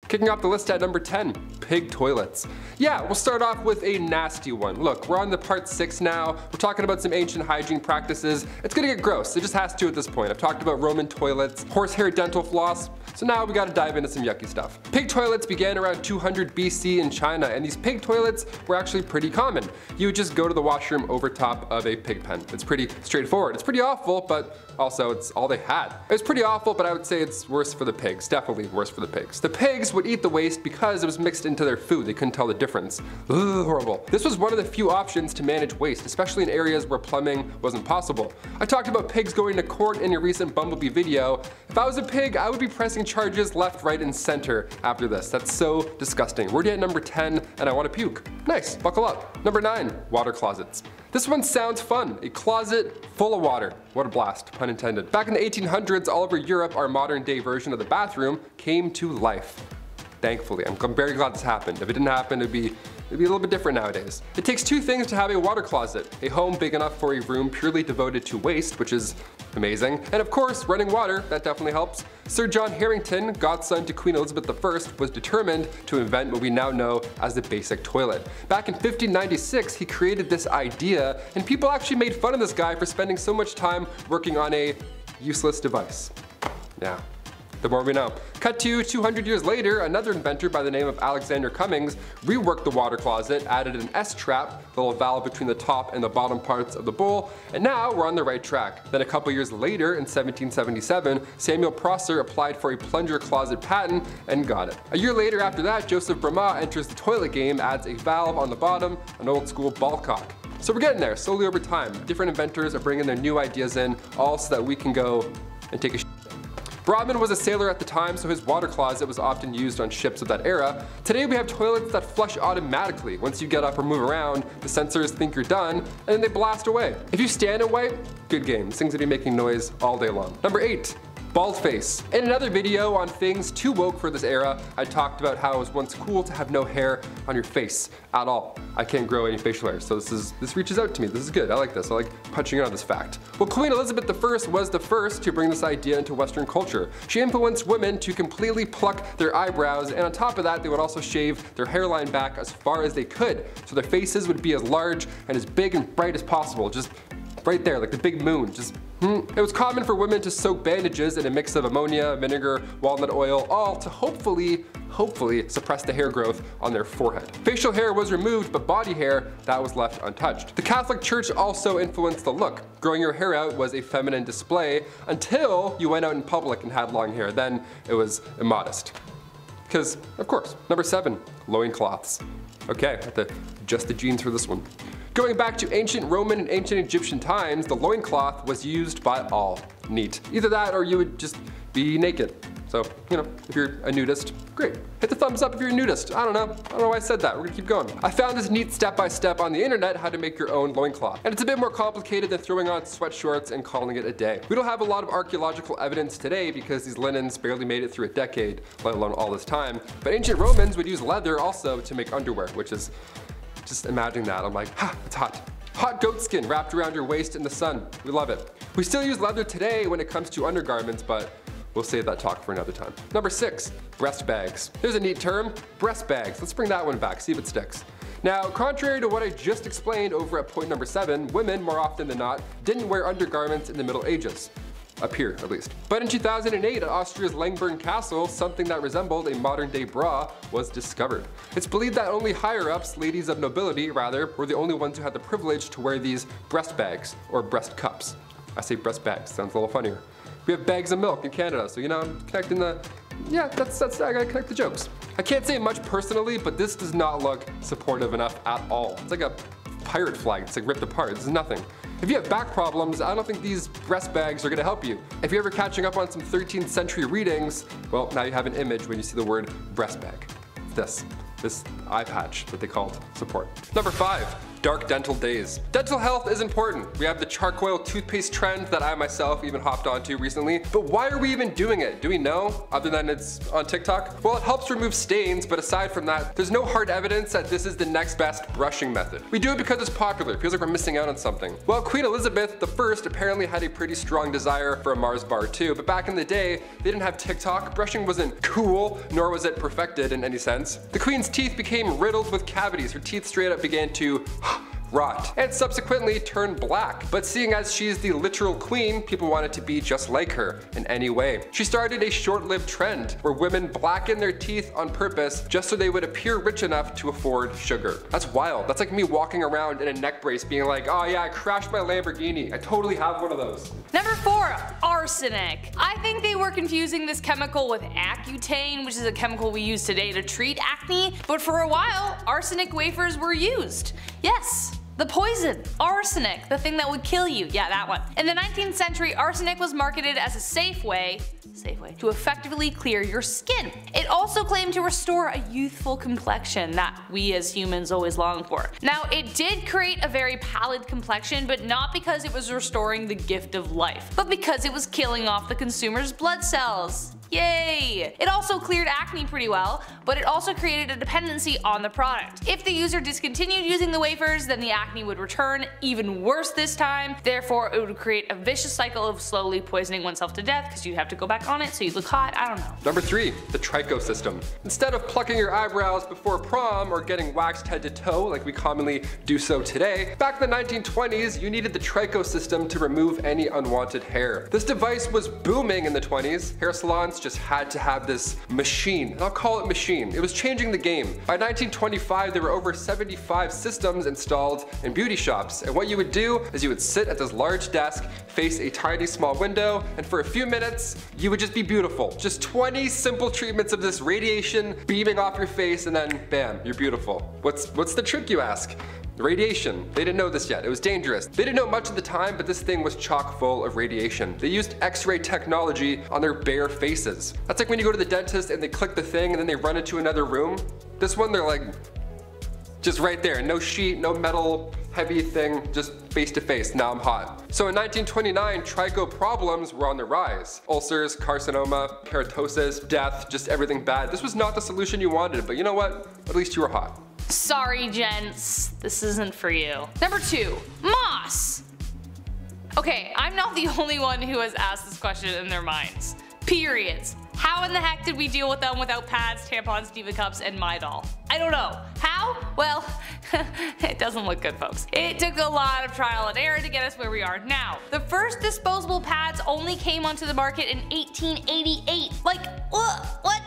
Kicking off the list at number 10, pig toilets. Yeah, we'll start off with a nasty one. Look, we're on the part 6 now. We're talking about some ancient hygiene practices. It's gonna get gross, it just has to at this point. I've talked about Roman toilets, horsehair dental floss, so now we gotta dive into some yucky stuff. Pig toilets began around 200 BC in China, and these pig toilets were actually pretty common. You would just go to the washroom over top of a pig pen. It's pretty straightforward. It's pretty awful, but also it's all they had. It was pretty awful, but I would say it's worse for the pigs. Definitely worse for the pigs. The pigs would eat the waste because it was mixed into their food. They couldn't tell the difference. Ugh, horrible. This was one of the few options to manage waste, especially in areas where plumbing wasn't possible. I talked about pigs going to court in a recent BumbleBee video. If I was a pig, I would be pressing charges left, right, and center after this. That's so disgusting. We're at number 10, and I want to puke. Nice, buckle up. Number 9, water closets. This one sounds fun. A closet full of water. What a blast, pun intended. Back in the 1800s, all over Europe, our modern day version of the bathroom came to life. Thankfully, I'm very glad this happened. If it didn't happen, it'd be a little bit different nowadays. It takes 2 things to have a water closet. A home big enough for a room purely devoted to waste, which is amazing. And of course, running water, that definitely helps. Sir John Harington, godson to Queen Elizabeth I, was determined to invent what we now know as the basic toilet. Back in 1596, he created this idea, and people actually made fun of this guy for spending so much time working on a useless device. Yeah. The more we know. Cut to 200 years later, another inventor by the name of Alexander Cummings reworked the water closet, added an S-trap, the little valve between the top and the bottom parts of the bowl, and now we're on the right track. Then a couple years later, in 1777, Samuel Prosser applied for a plunger closet patent and got it. A year later after that, Joseph Bramah enters the toilet game, adds a valve on the bottom, an old school ball cock. So we're getting there, slowly over time. Different inventors are bringing their new ideas in, all so that we can go and take a shit. Brodmann was a sailor at the time, so his water closet was often used on ships of that era. Today we have toilets that flush automatically. Once you get up or move around, the sensors think you're done, and then they blast away. If you stand and wipe, good game. This thing's gonna be making noise all day long. Number 8. Bald face. In another video on things too woke for this era, I talked about how it was once cool to have no hair on your face at all. I can't grow any facial hair, so this reaches out to me. This is good. I like this. I like punching out this fact. Well, Queen Elizabeth I was the first to bring this idea into Western culture. She influenced women to completely pluck their eyebrows, and on top of that, they would also shave their hairline back as far as they could, so their faces would be as large and as big and bright as possible. Just right there, like the big moon. It was common for women to soak bandages in a mix of ammonia, vinegar, walnut oil, all to hopefully suppress the hair growth on their forehead. Facial hair was removed, but body hair, that was left untouched. The Catholic Church also influenced the look. Growing your hair out was a feminine display until you went out in public and had long hair. Then it was immodest. Because, of course. Number 7, loincloths. Okay, I have to adjust the jeans for this one. Going back to ancient Roman and ancient Egyptian times, the loincloth was used by all. Neat. Either that or you would just be naked. So, you know, if you're a nudist, great. Hit the thumbs up if you're a nudist. I don't know why I said that. We're gonna keep going. I found this neat step-by-step on the internet how to make your own loincloth. And it's a bit more complicated than throwing on sweat shorts and calling it a day. We don't have a lot of archaeological evidence today because these linens barely made it through a decade, let alone all this time. But ancient Romans would use leather also to make underwear, which is, just imagining that, I'm like, it's hot. Hot goat skin wrapped around your waist in the sun. We love it. We still use leather today when it comes to undergarments, but we'll save that talk for another time. Number 6, breast bags. There's a neat term, breast bags. Let's bring that one back, see if it sticks. Now, contrary to what I just explained over at point number 7, women, more often than not, didn't wear undergarments in the Middle Ages. Up here, at least. But in 2008, at Austria's Langborn Castle, something that resembled a modern-day bra was discovered. It's believed that only higher-ups, ladies of nobility rather, were the only ones who had the privilege to wear these breast bags, or breast cups. I say breast bags, sounds a little funnier. We have bags of milk in Canada, so you know, I'm connecting the, yeah, that's I gotta connect the jokes. I can't say much personally, but this does not look supportive enough at all. It's like a pirate flag, it's like ripped apart, this is nothing. If you have back problems, I don't think these breast bags are gonna help you. If you're ever catching up on some 13th century readings, well, now you have an image when you see the word breast bag. It's this eye patch that they called support. Number 5, dark dental days. Dental health is important. We have the charcoal toothpaste trend that I myself even hopped onto recently. But why are we even doing it? Do we know? Other than it's on TikTok? Well, it helps remove stains, but aside from that, there's no hard evidence that this is the next best brushing method. We do it because it's popular. It feels like we're missing out on something. Well, Queen Elizabeth I apparently had a pretty strong desire for a Mars bar too, but back in the day, they didn't have TikTok. Brushing wasn't cool, nor was it perfected in any sense. The Queen's teeth became riddled with cavities. Her teeth straight up began to rot, and subsequently turned black. But seeing as she's the literal queen, people wanted to be just like her in any way. She started a short-lived trend where women blacken their teeth on purpose just so they would appear rich enough to afford sugar. That's wild. That's like me walking around in a neck brace being like, oh yeah, I crashed my Lamborghini. I totally have one of those. Number 4, arsenic. I think they were confusing this chemical with Accutane, which is a chemical we use today to treat acne, but for a while, arsenic wafers were used. Yes. The poison, arsenic, the thing that would kill you, yeah, that one. In the 19th century, arsenic was marketed as a safe way to effectively clear your skin. It also claimed to restore a youthful complexion that we as humans always long for. Now, it did create a very pallid complexion, but not because it was restoring the gift of life, but because it was killing off the consumer's blood cells. Yay! It also cleared acne pretty well, but it also created a dependency on the product. If the user discontinued using the wafers, then the acne would return, even worse this time. Therefore, it would create a vicious cycle of slowly poisoning oneself to death because you'd have to go back on it so you look hot, I don't know. Number 3, the tricho system. Instead of plucking your eyebrows before prom or getting waxed head to toe like we commonly do so today, back in the 1920s, you needed the tricho system to remove any unwanted hair. This device was booming in the 20s. Hair salons just had to have this machine, and I'll call it machine. It was changing the game. By 1925, there were over 75 systems installed in beauty shops, and what you would do is you would sit at this large desk, face a tiny small window, and for a few minutes, you would just be beautiful. Just 20 simple treatments of this radiation beaming off your face, and then bam, you're beautiful. What's the trick, you ask? Radiation. They didn't know this yet. It was dangerous. They didn't know much at the time, but this thing was chock full of radiation. They used X-ray technology on their bare faces. That's like when you go to the dentist and they click the thing and then they run into another room. This one, they're like, just right there. No sheet, no metal, heavy thing, just face to face. Now I'm hot. So in 1929, tricho problems were on the rise. Ulcers, carcinoma, keratosis, death, just everything bad. This was not the solution you wanted, but you know what? At least you were hot. Sorry, gents, this isn't for you. Number 2, moss. Okay, I'm not the only one who has asked this question in their minds. Periods. How in the heck did we deal with them without pads, tampons, Diva cups, and Midol? I don't know. How? Well, it doesn't look good, folks. It took a lot of trial and error to get us where we are now. The first disposable pads only came onto the market in 1888. Like, what?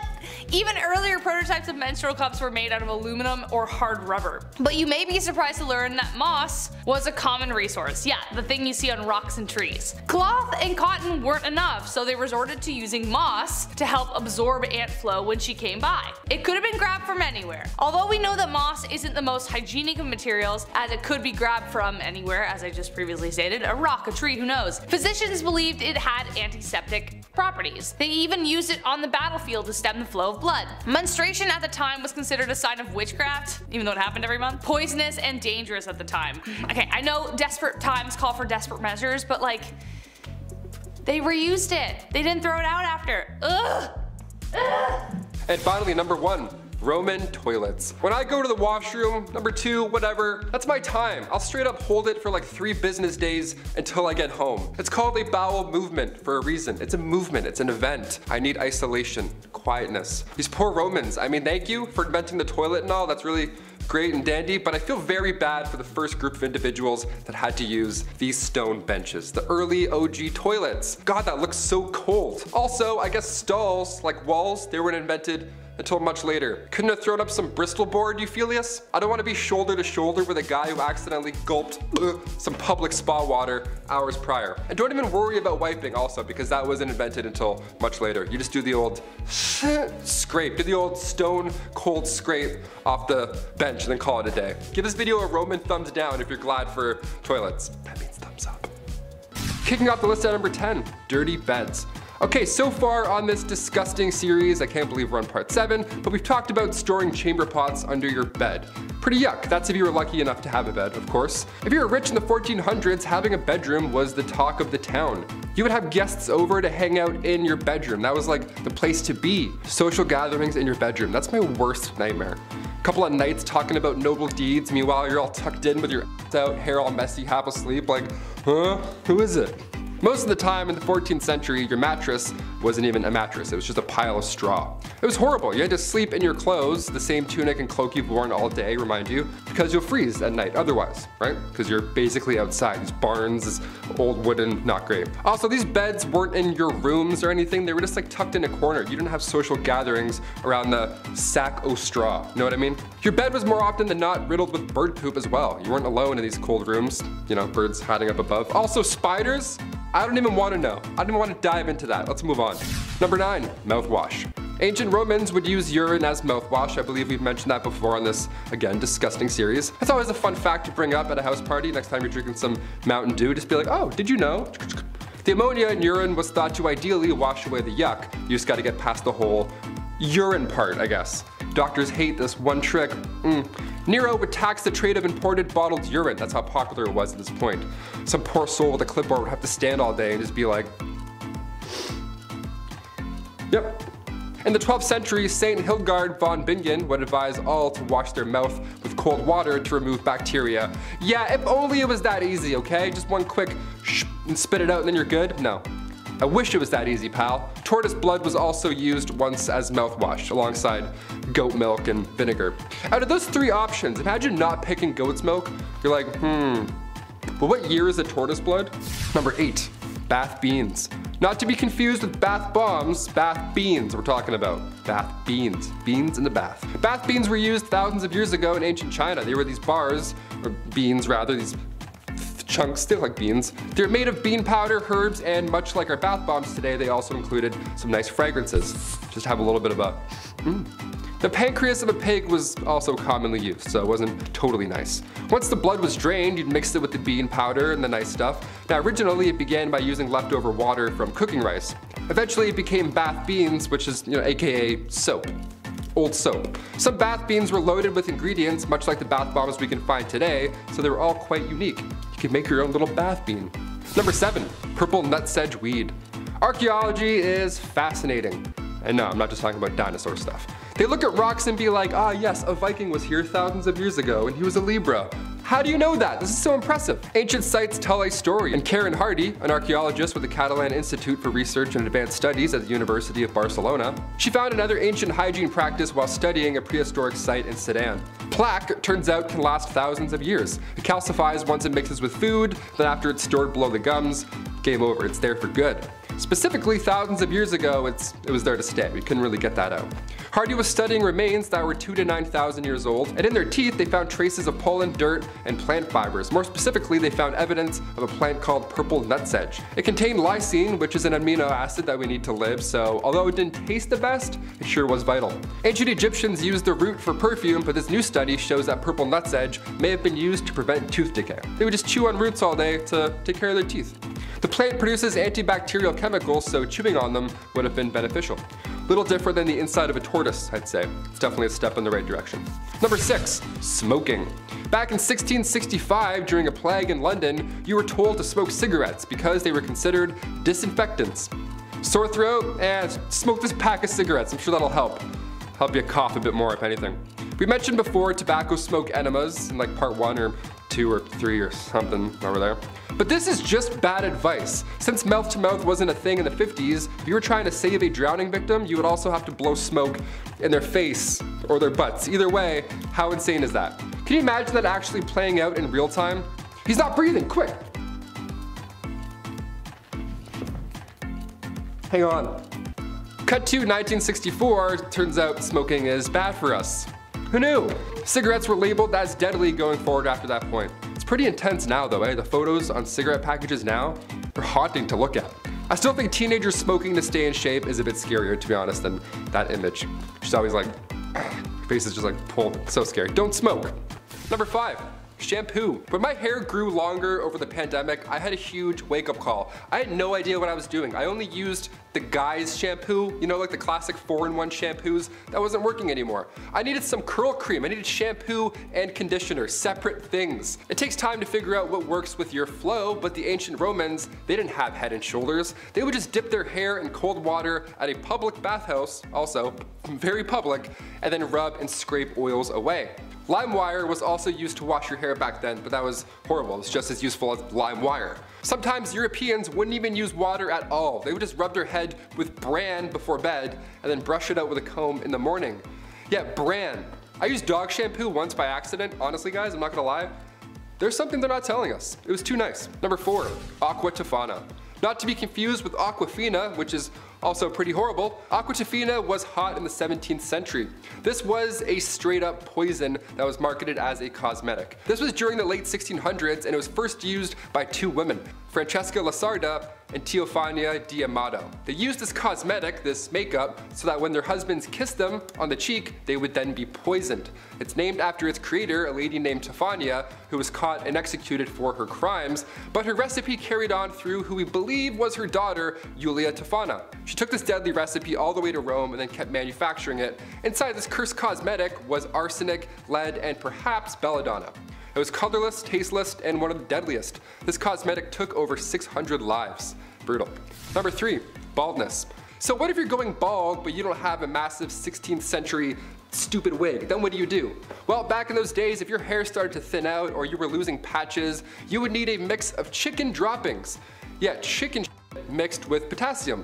Even earlier prototypes of menstrual cups were made out of aluminum or hard rubber. But you may be surprised to learn that moss was a common resource. Yeah, the thing you see on rocks and trees. Cloth and cotton weren't enough, so they resorted to using moss to help absorb ant flow when she came by. It could have been grabbed from anywhere. Although we know that moss isn't the most hygienic of materials, as it could be grabbed from anywhere, as I just previously stated, a rock, a tree, who knows. Physicians believed it had antiseptic properties. They even used it on the battlefield to stem the flow of blood. Menstruation at the time was considered a sign of witchcraft, even though it happened every month. Poisonous and dangerous at the time. Okay, I know desperate times call for desperate measures, but like, they reused it. They didn't throw it out after. Ugh. Ugh. And finally, number 1. Roman toilets. When I go to the washroom, number 2, whatever, that's my time. I'll straight up hold it for like 3 business days until I get home. It's called a bowel movement for a reason. It's a movement, it's an event. I need isolation, quietness. These poor Romans, I mean, thank you for inventing the toilet and all, that's really great and dandy, but I feel very bad for the first group of individuals that had to use these stone benches. The early OG toilets. God, that looks so cold. Also, I guess stalls, like walls, they weren't invented until much later. Couldn't have thrown up some Bristol board, Euphelius? I don't want to be shoulder to shoulder with a guy who accidentally gulped some public spa water hours prior. And don't even worry about wiping also, because that wasn't invented until much later. You just do the old scrape, do the old stone cold scrape off the bench and then call it a day. Give this video a Roman thumbs down if you're glad for toilets. That means thumbs up. Kicking off the list at number 10, dirty beds. Okay, so far on this disgusting series, I can't believe we're on part 7, but we've talked about storing chamber pots under your bed. Pretty yuck. That's if you were lucky enough to have a bed, of course. If you were rich in the 1400s, having a bedroom was the talk of the town. You would have guests over to hang out in your bedroom. That was like the place to be. Social gatherings in your bedroom. That's my worst nightmare. A couple of nights talking about noble deeds, meanwhile you're all tucked in with your ass out, hair all messy, half asleep, like, huh? Who is it? Most of the time in the 14th century, your mattress wasn't even a mattress, it was just a pile of straw. It was horrible. You had to sleep in your clothes, the same tunic and cloak you've worn all day, remind you, because you'll freeze at night otherwise, right? Because you're basically outside. These barns, this old wooden, not great. Also, these beds weren't in your rooms or anything, they were just like tucked in a corner. You didn't have social gatherings around the sack o' straw, you know what I mean? Your bed was more often than not riddled with bird poop as well. You weren't alone in these cold rooms, you know, birds hiding up above. Also, spiders? I don't even want to know. I don't even want to dive into that. Let's move on. Number 9, mouthwash. Ancient Romans would use urine as mouthwash. I believe we've mentioned that before on this, again, disgusting series. That's always a fun fact to bring up at a house party. Next time you're drinking some Mountain Dew, just be like, oh, did you know? The ammonia in urine was thought to ideally wash away the yuck. You just gotta get past the whole urine part, I guess. Doctors hate this one trick. Nero would tax the trade of imported bottled urine. That's how popular it was at this point. Some poor soul with a clipboard would have to stand all day and just be like, yep. In the 12th century, Saint Hildegard von Bingen would advise all to wash their mouth with cold water to remove bacteria. Yeah, if only it was that easy, okay? Just one quick shh and spit it out and then you're good? No. I wish it was that easy, pal. Tortoise blood was also used once as mouthwash, alongside goat milk and vinegar. Out of those 3 options, imagine not picking goat's milk. You're like, but what year is the tortoise blood? Number 8, bath beans. Not to be confused with bath bombs, bath beans we're talking about. Bath beans, beans in the bath. Bath beans were used thousands of years ago in ancient China. They were these bars, or beans rather, these chunks, they look like beans. They're made of bean powder, herbs, and much like our bath bombs today, they also included some nice fragrances. Just have a little bit of a The pancreas of a pig was also commonly used, so it wasn't totally nice. Once the blood was drained, you'd mix it with the bean powder and the nice stuff. Now originally it began by using leftover water from cooking rice. Eventually it became bath beans, which is, AKA soap. Old soap. Some bath beans were loaded with ingredients much like the bath bombs we can find today, so they were all quite unique. You could make your own little bath bean. Number 7, purple nutsedge weed. Archaeology is fascinating. And no, I'm not just talking about dinosaur stuff. They look at rocks and be like, ah yes, a Viking was here thousands of years ago and he was a Libra. How do you know that? This is so impressive. Ancient sites tell a story, and Karen Hardy, an archaeologist with the Catalan Institute for Research and Advanced Studies at the University of Barcelona, she found another ancient hygiene practice while studying a prehistoric site in Sudan. Plaque, turns out, can last thousands of years. It calcifies once it mixes with food, then after it's stored below the gums, game over, it's there for good. Specifically, thousands of years ago, it was there to stay. We couldn't really get that out. Hardy was studying remains that were 2,000 to 9,000 years old, and in their teeth they found traces of pollen, dirt, and plant fibers. More specifically, they found evidence of a plant called purple nutsedge. It contained lysine, which is an amino acid that we need to live, so although it didn't taste the best, it sure was vital. Ancient Egyptians used the root for perfume, but this new study shows that purple nutsedge may have been used to prevent tooth decay. They would just chew on roots all day to take care of their teeth. The plant produces antibacterial chemicals, so chewing on them would have been beneficial. Little different than the inside of a tortoise, I'd say. It's definitely a step in the right direction. Number 6, smoking. Back in 1665, during a plague in London, you were told to smoke cigarettes because they were considered disinfectants. Sore throat? Smoke this pack of cigarettes, I'm sure that'll help. Help you cough a bit more, if anything. We mentioned before tobacco smoke enemas in like part 1 or 2 or 3 or something over there. But this is just bad advice. Since mouth-to-mouth wasn't a thing in the 50s, if you were trying to save a drowning victim, you would also have to blow smoke in their face or their butts. Either way, how insane is that? Can you imagine that actually playing out in real time? He's not breathing, quick! Hang on. Cut to 1964, turns out smoking is bad for us. Who knew? Cigarettes were labeled as deadly going forward after that point. It's pretty intense now though, eh? The photos on cigarette packages now are haunting to look at. I still think teenagers smoking to stay in shape is a bit scarier, to be honest, than that image. She's always like, her face is just like pulled, so scary. Don't smoke. Number 5, shampoo. When my hair grew longer over the pandemic, I had a huge wake-up call. I had no idea what I was doing. I only used the Guy's shampoo, you know, like the classic 4-in-1 shampoos. That wasn't working anymore. I needed some curl cream. I needed shampoo and conditioner, separate things. It takes time to figure out what works with your flow, but the ancient Romans, they didn't have Head and Shoulders. They would just dip their hair in cold water at a public bathhouse, also very public, and then rub and scrape oils away. Lime wire was also used to wash your hair back then, but that was horrible. It's just as useful as lime wire. Sometimes Europeans wouldn't even use water at all. They would just rub their head with bran before bed and then brush it out with a comb in the morning. Yeah, bran. I used dog shampoo once by accident. Honestly guys, I'm not gonna lie. There's something they're not telling us. It was too nice. Number 4, Aqua Tofana. Not to be confused with Aquafina, which is also pretty horrible. Aqua Tofana was hot in the 17th century. This was a straight up poison that was marketed as a cosmetic. This was during the late 1600s and it was first used by 2 women, Francesca Lasarda and Teofania di Amato. They used this cosmetic, this makeup, so that when their husbands kissed them on the cheek, they would then be poisoned. It's named after its creator, a lady named Tofania, who was caught and executed for her crimes, but her recipe carried on through who we believe was her daughter, Julia Tofana. She took this deadly recipe all the way to Rome and then kept manufacturing it. Inside this cursed cosmetic was arsenic, lead, and perhaps belladonna. It was colorless, tasteless, and one of the deadliest. This cosmetic took over 600 lives. Brutal. Number 3, baldness. So what if you're going bald but you don't have a massive 16th century stupid wig? Then what do? Well, back in those days, if your hair started to thin out or you were losing patches, you would need a mix of chicken droppings. Yeah, chicken mixed with potassium.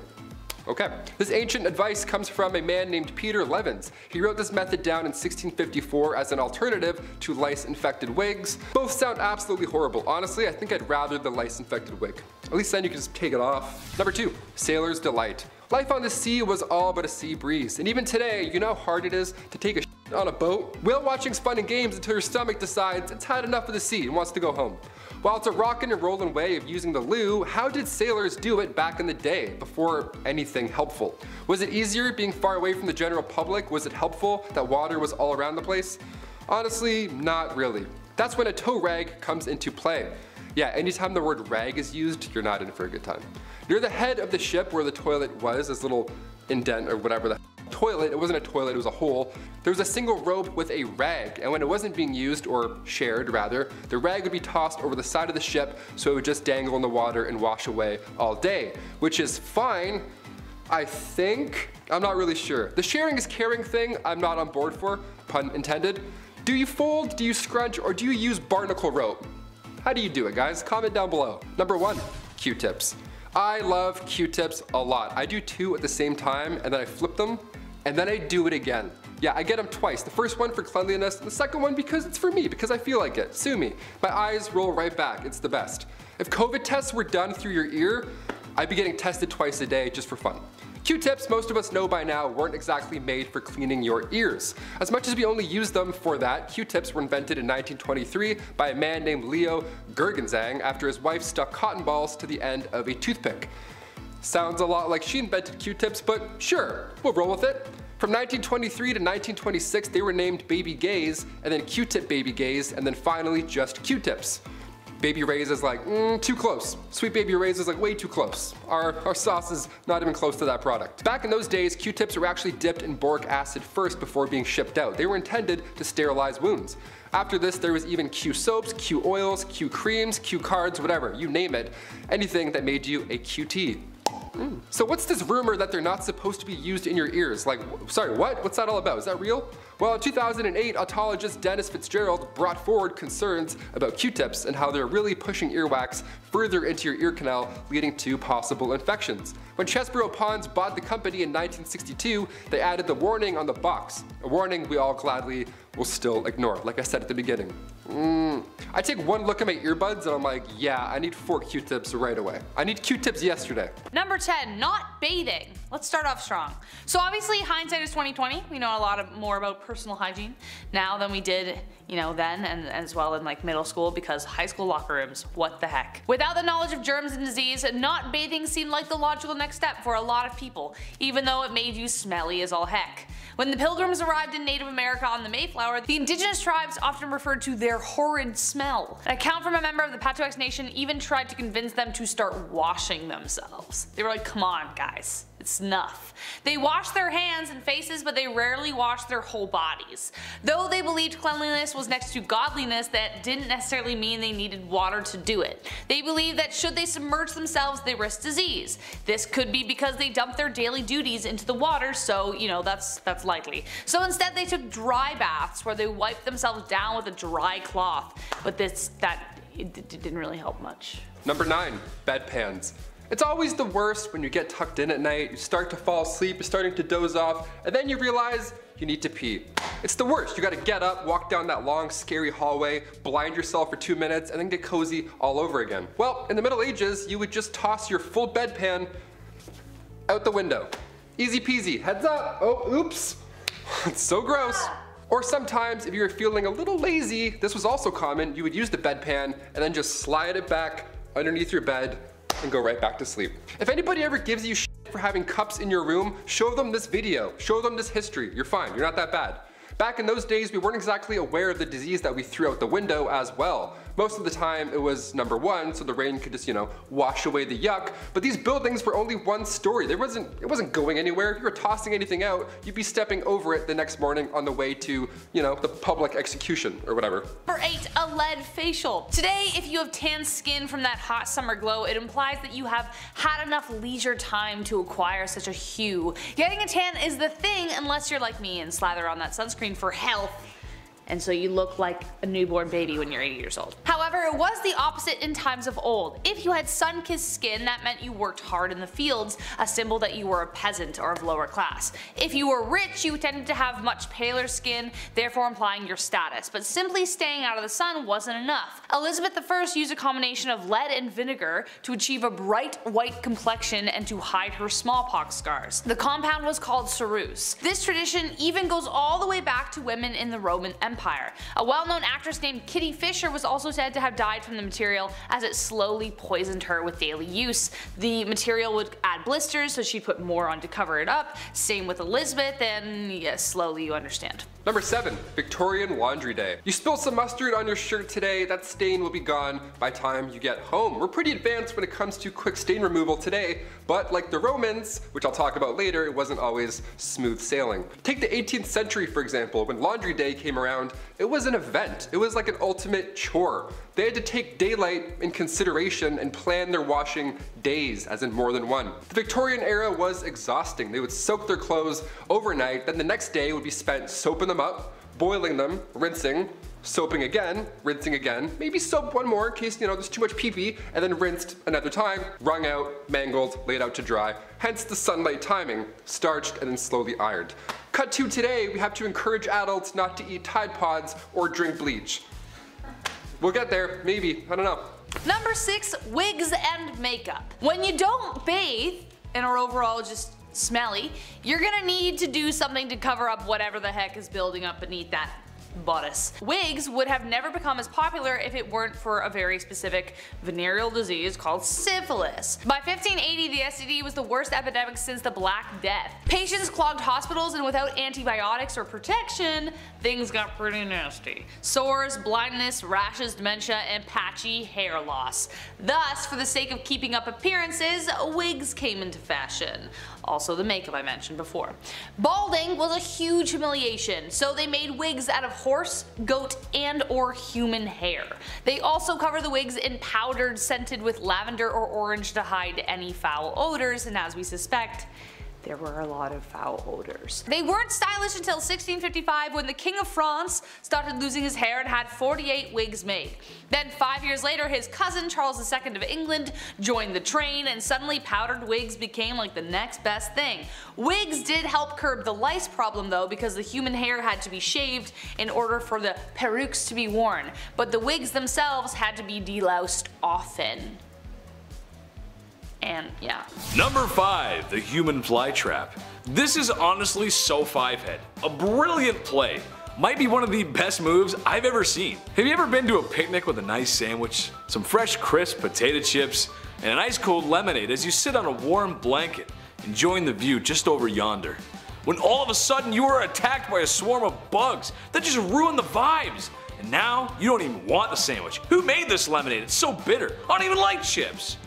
Okay. This ancient advice comes from a man named Peter Levens. He wrote this method down in 1654 as an alternative to lice-infected wigs. Both sound absolutely horrible. Honestly, I think I'd rather the lice-infected wig. At least then you can just take it off. Number 2, Sailor's Delight. Life on the sea was all but a sea breeze, and even today, you know how hard it is to take a shit on a boat? Whale watching's fun and games until your stomach decides it's had enough of the sea and wants to go home. While it's a rockin' and rollin' way of using the loo, how did sailors do it back in the day, before anything helpful? Was it easier being far away from the general public? Was it helpful that water was all around the place? Honestly, not really. That's when a tow rag comes into play. Yeah, anytime the word rag is used, you're not in for a good time. Near the head of the ship where the toilet was, this little indent or whatever the toilet, it wasn't a toilet, it was a hole, there was a single rope with a rag, and when it wasn't being used, or shared rather, the rag would be tossed over the side of the ship so it would just dangle in the water and wash away all day, which is fine, I think. I'm not really sure. The sharing is caring thing, I'm not on board for, pun intended. Do you fold, do you scrunch, or do you use barnacle rope? How do you do it, guys? Comment down below. Number 1, Q-tips. I love Q-tips a lot. I do 2 at the same time, and then I flip them, and then I do it again. Yeah, I get them twice. The first one for cleanliness, and the second one because it's for me, because I feel like it. Sue me. My eyes roll right back. It's the best. If COVID tests were done through your ear, I'd be getting tested twice a day just for fun. Q-tips, most of us know by now, weren't exactly made for cleaning your ears. As much as we only use them for that, Q-tips were invented in 1923 by a man named Leo Gergenzang after his wife stuck cotton balls to the end of a toothpick. Sounds a lot like she invented Q-tips, but sure, we'll roll with it. From 1923 to 1926, they were named Baby Gays, and then Q-tip Baby Gays, and then finally just Q-tips. Baby Ray's is like, too close. Sweet Baby Ray's is like way too close. Our sauce is not even close to that product. Back in those days, Q-tips were actually dipped in boric acid first before being shipped out. They were intended to sterilize wounds. After this, there was even Q soaps, Q oils, Q creams, Q cards, whatever, you name it. Anything that made you a QT. So what's this rumor that they're not supposed to be used in your ears? Like, sorry, what? What's that all about? Is that real? Well, in 2008, otologist Dennis Fitzgerald brought forward concerns about Q-tips and how they're really pushing earwax further into your ear canal, leading to possible infections. When Chesbrough Ponds bought the company in 1962, they added the warning on the box, a warning we all gladly will still ignore, like I said at the beginning. I take one look at my earbuds and I'm like, yeah, I need 4 Q-tips right away. I need Q-tips yesterday. Number 10, not bathing. Let's start off strong. So obviously hindsight is 2020. We know a lot more about personal hygiene now than we did, then and as well in like middle school, because high school locker rooms, what the heck. Without the knowledge of germs and disease, not bathing seemed like the logical next step for a lot of people, even though it made you smelly as all heck. When the Pilgrims arrived in Native America on the Mayflower, the indigenous tribes often referred to their horrid smell. An account from a member of the Patuxet Nation even tried to convince them to start washing themselves. They were like, come on guys, it's enough. They washed their hands and faces, but they rarely washed their whole bodies. Though they believed cleanliness was next to godliness, that didn't necessarily mean they needed water to do it. They believed that should they submerge themselves, they risked disease. This could be because they dumped their daily duties into the water, so you know that's likely. So instead they took dry baths where they wiped themselves down with a dry cloth, but it didn't really help much. Number 9. Bedpans. It's always the worst when you get tucked in at night, you start to fall asleep, you're starting to doze off, and then you realize you need to pee. It's the worst. You gotta get up, walk down that long, scary hallway, blind yourself for 2 minutes, and then get cozy all over again. Well, in the Middle Ages, you would just toss your full bedpan out the window. Easy peasy. Heads up. Oh, oops. It's so gross. Or sometimes, if you were feeling a little lazy, this was also common, you would use the bedpan and then just slide it back underneath your bed and go right back to sleep. If anybody ever gives you shit for having cups in your room, show them this video, show them this history. You're fine, you're not that bad. Back in those days, we weren't exactly aware of the disease that we threw out the window as well. Most of the time it was number 1, so the rain could just, wash away the yuck, but these buildings were only 1 story. It wasn't going anywhere. If you were tossing anything out, you'd be stepping over it the next morning on the way to, the public execution or whatever. Number 8. A lead facial. Today, if you have tan skin from that hot summer glow, it implies that you have had enough leisure time to acquire such a hue. Getting a tan is the thing unless you're like me and slather on that sunscreen for health, and so you look like a newborn baby when you're 80 years old. However, it was the opposite in times of old. If you had sun-kissed skin, that meant you worked hard in the fields, a symbol that you were a peasant or of lower class. If you were rich, you tended to have much paler skin, therefore implying your status, but simply staying out of the sun wasn't enough. Elizabeth I used a combination of lead and vinegar to achieve a bright white complexion and to hide her smallpox scars. The compound was called ceruse. This tradition even goes all the way back to women in the Roman Empire. A well-known actress named Kitty Fisher was also said to have died from the material as it slowly poisoned her with daily use. The material would add blisters, so she'd put more on to cover it up. Same with Elizabeth, and yes, slowly you understand. Number 7. Victorian Laundry Day. You spill some mustard on your shirt today, that stain will be gone by the time you get home. We're pretty advanced when it comes to quick stain removal today, but like the Romans, which I'll talk about later, it wasn't always smooth sailing. Take the 18th century for example. When Laundry Day came around, it was an event. It was like an ultimate chore. They had to take daylight in consideration and plan their washing days, as in more than one. The Victorian era was exhausting. They would soak their clothes overnight, then the next day would be spent soaping them up, boiling them, rinsing, soaping again, rinsing again, maybe soap one more in case there's too much pee-pee, and then rinsed another time, wrung out, mangled, laid out to dry. Hence the sunlight timing, starched and then slowly ironed. Cut to today, we have to encourage adults not to eat Tide Pods or drink bleach. We'll get there, maybe, I don't know. Number 6. Wigs and makeup. When you don't bathe and are overall just smelly, you're gonna need to do something to cover up whatever the heck is building up beneath that bodice. Wigs would have never become as popular if it weren't for a very specific venereal disease called syphilis. By 1580, the STD was the worst epidemic since the Black Death. Patients clogged hospitals, and without antibiotics or protection, things got pretty nasty. Sores, blindness, rashes, dementia, and patchy hair loss. Thus, for the sake of keeping up appearances, wigs came into fashion. Also the makeup I mentioned before. Balding was a huge humiliation, so they made wigs out of horse, goat, and or human hair. They also cover the wigs in powdered scented with lavender or orange to hide any foul odors, and as we suspect, there were a lot of foul odors. They weren't stylish until 1655 when the King of France started losing his hair and had 48 wigs made. Then 5 years later, his cousin Charles II of England joined the train, and suddenly powdered wigs became like the next best thing. Wigs did help curb the lice problem though, because the human hair had to be shaved in order for the perukes to be worn, but the wigs themselves had to be deloused often. And yeah. Number 5. The Human Flytrap. This is honestly so five-head. A brilliant play. Might be one of the best moves I've ever seen. Have you ever been to a picnic with a nice sandwich, some fresh crisp potato chips, and an ice cold lemonade as you sit on a warm blanket, enjoying the view just over yonder? when all of a sudden you were attacked by a swarm of bugs that just ruined the vibes. And now you don't even want the sandwich. Who made this lemonade? It's so bitter. I don't even like chips.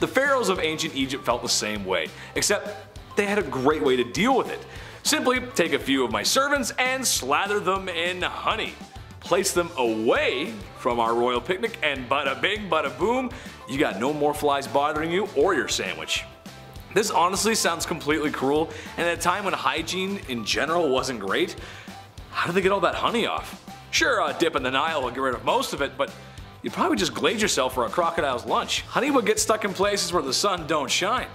The pharaohs of ancient Egypt felt the same way, except they had a great way to deal with it. Simply take a few of my servants and slather them in honey. Place them away from our royal picnic and bada bing bada boom, you got no more flies bothering you or your sandwich. This honestly sounds completely cruel, and at a time when hygiene in general wasn't great, how did they get all that honey off? Sure, a dip in the Nile will get rid of most of it, but you'd probably just glaze yourself for a crocodile's lunch. Honey would get stuck in places where the sun don't shine.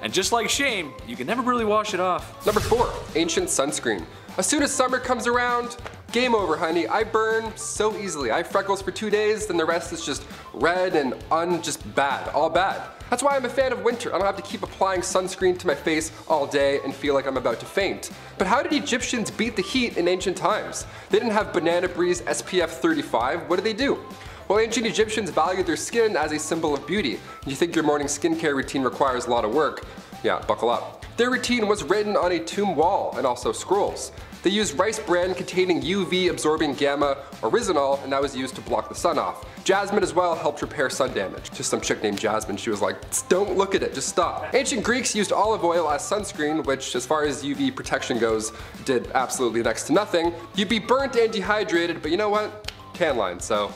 And just like shame, you can never really wash it off. Number 4, ancient sunscreen. As soon as summer comes around, game over, honey. I burn so easily. I have freckles for 2 days, then the rest is just red and just bad, all bad. That's why I'm a fan of winter. I don't have to keep applying sunscreen to my face all day and feel like I'm about to faint. But how did Egyptians beat the heat in ancient times? They didn't have Banana Breeze SPF 35. What did they do? Well, ancient Egyptians valued their skin as a symbol of beauty. You think your morning skincare routine requires a lot of work? Yeah, buckle up. Their routine was written on a tomb wall and also scrolls. They used rice bran containing UV absorbing gamma oryzanol, and that was used to block the sun off. Jasmine as well helped repair sun damage. Just some chick named Jasmine, she was like, don't look at it, just stop. Ancient Greeks used olive oil as sunscreen, which as far as UV protection goes, did absolutely next to nothing. You'd be burnt and dehydrated, but you know what? Tan lines, so.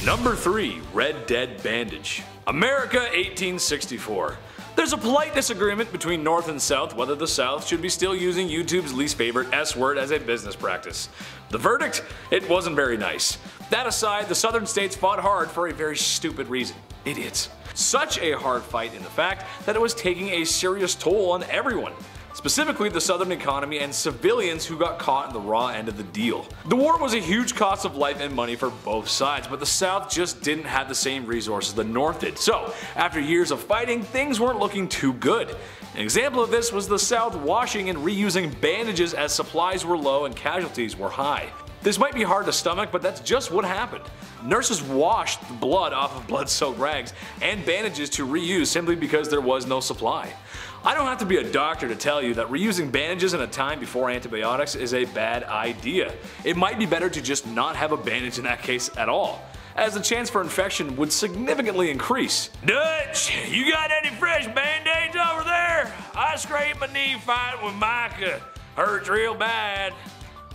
Number 3, Red Dead Bandage. America 1864. There's a polite disagreement between North and South whether the South should be still using YouTube's least favorite S word as a business practice. The verdict? It wasn't very nice. That aside, the Southern states fought hard for a very stupid reason. Idiots. Such a hard fight in the fact that it was taking a serious toll on everyone. Specifically the Southern economy and civilians who got caught in the raw end of the deal. The war was a huge cost of life and money for both sides, but the South just didn't have the same resources the North did. So, after years of fighting, things weren't looking too good. An example of this was the South washing and reusing bandages as supplies were low and casualties were high. This might be hard to stomach, but that's just what happened. Nurses washed the blood off of blood-soaked rags and bandages to reuse simply because there was no supply. I don't have to be a doctor to tell you that reusing bandages in a time before antibiotics is a bad idea. It might be better to just not have a bandage in that case at all, as the chance for infection would significantly increase. Dutch, you got any fresh band-aids over there? I scraped my knee fighting with Micah. Hurts real bad.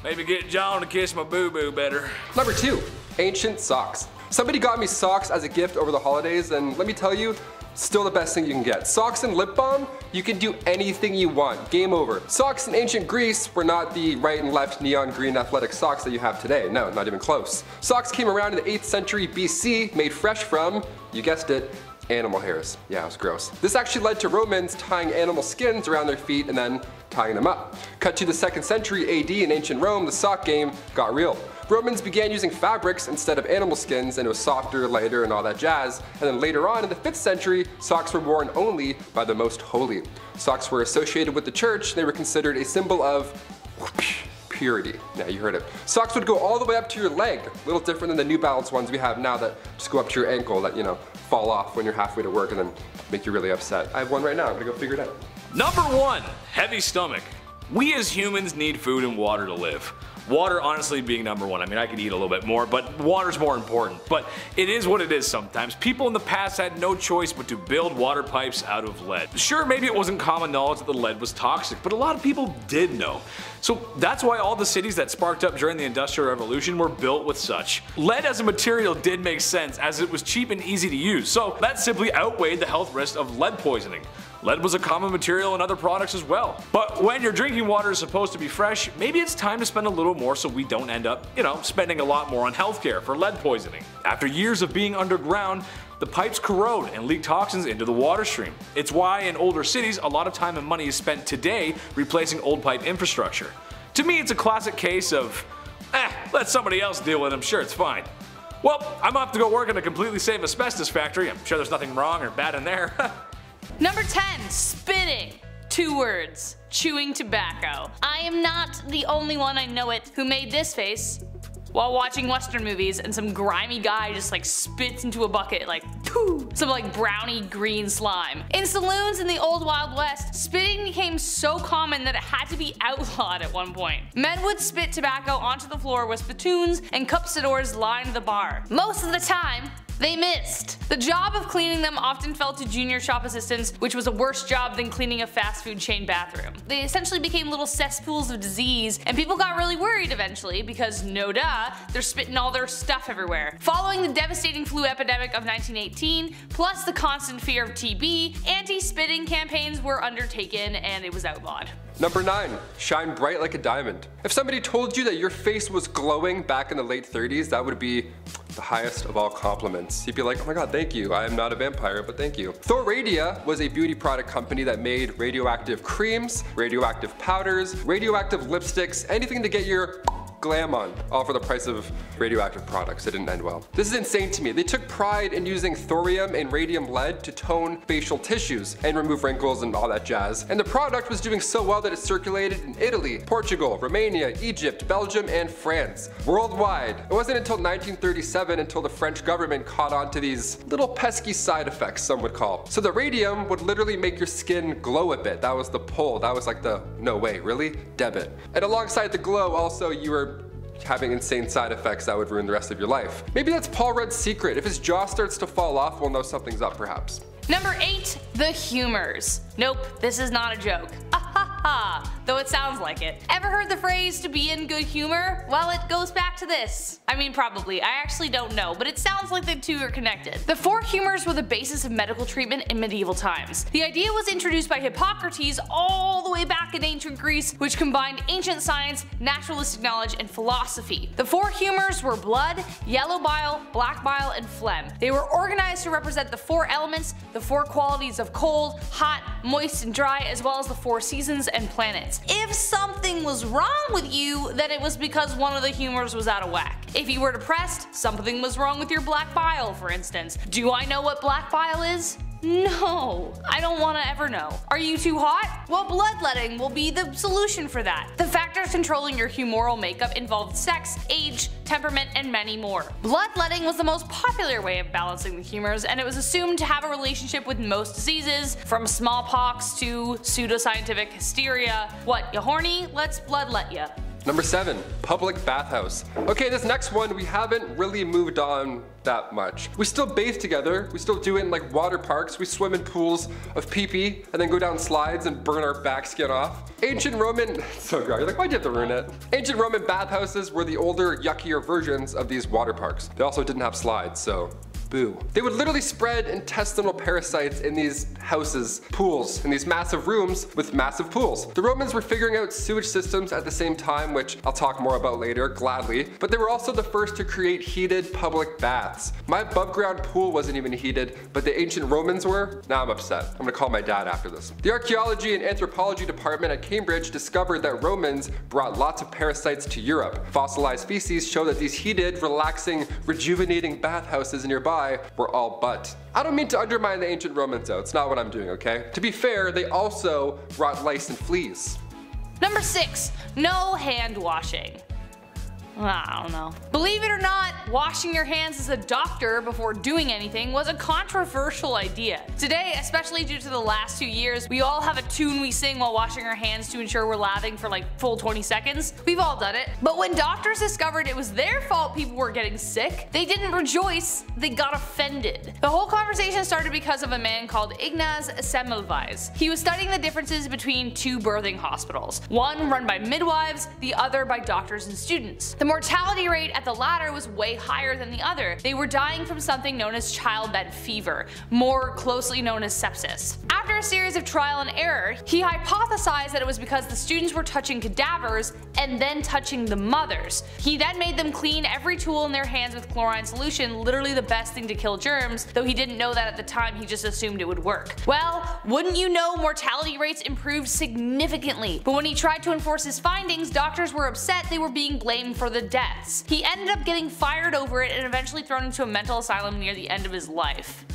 Maybe get John to kiss my boo-boo better. Number 2, ancient socks. Somebody got me socks as a gift over the holidays, and let me tell you, still the best thing you can get. Socks and lip balm, you can do anything you want. Game over. Socks in ancient Greece were not the right and left neon green athletic socks that you have today. No, not even close. Socks came around in the 8th century BC, made fresh from, you guessed it, animal hairs. Yeah, it was gross. This actually led to Romans tying animal skins around their feet and then tying them up. Cut to the 2nd century AD in ancient Rome, the sock game got real. Romans began using fabrics instead of animal skins, and it was softer, lighter, and all that jazz. And then later on in the 5th century, socks were worn only by the most holy. Socks were associated with the church, they were considered a symbol of purity. Yeah, you heard it. Socks would go all the way up to your leg, a little different than the New Balance ones we have now that just go up to your ankle that, you know, fall off when you're halfway to work and then make you really upset. I have one right now, I'm gonna go figure it out. Number 1, heavy stomach. We as humans need food and water to live. Water honestly being number 1. I mean, I could eat a little bit more, but water's more important. But it is what it is sometimes. People in the past had no choice but to build water pipes out of lead. Sure, maybe it wasn't common knowledge that the lead was toxic, but a lot of people did know. So that's why all the cities that sparked up during the Industrial Revolution were built with such. Lead as a material did make sense as it was cheap and easy to use, so that simply outweighed the health risk of lead poisoning. Lead was a common material in other products as well. But when your drinking water is supposed to be fresh, maybe it's time to spend a little more so we don't end up, spending a lot more on healthcare for lead poisoning. After years of being underground, the pipes corrode and leak toxins into the water stream. It's why in older cities, a lot of time and money is spent today replacing old pipe infrastructure. To me, it's a classic case of, let somebody else deal with it, I'm sure it's fine. Well, I'm off to go work in a completely safe asbestos factory. I'm sure there's nothing wrong or bad in there. Number 10, spitting. 2 words, chewing tobacco. I am not the only one, I know it, who made this face. while watching Western movies and some grimy guy just like spits into a bucket like poo, some like brownie green slime. In saloons in the old Wild West, spitting became so common that it had to be outlawed at one point. Men would spit tobacco onto the floor with spittoons and cuspidors lined the bar. Most of the time, they missed. The job of cleaning them often fell to junior shop assistants, which was a worse job than cleaning a fast food chain bathroom. They essentially became little cesspools of disease, and people got really worried eventually because, no duh, they're spitting all their stuff everywhere. Following the devastating flu epidemic of 1918, plus the constant fear of TB, anti-spitting campaigns were undertaken and it was outlawed. Number 9. Shine bright like a diamond. If somebody told you that your face was glowing back in the late 30s, that would be the highest of all compliments. You'd be like, oh my god, thank you. I am not a vampire, but thank you. Thoradia was a beauty product company that made radioactive creams, radioactive powders, radioactive lipsticks, anything to get your glam on, all for the price of radioactive products. It didn't end well. This is insane to me. They took pride in using thorium and radium lead to tone facial tissues and remove wrinkles and all that jazz. And the product was doing so well that it circulated in Italy, Portugal, Romania, Egypt, Belgium, and France. Worldwide. It wasn't until 1937 until the French government caught on to these little pesky side effects, some would call. So the radium would literally make your skin glow a bit. That was the pull. That was like the, no way, really? Debit. And alongside the glow, also you were having insane side effects that would ruin the rest of your life. Maybe that's Paul Rudd's secret. If his jaw starts to fall off, we'll know something's up perhaps. Number 8. The humors. Nope, this is not a joke. Though it sounds like it. Ever heard the phrase to be in good humor? Well, it goes back to this. I mean, probably. I actually don't know, but it sounds like the two are connected. The 4 humors were the basis of medical treatment in medieval times. The idea was introduced by Hippocrates all the way back in ancient Greece, which combined ancient science, naturalistic knowledge, and philosophy. The 4 humors were blood, yellow bile, black bile, and phlegm. They were organized to represent the 4 elements, the 4 qualities of cold, hot, moist, and dry, as well as the 4 seasons and planets. If something was wrong with you, then it was because one of the humors was out of whack. If you were depressed, something was wrong with your black bile, for instance. Do I know what black bile is? No, I don't want to ever know. Are you too hot? Well, bloodletting will be the solution for that. The factors controlling your humoral makeup involved sex, age, temperament, and many more. Bloodletting was the most popular way of balancing the humors, and it was assumed to have a relationship with most diseases, from smallpox to pseudoscientific hysteria. What, you horny? Let's bloodlet ya. Number 7. Public bathhouse. Okay, this next one we haven't really moved on that much. We still bathe together, we still do it in like water parks, we swim in pools of pee-pee and then go down slides and burn our back skin off. Ancient Roman, so gross, you're like, why'd you have to ruin it? Ancient Roman bathhouses were the older, yuckier versions of these water parks. They also didn't have slides, so boo. They would literally spread intestinal parasites in these houses, pools, in these massive rooms with massive pools. The Romans were figuring out sewage systems at the same time, which I'll talk more about later, gladly, but they were also the first to create heated public baths. My above ground pool wasn't even heated, but the ancient Romans were? Now I'm upset. I'm gonna call my dad after this. The archaeology and anthropology department at Cambridge discovered that Romans brought lots of parasites to Europe. Fossilized feces show that these heated, relaxing, rejuvenating bathhouses nearby were all but. I don't mean to undermine the ancient Romans though, it's not what I'm doing, okay? To be fair, they also brought lice and fleas. Number 6. No hand washing. I don't know. Believe it or not, washing your hands as a doctor before doing anything was a controversial idea. Today, especially due to the last 2 years, we all have a tune we sing while washing our hands to ensure we're lathering for like full 20 seconds. We've all done it. But when doctors discovered it was their fault people were getting sick, they didn't rejoice, they got offended. The whole conversation started because of a man called Ignaz Semmelweis. He was studying the differences between 2 birthing hospitals, one run by midwives, the other by doctors and students. The mortality rate at the latter was way higher than the other. They were dying from something known as childbed fever, more closely known as sepsis. After a series of trial and error, he hypothesized that it was because the students were touching cadavers and then touching the mothers. He then made them clean every tool in their hands with chlorine solution, literally the best thing to kill germs, though he didn't know that at the time, he just assumed it would work. Well, wouldn't you know, mortality rates improved significantly, but when he tried to enforce his findings, doctors were upset they were being blamed for the deaths. He ended up getting fired over it and eventually thrown into a mental asylum near the end of his life.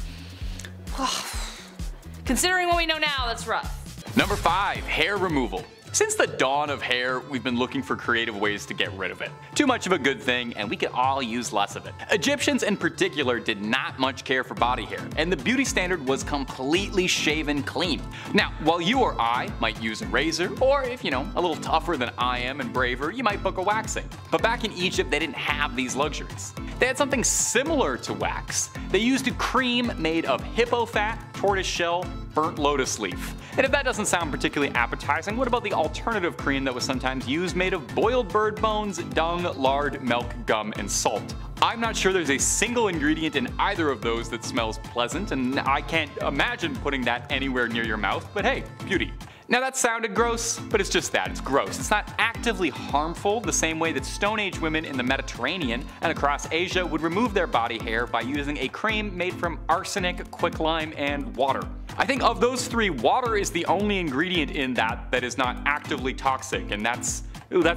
Considering what we know now, that's rough. Number 5. Hair removal. Since the dawn of hair, we've been looking for creative ways to get rid of it. Too much of a good thing, and we could all use less of it. Egyptians in particular did not much care for body hair, and the beauty standard was completely shaven clean. Now, while you or I might use a razor, or if a little tougher than I am and braver, you might book a waxing. But back in Egypt, they didn't have these luxuries. They had something similar to wax. They used a cream made of hippo fat, tortoise shell, burnt lotus leaf. And if that doesn't sound particularly appetizing, what about the alternative cream that was sometimes used made of boiled bird bones, dung, lard, milk, gum, and salt? I'm not sure there's a single ingredient in either of those that smells pleasant, and I can't imagine putting that anywhere near your mouth, but hey, beauty. Now that sounded gross, but it's just that, it's gross. It's not actively harmful the same way that Stone Age women in the Mediterranean and across Asia would remove their body hair by using a cream made from arsenic, quicklime, and water. I think of those three, water is the only ingredient in that is not actively toxic, and that's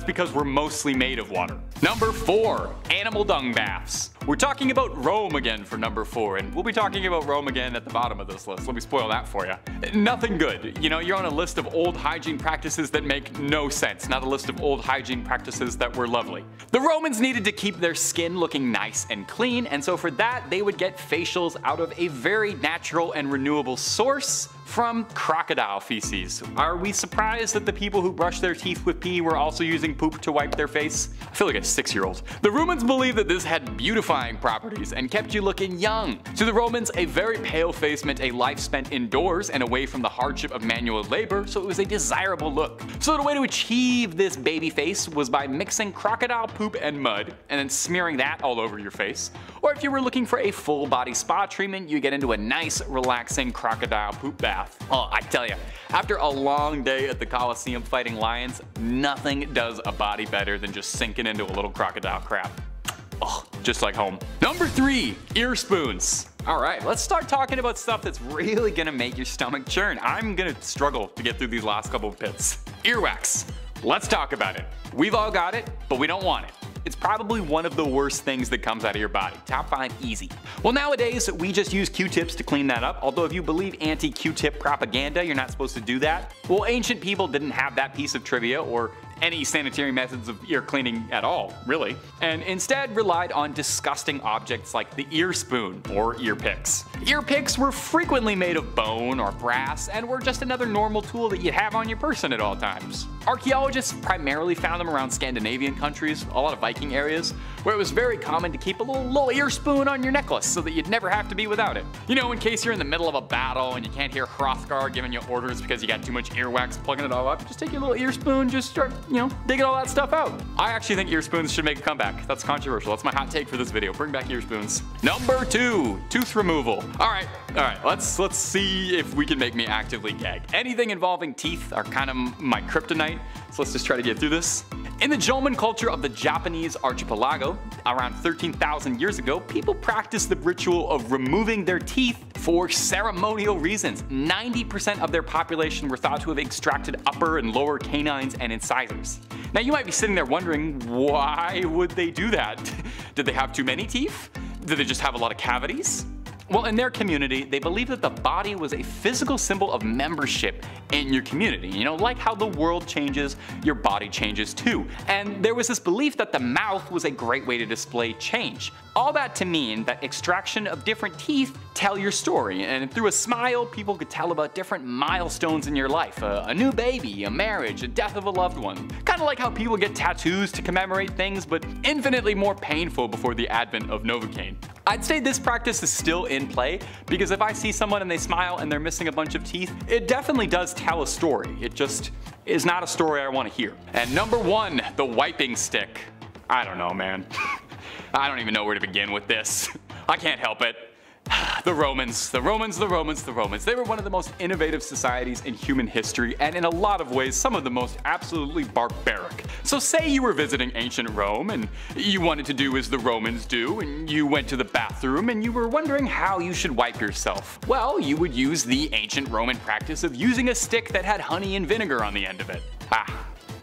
because we're mostly made of water. Number 4. Animal dung baths. We're talking about Rome again for number 4, and we'll be talking about Rome again at the bottom of this list. Let me spoil that for you. Nothing good. You're on a list of old hygiene practices that make no sense, not a list of old hygiene practices that were lovely. The Romans needed to keep their skin looking nice and clean, and so for that they would get facials out of a very natural and renewable source from crocodile feces. Are we surprised that the people who brushed their teeth with pee were also using poop to wipe their face? I feel like a 6-year-old. The Romans believed that this had beautifying properties and kept you looking young. To the Romans, a very pale face meant a life spent indoors and away from the hardship of manual labor, so it was a desirable look. So the way to achieve this baby face was by mixing crocodile poop and mud and then smearing that all over your face. Or if you were looking for a full body spa treatment, you get into a nice relaxing crocodile poop bath. Oh, I tell you, after a long day at the Coliseum fighting lions, nothing does a body better than just sinking into a little crocodile crap. Oh, just like home. Number 3, ear spoons. Alright, let's start talking about stuff that's really gonna make your stomach churn. I'm gonna struggle to get through these last couple of pits. Earwax. Let's talk about it. We've all got it, but we don't want it. It's probably one of the worst things that comes out of your body. Top 5 easy. Well, nowadays we just use Q-tips to clean that up, although if you believe anti-Q-tip propaganda, you're not supposed to do that. Well, ancient people didn't have that piece of trivia or any sanitary methods of ear cleaning at all, really, and instead relied on disgusting objects like the ear spoon or ear picks. Ear picks were frequently made of bone or brass and were just another normal tool that you'd have on your person at all times. Archaeologists primarily found them around Scandinavian countries, a lot of Viking areas, where it was very common to keep a little ear spoon on your necklace so that you'd never have to be without it. In case you're in the middle of a battle and you can't hear Hrothgar giving you orders because you got too much earwax plugging it all up, just take your little ear spoon, just start digging all that stuff out. I actually think ear spoons should make a comeback. That's controversial. That's my hot take for this video. Bring back ear spoons. Number 2, tooth removal. Alright, let's see if we can make me actively gag. Anything involving teeth are kind of my kryptonite, so let's just try to get through this. In the Jomon culture of the Japanese archipelago, around 13,000 years ago, people practiced the ritual of removing their teeth for ceremonial reasons. 90% of their population were thought to have extracted upper and lower canines and incisors. Now you might be sitting there wondering, why would they do that? Did they have too many teeth? Did they just have a lot of cavities? Well, in their community, they believed that the body was a physical symbol of membership in your community. Like how the world changes, your body changes too. And there was this belief that the mouth was a great way to display change. All that to mean that extraction of different teeth tell your story, and through a smile, people could tell about different milestones in your life. A new baby, a marriage, a death of a loved one. Kinda like how people get tattoos to commemorate things, but infinitely more painful before the advent of Novocaine. I'd say this practice is still in play, because if I see someone and they smile and they're missing a bunch of teeth, it definitely does tell a story. It just is not a story I want to hear. And number 1, the wiping stick. I don't know, man. I don't even know where to begin with this. I can't help it. The Romans. They were one of the most innovative societies in human history, and in a lot of ways some of the most absolutely barbaric. So say you were visiting ancient Rome and you wanted to do as the Romans do, and you went to the bathroom and you were wondering how you should wipe yourself. Well, you would use the ancient Roman practice of using a stick that had honey and vinegar on the end of it.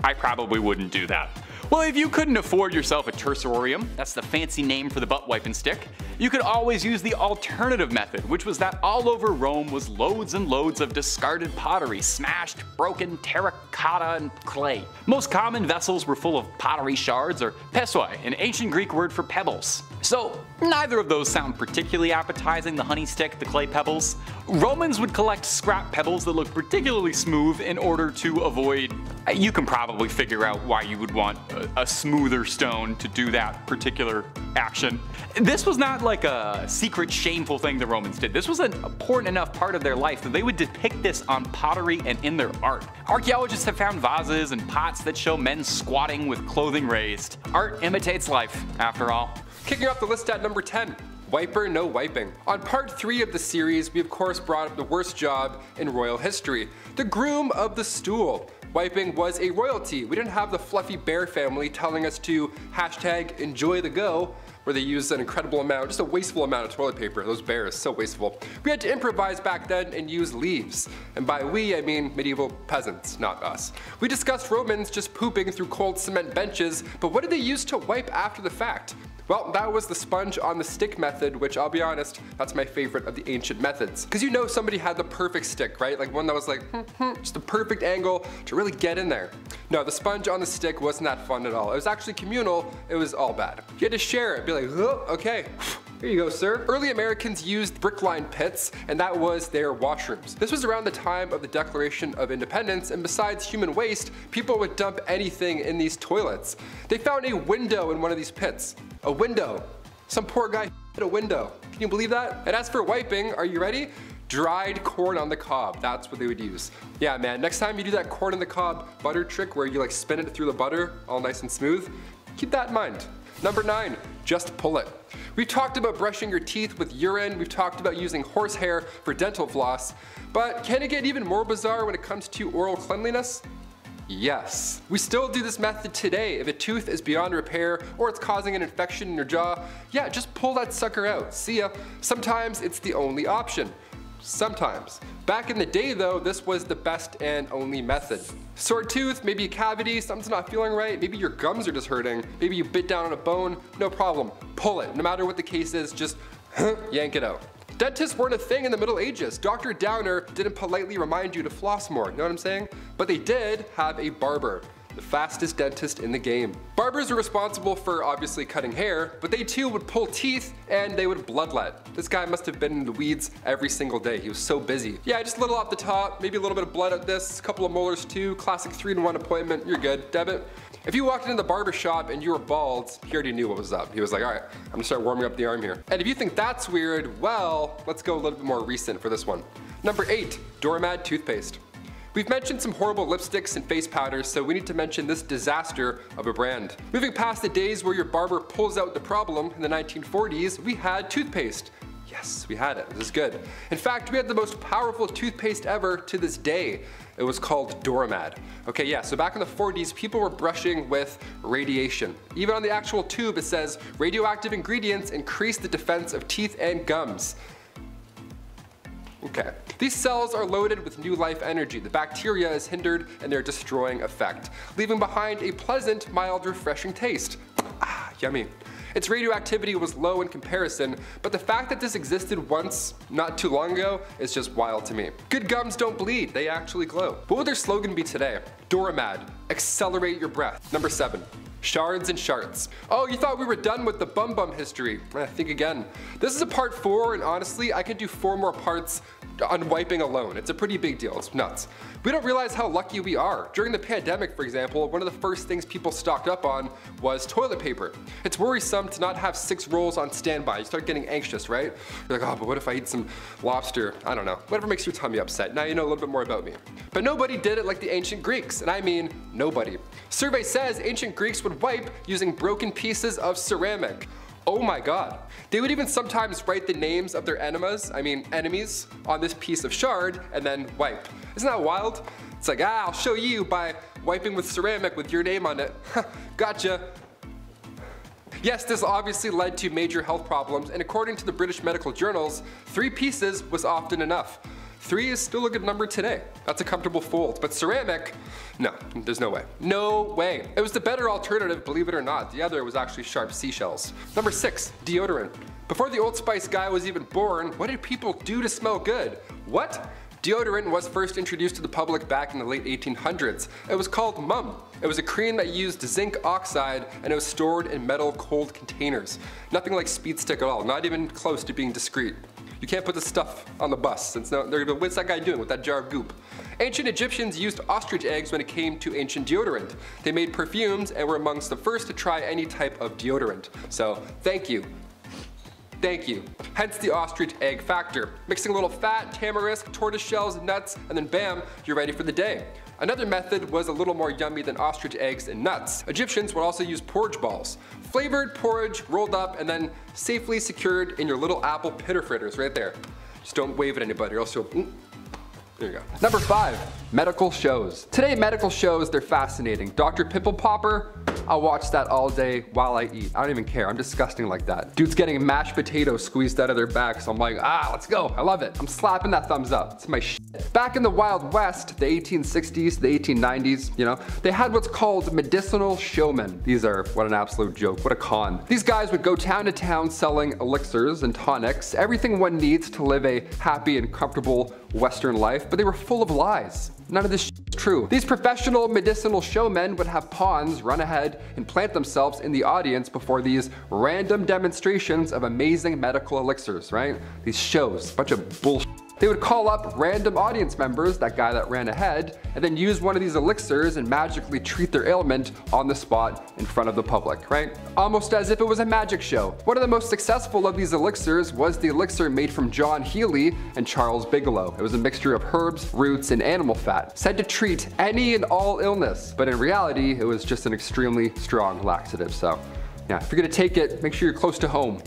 I probably wouldn't do that. Well, if you couldn't afford yourself a tersorium, that's the fancy name for the butt wiping stick, you could always use the alternative method, which was that all over Rome was loads and loads of discarded pottery, smashed, broken terracotta and clay. Most common vessels were full of pottery shards, or pessoi, an ancient Greek word for pebbles. So neither of those sound particularly appetizing, the honey stick, the clay pebbles. Romans would collect scrap pebbles that look particularly smooth in order to avoid, you can probably figure out why you would want a smoother stone to do that particular action. This was not like a secret shameful thing the Romans did. This was an important enough part of their life that they would depict this on pottery and in their art. Archaeologists have found vases and pots that show men squatting with clothing raised. Art imitates life, after all. Kicking off the list at number 10. Wiper, no wiping. On part 3 of the series, we of course brought up the worst job in royal history, the groom of the stool. Wiping was a royalty. We didn't have the fluffy bear family telling us to hashtag enjoy the go, where they used an incredible amount, just a wasteful amount of toilet paper. Those bears, so wasteful. We had to improvise back then and use leaves. And by we, I mean medieval peasants, not us. We discussed Romans just pooping through cold cement benches, but what did they use to wipe after the fact? Well, that was the sponge on the stick method, which I'll be honest, that's my favorite of the ancient methods. Because you know somebody had the perfect stick, right? Like one that was like, just the perfect angle to really get in there. No, the sponge on the stick wasn't that fun at all. It was actually communal, it was all bad. You had to share it, be like, oh, okay. Here you go, sir. Early Americans used brick-lined pits, and that was their washrooms. This was around the time of the Declaration of Independence, and besides human waste, people would dump anything in these toilets. They found a window in one of these pits. A window. Some poor guy hit a window. Can you believe that? And as for wiping, are you ready? Dried corn on the cob, that's what they would use. Yeah man, next time you do that corn on the cob butter trick where you like spin it through the butter, all nice and smooth, keep that in mind. Number 9, just pull it. We've talked about brushing your teeth with urine, we've talked about using horsehair for dental floss, but can it get even more bizarre when it comes to oral cleanliness? Yes. We still do this method today. If a tooth is beyond repair or it's causing an infection in your jaw, yeah, just pull that sucker out. See ya. Sometimes it's the only option. Sometimes. Back in the day though, this was the best and only method. Sore tooth, maybe a cavity, something's not feeling right, maybe your gums are just hurting, maybe you bit down on a bone, no problem. Pull it. No matter what the case is, just yank it out. Dentists weren't a thing in the Middle Ages. Dr. Downer didn't politely remind you to floss more, you know what I'm saying? But they did have a barber, the fastest dentist in the game. Barbers are responsible for obviously cutting hair, but they too would pull teeth and they would bloodlet. This guy must have been in the weeds every single day. He was so busy. Yeah, just a little off the top, maybe a little bit of blood at this, a couple of molars too, classic 3-in-1 appointment, you're good, debit. If you walked into the barber shop and you were bald, he already knew what was up. He was like, all right, I'm gonna start warming up the arm here. And if you think that's weird, well, let's go a little bit more recent for this one. Number 8, doormat toothpaste. We've mentioned some horrible lipsticks and face powders, so we need to mention this disaster of a brand. Moving past the days where your barber pulls out the problem in the 1940s, we had toothpaste. Yes, we had it. This is good. In fact, we had the most powerful toothpaste ever to this day. It was called Doormat. Okay, yeah, so back in the 40s, people were brushing with radiation. Even on the actual tube, it says, radioactive ingredients increase the defense of teeth and gums. Okay. These cells are loaded with new life energy. The bacteria is hindered in their destroying effect, leaving behind a pleasant, mild, refreshing taste. Ah, yummy. Its radioactivity was low in comparison, but the fact that this existed once, not too long ago, is just wild to me. Good gums don't bleed, they actually glow. What would their slogan be today? Doormat, accelerate your breath. Number 7. Shards and sharts. Oh, you thought we were done with the bum history. Think again. This is a part 4, and honestly, I can do 4 more parts on wiping alone. It's a pretty big deal, it's nuts. We don't realize how lucky we are. During the pandemic, for example, one of the first things people stocked up on was toilet paper. It's worrisome to not have 6 rolls on standby. You start getting anxious, right? You're like, oh, but what if I eat some lobster? I don't know. Whatever makes your tummy upset. Now you know a little bit more about me. But nobody did it like the ancient Greeks, and I mean nobody. Survey says ancient Greeks would wipe using broken pieces of ceramic. Oh my god. They would even sometimes write the names of their enemies on this piece of shard and then wipe. Isn't that wild? It's like, I'll show you by wiping with ceramic with your name on it. Gotcha. Yes, this obviously led to major health problems, and according to the British medical journals, 3 pieces was often enough. 3 is still a good number today. That's a comfortable fold. But ceramic, no, there's no way. No way. It was the better alternative, believe it or not. The other was actually sharp seashells. Number 6, deodorant. Before the Old Spice guy was even born, what did people do to smell good? What? Deodorant was first introduced to the public back in the late 1800s. It was called Mum. It was a cream that used zinc oxide and it was stored in metal cold containers. Nothing like speed stick at all, not even close to being discreet. You can't put this stuff on the bus. They're gonna go, what's that guy doing with that jar of goop? Ancient Egyptians used ostrich eggs when it came to ancient deodorant. They made perfumes and were amongst the first to try any type of deodorant. So, thank you. Thank you. Hence the ostrich egg factor. Mixing a little fat, tamarisk, tortoise shells, nuts, and then bam, you're ready for the day. Another method was a little more yummy than ostrich eggs and nuts. Egyptians would also use porridge balls. Flavored porridge rolled up and then safely secured in your little apple pitter fritters right there. Just don't wave at anybody or else you'll... There you go. Number 5, medical shows. Today, medical shows, they're fascinating. Dr. Pimple Popper, I'll watch that all day while I eat. I don't even care, I'm disgusting like that. Dude's getting mashed potatoes squeezed out of their back, so I'm like, let's go, I love it. I'm slapping that thumbs up, it's my shit. Back in the Wild West, the 1860s, the 1890s, you know, they had what's called medicinal showmen. These are, what an absolute joke, what a con. These guys would go town to town selling elixirs and tonics, everything one needs to live a happy and comfortable Western life, but they were full of lies. None of this shit is true. These professional medicinal showmen would have pawns run ahead and plant themselves in the audience before these random demonstrations of amazing medical elixirs, right? These shows, bunch of bullshit. They would call up random audience members, that guy that ran ahead, and then use one of these elixirs and magically treat their ailment on the spot in front of the public, right? Almost as if it was a magic show. One of the most successful of these elixirs was the elixir made from John Healy and Charles Bigelow. It was a mixture of herbs, roots, and animal fat, said to treat any and all illness, but in reality, it was just an extremely strong laxative. So yeah, if you're gonna take it, make sure you're close to home.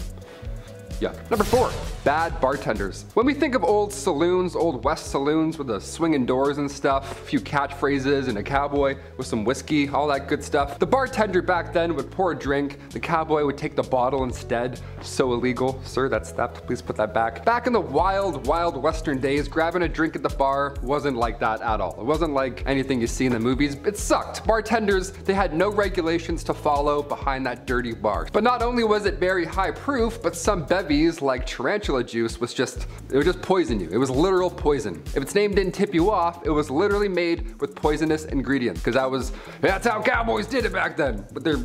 Yuck. Number 4, bad bartenders. When we think of old saloons, old West saloons with the swinging doors and stuff, a few catchphrases and a cowboy with some whiskey, all that good stuff, the bartender back then would pour a drink, the cowboy would take the bottle instead. So illegal. Sir, that's that, please put that back. Back in the wild Western days, grabbing a drink at the bar wasn't like that at all. It wasn't like anything you see in the movies. It sucked. Bartenders, they had no regulations to follow behind that dirty bar. But not only was it very high proof, but some bevies like tarantula juice it would just poison you. It was literal poison. If its name didn't tip you off, it was literally made with poisonous ingredients, because that's how cowboys did it back then. But they're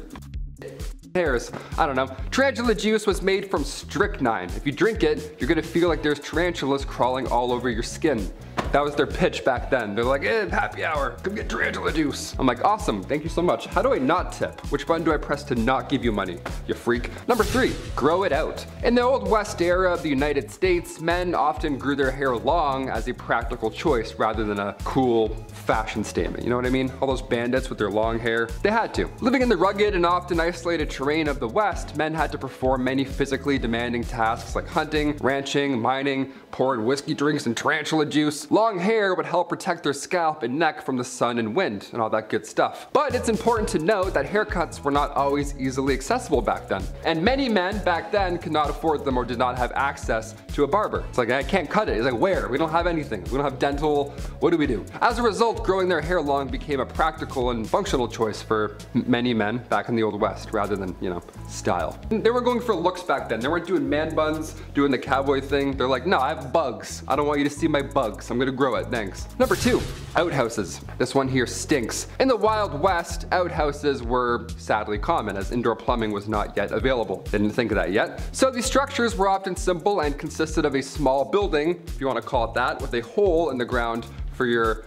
hairs. I don't know. Tarantula juice was made from strychnine. If you drink it, you're gonna feel like there's tarantulas crawling all over your skin. That was their pitch back then. They're like, happy hour, come get tarantula juice. I'm like, awesome, thank you so much. How do I not tip? Which button do I press to not give you money, you freak? Number 3, grow it out. In the Old West era of the United States, men often grew their hair long as a practical choice rather than a cool fashion statement. You know what I mean? All those bandits with their long hair, they had to. Living in the rugged and often isolated terrain of the West, men had to perform many physically demanding tasks like hunting, ranching, mining, pouring whiskey drinks and tarantula juice. Long hair would help protect their scalp and neck from the sun and wind and all that good stuff. But it's important to note that haircuts were not always easily accessible back then. And many men back then could not afford them or did not have access to a barber. It's like, I can't cut it. It's like, where? We don't have anything. We don't have dental. What do we do? As a result, growing their hair long became a practical and functional choice for many men back in the Old West rather than, you know, style. They were going for looks back then. They weren't doing man buns, doing the cowboy thing. They're like, no, I have bugs. I don't want you to see my bugs. I'm gonna grow it, thanks. Number 2, outhouses. This one here stinks. In the Wild West, outhouses were sadly common as indoor plumbing was not yet available. Didn't think of that yet. So these structures were often simple and consisted of a small building, if you want to call it that, with a hole in the ground for your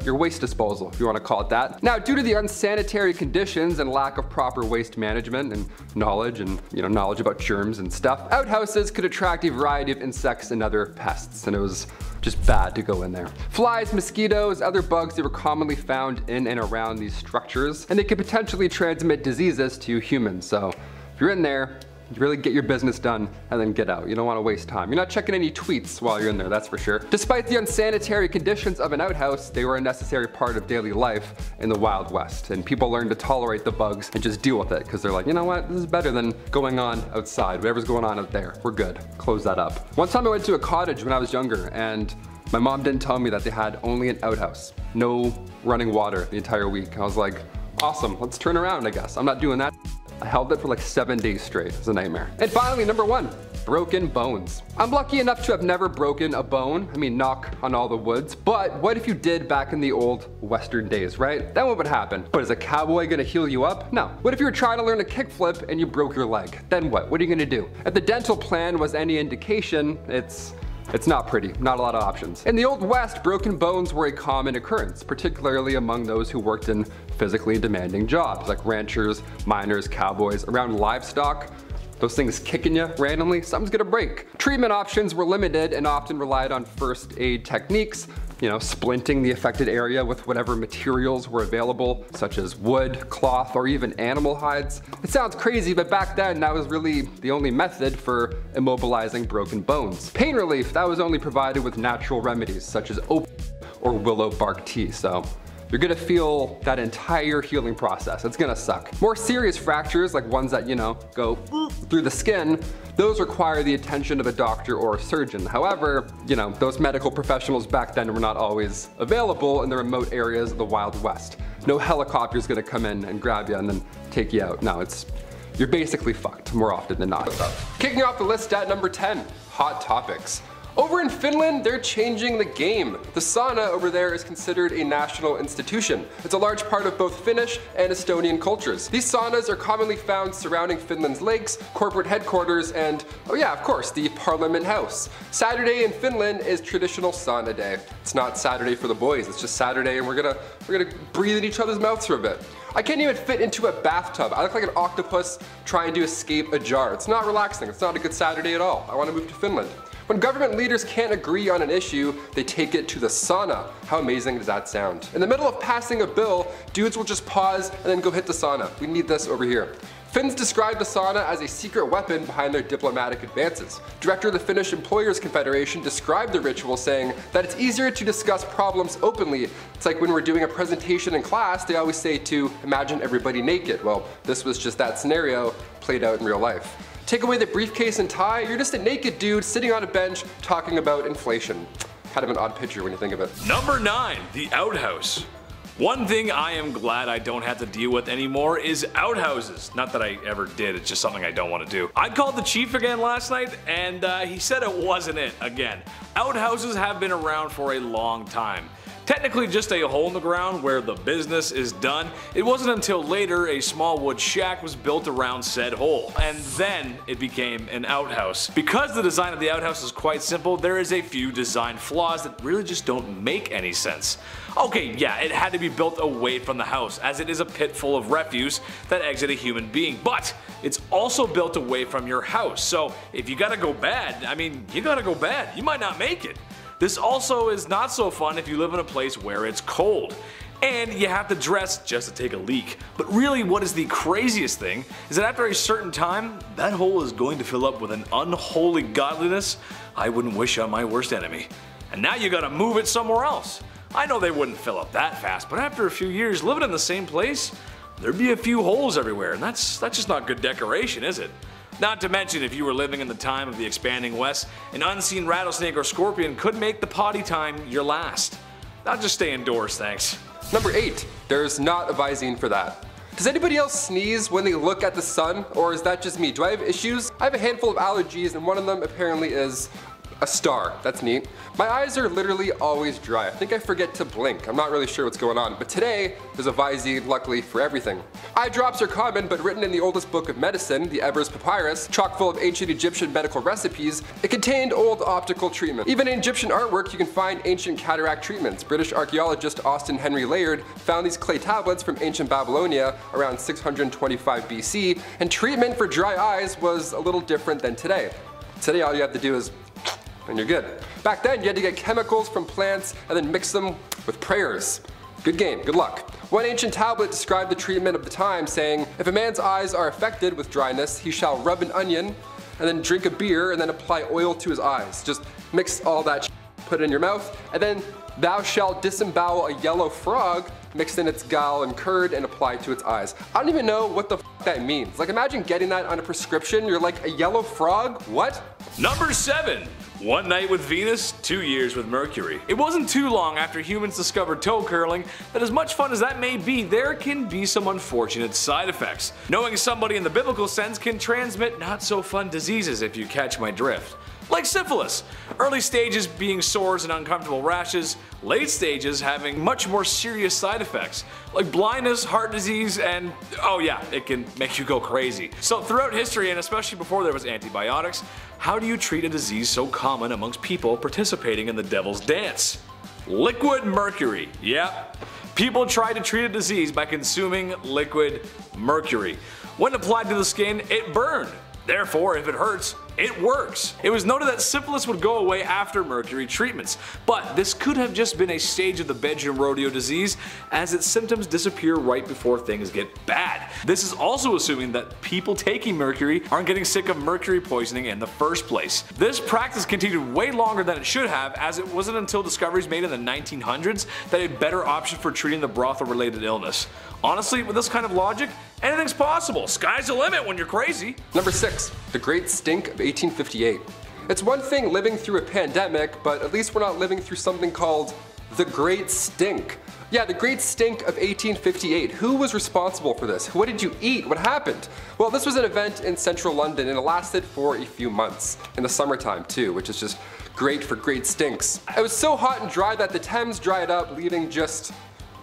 waste disposal, if you want to call it that. Now, due to the unsanitary conditions and lack of proper waste management and knowledge about germs and stuff, outhouses could attract a variety of insects and other pests, and it was just bad to go in there. Flies, mosquitoes, other bugs, they were commonly found in and around these structures, and they could potentially transmit diseases to humans. So if you're in there, you really get your business done and then get out. You don't want to waste time. You're not checking any tweets while you're in there, that's for sure. Despite the unsanitary conditions of an outhouse, they were a necessary part of daily life in the Wild West. And people learned to tolerate the bugs and just deal with it because they're like, you know what, this is better than going on outside. Whatever's going on out there, we're good. Close that up. One time I went to a cottage when I was younger and My mom didn't tell me that they had only an outhouse, no running water the entire week. I was like, awesome, let's turn around, I guess. I'm not doing that. I held it for like 7 days straight. It was a nightmare. And finally, number 1, broken bones. I'm lucky enough to have never broken a bone. I mean, knock on all the woods. But what if you did back in the old Western days, right? Then what would happen? But is a cowboy gonna heal you up? No. What if you were trying to learn a kickflip and you broke your leg? Then what? What are you gonna do? If the dental plan was any indication, it's not pretty, not a lot of options. In the Old West, broken bones were a common occurrence, particularly among those who worked in physically demanding jobs, like ranchers, miners, cowboys. Around livestock, those things kicking you randomly, something's gonna break. Treatment options were limited and often relied on first aid techniques, splinting the affected area with whatever materials were available, such as wood, cloth, or even animal hides. It sounds crazy, but back then that was really the only method for immobilizing broken bones. Pain relief, that was only provided with natural remedies, such as opium or willow bark tea, so you're gonna feel that entire healing process. It's gonna suck. More serious fractures, like ones that, go through the skin, those require the attention of a doctor or a surgeon. However, those medical professionals back then were not always available in the remote areas of the Wild West. No helicopter's gonna come in and grab you and then take you out. No, you're basically fucked more often than not. Kicking off the list at number 10, hot topics. Over in Finland, they're changing the game. The sauna over there is considered a national institution. It's a large part of both Finnish and Estonian cultures. These saunas are commonly found surrounding Finland's lakes, corporate headquarters, and, oh yeah, of course, the Parliament House. Saturday in Finland is traditional sauna day. It's not Saturday for the boys, it's just Saturday and we're gonna breathe in each other's mouths for a bit. I can't even fit into a bathtub. I look like an octopus trying to escape a jar. It's not relaxing, it's not a good Saturday at all. I wanna move to Finland. When government leaders can't agree on an issue, they take it to the sauna. How amazing does that sound? In the middle of passing a bill, dudes will just pause and then go hit the sauna. We need this over here. Finns describe the sauna as a secret weapon behind their diplomatic advances. Director of the Finnish Employers Confederation described the ritual, saying that it's easier to discuss problems openly. It's like when we're doing a presentation in class, they always say to imagine everybody naked. Well, this was just that scenario played out in real life. Take away the briefcase and tie, you're just a naked dude sitting on a bench talking about inflation. Kind of an odd picture when you think of it. Number 9, the outhouse. One thing I am glad I don't have to deal with anymore is outhouses. Not that I ever did, it's just something I don't want to do. I called the chief again last night and he said it wasn't it again. Outhouses have been around for a long time. Technically just a hole in the ground where the business is done. It wasn't until later a small wood shack was built around said hole, and then it became an outhouse. Because the design of the outhouse is quite simple, there is a few design flaws that really just don't make any sense. Okay, yeah, it had to be built away from the house, as it is a pit full of refuse that exit a human being, but it's also built away from your house, so if you gotta go bad, you gotta go bad. You might not make it. This also is not so fun if you live in a place where it's cold, and you have to dress just to take a leak. But really what is the craziest thing is that after a certain time, that hole is going to fill up with an unholy godliness I wouldn't wish on my worst enemy. And now you gotta move it somewhere else. I know they wouldn't fill up that fast, but after a few years living in the same place, there'd be a few holes everywhere, and that's just not good decoration, is it? Not to mention, if you were living in the time of the expanding West, an unseen rattlesnake or scorpion could make the potty time your last. I'll just stay indoors, thanks. Number 8, there's not a Visine for that. Does anybody else sneeze when they look at the sun, or is that just me? Do I have issues? I have a handful of allergies and one of them apparently is a star. That's neat. My eyes are literally always dry. I think I forget to blink. I'm not really sure what's going on, but today there's a Visine, luckily, for everything. Eye drops are common, but written in the oldest book of medicine, the Ebers Papyrus, chock full of ancient Egyptian medical recipes, it contained old optical treatment. Even in Egyptian artwork, you can find ancient cataract treatments. British archaeologist Austin Henry Layard found these clay tablets from ancient Babylonia around 625 BC, and treatment for dry eyes was a little different than today. Today all you have to do is and you're good. Back then, you had to get chemicals from plants and then mix them with prayers. Good game, good luck. One ancient tablet described the treatment of the time, saying, if a man's eyes are affected with dryness, he shall rub an onion and then drink a beer and then apply oil to his eyes. Just mix all that put it in your mouth, and then thou shalt disembowel a yellow frog mixed in its gall and curd, and applied to its eyes. I don't even know what the f that means. Like, imagine getting that on a prescription. You're like, a yellow frog? What? Number 7. 1 night with Venus, 2 years with Mercury. It wasn't too long after humans discovered toe curling that, as much fun as that may be, there can be some unfortunate side effects. Knowing somebody in the biblical sense can transmit not so fun diseases, if you catch my drift. Like syphilis. Early stages being sores and uncomfortable rashes, late stages having much more serious side effects, like blindness, heart disease, and oh yeah, it can make you go crazy. So throughout history, and especially before there was antibiotics, how do you treat a disease so common amongst people participating in the devil's dance? Liquid mercury. Yep. People tried to treat a disease by consuming liquid mercury. When applied to the skin, it burned. Therefore, if it hurts, it works. It was noted that syphilis would go away after mercury treatments, but this could have just been a stage of the bedroom rodeo disease, as its symptoms disappear right before things get bad. This is also assuming that people taking mercury aren't getting sick of mercury poisoning in the first place. This practice continued way longer than it should have, as it wasn't until discoveries made in the 1900s that a better option for treating the brothel-related illness. Honestly, with this kind of logic, anything's possible. Sky's the limit when you're crazy. Number 6. The Great Stink of 1858. It's one thing living through a pandemic, but at least we're not living through something called the Great Stink. Yeah, the Great Stink of 1858. Who was responsible for this? What did you eat? What happened? Well, this was an event in central London, and it lasted for a few months. In the summertime too, which is just great for great stinks. It was so hot and dry that the Thames dried up, leaving just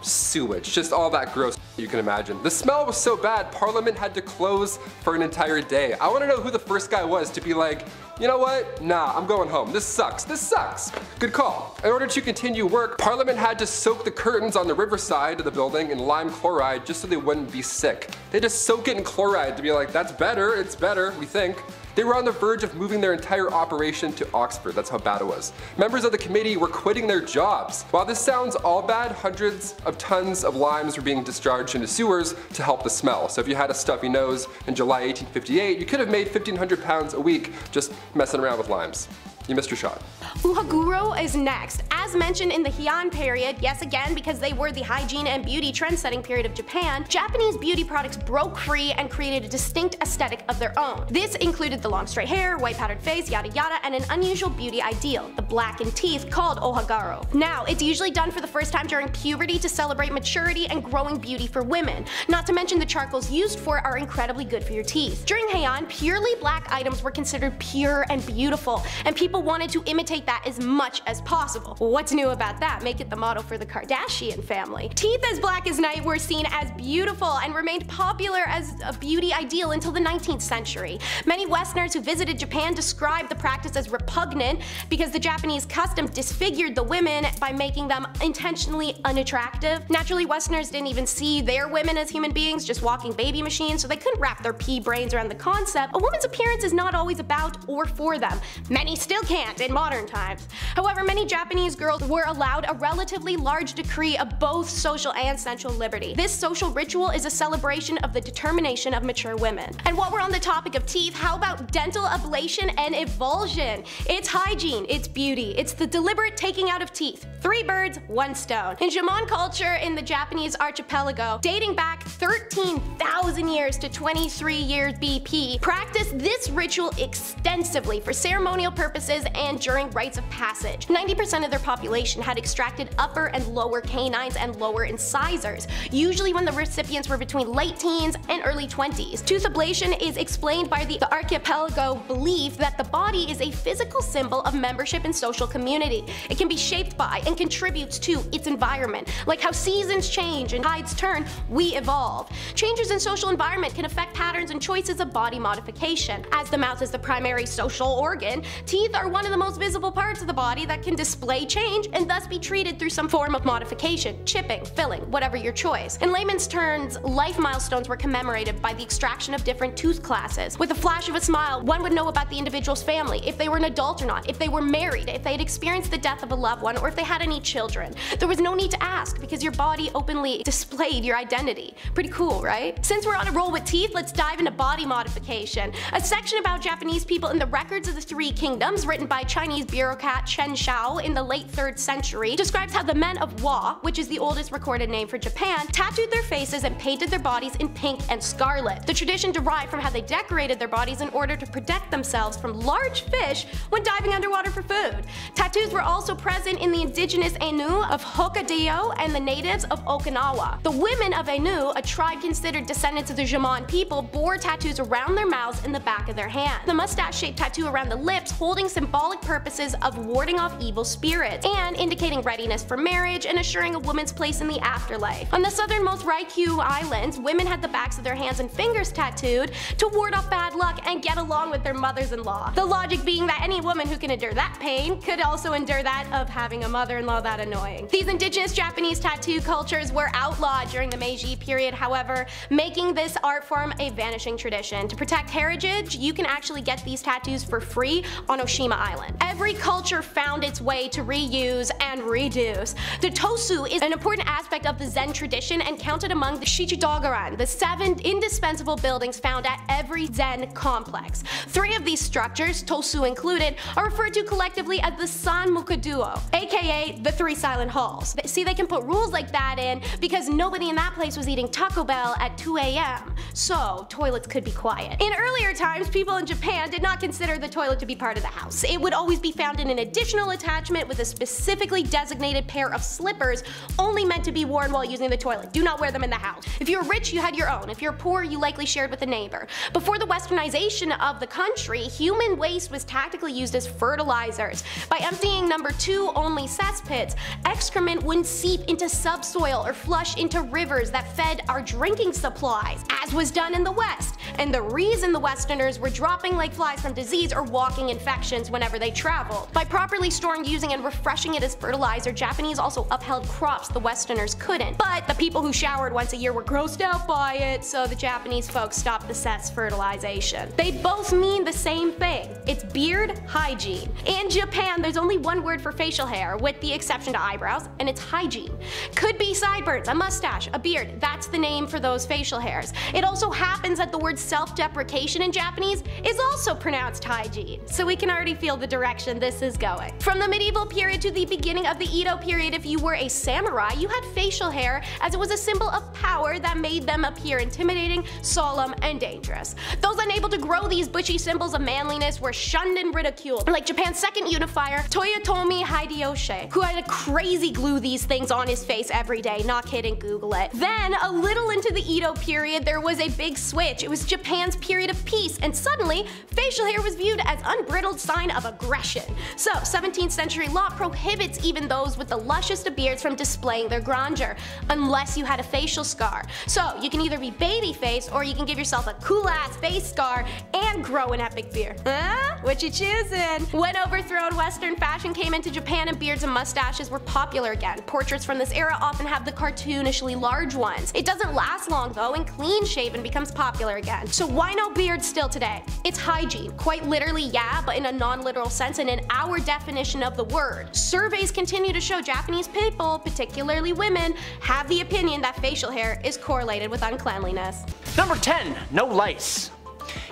sewage, just all that gross you can imagine. The smell was so bad, Parliament had to close for an entire day. I want to know who the first guy was to be like, you know what? Nah, I'm going home. This sucks. This sucks. Good call. In order to continue work, Parliament had to soak the curtains on the riverside of the building in lime chloride just so they wouldn't be sick. They just soak it in chloride to be like, that's better, it's better, we think. They were on the verge of moving their entire operation to Oxford. That's how bad it was. Members of the committee were quitting their jobs. While this sounds all bad, hundreds of tons of limes were being discharged into sewers to help the smell. So if you had a stuffy nose in July 1858, you could have made £1,500 a week just messing around with limes. You missed your shot. Uhaguro is next. As mentioned in the Heian period, yes again because they were the hygiene and beauty trend-setting period of Japan, Japanese beauty products broke free and created a distinct aesthetic of their own. This included the long straight hair, white powdered face, yada yada, and an unusual beauty ideal, the blackened teeth called ohagaro. Now, it's usually done for the first time during puberty to celebrate maturity and growing beauty for women. Not to mention the charcoals used for it are incredibly good for your teeth. During Heian, purely black items were considered pure and beautiful, and people wanted to imitate that as much as possible. What's new about that? Make it the motto for the Kardashian family. Teeth as black as night were seen as beautiful and remained popular as a beauty ideal until the 19th century. Many Westerners who visited Japan described the practice as repugnant because the Japanese custom disfigured the women by making them intentionally unattractive. Naturally, Westerners didn't even see their women as human beings, just walking baby machines, so they couldn't wrap their pea brains around the concept. A woman's appearance is not always about or for them. Many still can't in modern times. However, many Japanese girls were allowed a relatively large degree of both social and sensual liberty. This social ritual is a celebration of the determination of mature women. And while we're on the topic of teeth, how about dental ablation and avulsion? It's hygiene, it's beauty, it's the deliberate taking out of teeth. 3 birds, 1 stone. In Jomon culture in the Japanese archipelago, dating back 13,000 years to 23 years BP, practiced this ritual extensively for ceremonial purposes and during rites of passage. 90% of their population had extracted upper and lower canines and lower incisors, usually when the recipients were between late teens and early 20s. Tooth ablation is explained by the archipelago belief that the body is a physical symbol of membership in social community. It can be shaped by and contributes to its environment. Like how seasons change and tides turn, we evolve. Changes in social environment can affect patterns and choices of body modification. As the mouth is the primary social organ, teeth are one of the most visible parts of the body that can display change and thus be treated through some form of modification, chipping, filling, whatever your choice. In layman's terms, life milestones were commemorated by the extraction of different tooth classes. With a flash of a smile, one would know about the individual's family, if they were an adult or not, if they were married, if they had experienced the death of a loved one, or if they had any children. There was no need to ask because your body openly displayed your identity. Pretty cool, right? Since we're on a roll with teeth, let's dive into body modification. A section about Japanese people in the Records of the Three Kingdoms, written by Chinese bureaucrat Chen Shao in the late 3rd century, describes how the men of Wa, which is the oldest recorded name for Japan, tattooed their faces and painted their bodies in pink and scarlet. The tradition derived from how they decorated their bodies in order to protect themselves from large fish when diving underwater for food. Tattoos were also present in the indigenous Ainu of Hokkaido and the natives of Okinawa. The women of Ainu, a tribe considered descendants of the Jomon people, bore tattoos around their mouths and the back of their hand. The mustache-shaped tattoo around the lips holding symbolic purposes of warding off evil spirits and indicating readiness for marriage and assuring a woman's place in the afterlife. On the southernmost Ryukyu Islands, women had the backs of their hands and fingers tattooed to ward off bad luck and get along with their mothers-in-law. The logic being that any woman who can endure that pain could also endure that of having a mother-in-law that annoying. These indigenous Japanese tattoo cultures were outlawed during the Meiji period, however, making this art form a vanishing tradition. To protect heritage, you can actually get these tattoos for free on Oshima Island. Every culture found its way to reuse and reduce. The tosu is an important aspect of the Zen tradition and counted among the Shichidogaran, the 7 indispensable buildings found at every Zen complex. 3 of these structures, tosu included, are referred to collectively as the Sanmuku-duo, aka the 3 silent halls. See, they can put rules like that in because nobody in that place was eating Taco Bell at 2 a.m., so toilets could be quiet. In earlier times, people in Japan did not consider the toilet to be part of the house. It would always be found in an additional attachment with a specifically designated pair of slippers only meant to be worn while using the toilet. Do not wear them in the house. If you were rich, you had your own. If you're poor, you likely shared with a neighbor. Before the westernization of the country, human waste was tactically used as fertilizers. By emptying number 2 only cesspits, excrement wouldn't seep into subsoil or flush into rivers that fed our drinking supplies, as was done in the West. And the reason the Westerners were dropping like flies from disease or walking infections whenever they traveled. By properly storing, using, and refreshing it as fertilizer, Japanese also upheld crops the Westerners couldn't. But the people who showered once a year were grossed out by it, so the Japanese folks stopped the cess fertilization. They both mean the same thing. It's beard hygiene. In Japan, there's only one word for facial hair, with the exception to eyebrows, and it's hygiene. Could be sideburns, a mustache, a beard. That's the name for those facial hairs. It also happens that the word self-deprecation in Japanese is also pronounced hygiene, so we can already feel the direction this is going. From the medieval period to the beginning of the Edo period, if you were a samurai, you had facial hair as it was a symbol of power that made them appear intimidating, solemn, and dangerous. Those unable to grow these bushy symbols of manliness were shunned and ridiculed, like Japan's second unifier, Toyotomi Hideyoshi, who had to crazy glue these things on his face every day. Not kidding, Google it. Then, a little into the Edo period, there was a big switch. It was Japan's period of peace, and suddenly, facial hair was viewed as unbridled sign of aggression. So, 17th century law prohibits even those with the lushest of beards from displaying their grandeur, unless you had a facial scar. So, you can either be baby-faced, or you can give yourself a cool-ass face scar and grow an epic beard. Huh? What you choosing? When overthrown Western fashion came into Japan and beards and mustaches were popular again. Portraits from this era often have the cartoonishly large ones. It doesn't last long though, and clean-shaven becomes popular again. So why no beards still today? It's hygiene. Quite literally, yeah, but in a non-literal sense and in our definition of the word. Surveys continue to show Japanese people, particularly women, have the opinion that facial hair is correlated with uncleanliness. Number 10. No lice.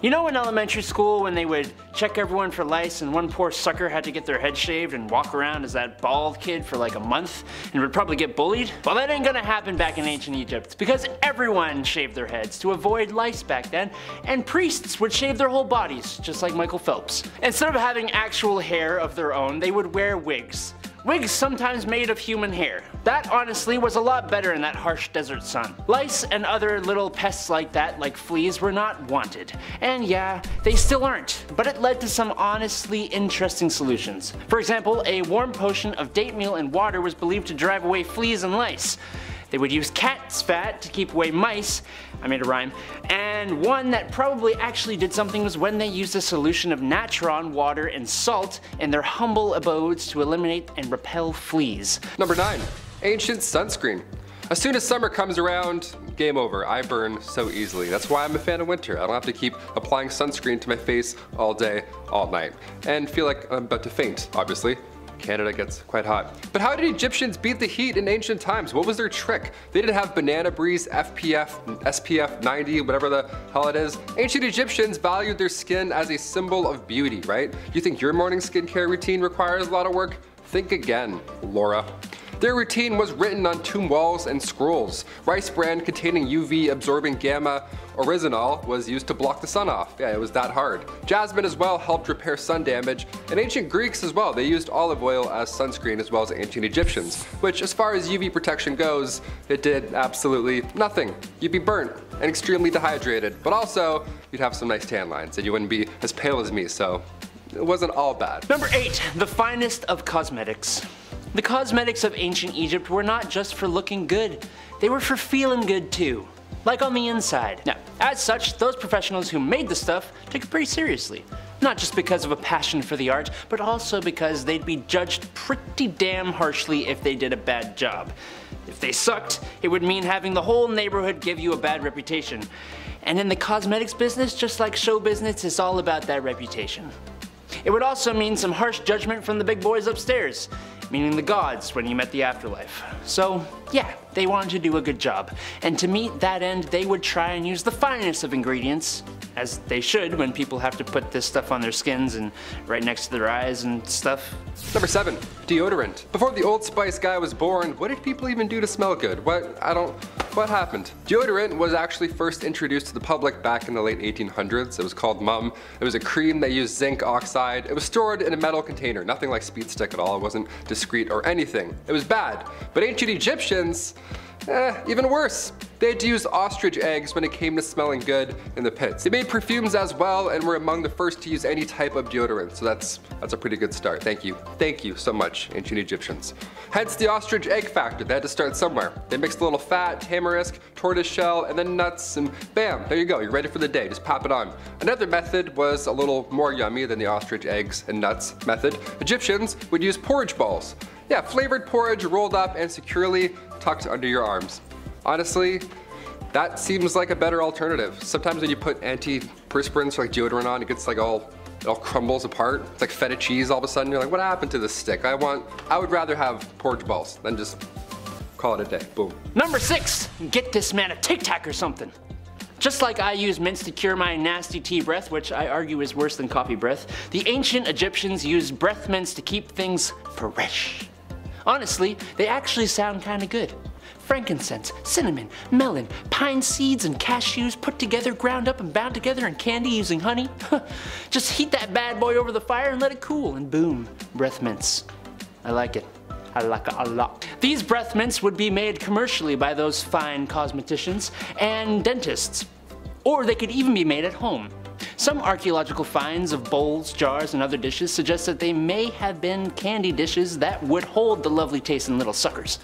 You know in elementary school when they would check everyone for lice and one poor sucker had to get their head shaved and walk around as that bald kid for like a month and would probably get bullied? Well, that ain't gonna happen back in ancient Egypt because everyone shaved their heads to avoid lice back then, and priests would shave their whole bodies just like Michael Phelps. Instead of having actual hair of their own, they would wear wigs. Wigs sometimes made of human hair. That honestly was a lot better in that harsh desert sun. Lice and other little pests like that, like fleas, were not wanted. And yeah, they still aren't, but it led to some honestly interesting solutions. For example, a warm potion of date meal and water was believed to drive away fleas and lice. They would use cat's fat to keep away mice, I made a rhyme, and one that probably actually did something was when they used a solution of natron, water, and salt in their humble abodes to eliminate and repel fleas. Number 9. Ancient sunscreen. As soon as summer comes around, game over. I burn so easily. That's why I'm a fan of winter. I don't have to keep applying sunscreen to my face all day, all night. And feel like I'm about to faint, obviously. Canada gets quite hot. But how did Egyptians beat the heat in ancient times? What was their trick? They didn't have banana breeze, SPF 90, whatever the hell it is. Ancient Egyptians valued their skin as a symbol of beauty, right? You think your morning skincare routine requires a lot of work? Think again, Laura. Their routine was written on tomb walls and scrolls. Rice bran containing UV absorbing gamma oryzanol was used to block the sun off. Yeah, it was that hard. Jasmine as well helped repair sun damage, and ancient Greeks as well. They used olive oil as sunscreen as well as ancient Egyptians, which as far as UV protection goes, it did absolutely nothing. You'd be burnt and extremely dehydrated, but also you'd have some nice tan lines and you wouldn't be as pale as me, so it wasn't all bad. Number 8, the finest of cosmetics. The cosmetics of ancient Egypt were not just for looking good, they were for feeling good too. Like on the inside. Now, as such, those professionals who made the stuff took it pretty seriously. Not just because of a passion for the art, but also because they'd be judged pretty damn harshly if they did a bad job. If they sucked, it would mean having the whole neighborhood give you a bad reputation. And in the cosmetics business, just like show business, it's all about that reputation. It would also mean some harsh judgment from the big boys upstairs, meaning the gods when you met the afterlife. So yeah, they wanted to do a good job, and to meet that end they would try and use the finest of ingredients, as they should when people have to put this stuff on their skins and right next to their eyes and stuff. Number 7, deodorant. Before the Old Spice guy was born, what did people even do to smell good? What happened? Deodorant was actually first introduced to the public back in the late 1800s. It was called Mum. It was a cream that used zinc oxide. It was stored in a metal container, nothing like Speed Stick at all. It wasn't discreet or anything. It was bad. But ancient Egyptians, even worse. They had to use ostrich eggs when it came to smelling good in the pits. They made perfumes as well and were among the first to use any type of deodorant, so that's a pretty good start. Thank you. Thank you so much, ancient Egyptians. Hence the ostrich egg factor. They had to start somewhere. They mixed a little fat, tamarisk, tortoise shell, and then nuts, and bam, there you go. You're ready for the day. Just pop it on. Another method was a little more yummy than the ostrich eggs and nuts method. Egyptians would use porridge balls. Yeah, flavored porridge rolled up and securely tucked under your arms. Honestly, that seems like a better alternative. Sometimes when you put antiperspirants like deodorant on, it gets like it all crumbles apart. It's like feta cheese all of a sudden. You're like, what happened to this stick? I would rather have porridge balls than just call it a day. Boom. Number 6, get this man a Tic Tac or something. Just like I use mints to cure my nasty tea breath, which I argue is worse than coffee breath, the ancient Egyptians used breath mints to keep things fresh. Honestly, they actually sound kinda good. Frankincense, cinnamon, melon, pine seeds, and cashews put together, ground up, and bound together in candy using honey. Just heat that bad boy over the fire and let it cool, and boom, breath mints. I like it. I like it a lot. These breath mints would be made commercially by those fine cosmeticians and dentists. Or they could even be made at home. Some archaeological finds of bowls, jars, and other dishes suggest that they may have been candy dishes that would hold the lovely tasting little suckers.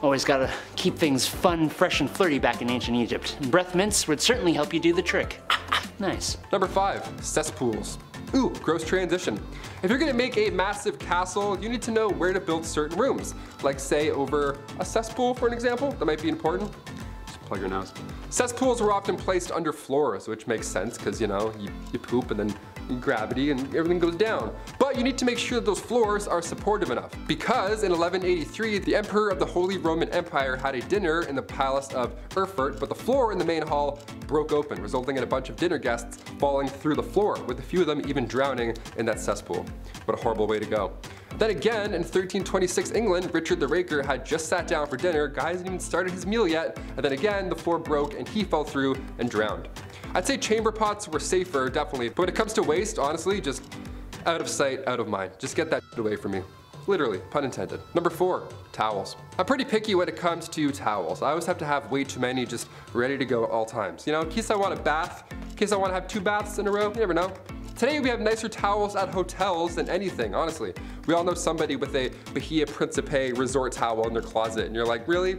Always gotta keep things fun, fresh, and flirty back in ancient Egypt. Breath mints would certainly help you do the trick. Nice. Number 5, cesspools. Ooh, gross transition. If you're gonna make a massive castle, you need to know where to build certain rooms. Like say over a cesspool for an example, that might be important. Just plug your nose. Cesspools were often placed under floors, which makes sense because you poop and then gravity and everything goes down. But you need to make sure that those floors are supportive enough. Because in 1183, the Emperor of the Holy Roman Empire had a dinner in the palace of Erfurt, but the floor in the main hall broke open, resulting in a bunch of dinner guests falling through the floor, with a few of them even drowning in that cesspool. What a horrible way to go. Then again, in 1326 England, Richard the Raker had just sat down for dinner, guy hasn't even started his meal yet, and then again, the floor broke and he fell through and drowned. I'd say chamber pots were safer, definitely, but when it comes to waste, honestly, just out of sight, out of mind. Just get that away from me. Literally, pun intended. Number 4, towels. I'm pretty picky when it comes to towels. I always have to have way too many just ready to go at all times. You know, in case I want a bath, in case I want to have 2 baths in a row, you never know. Today we have nicer towels at hotels than anything, honestly. We all know somebody with a Bahia Principe resort towel in their closet, and you're like, really?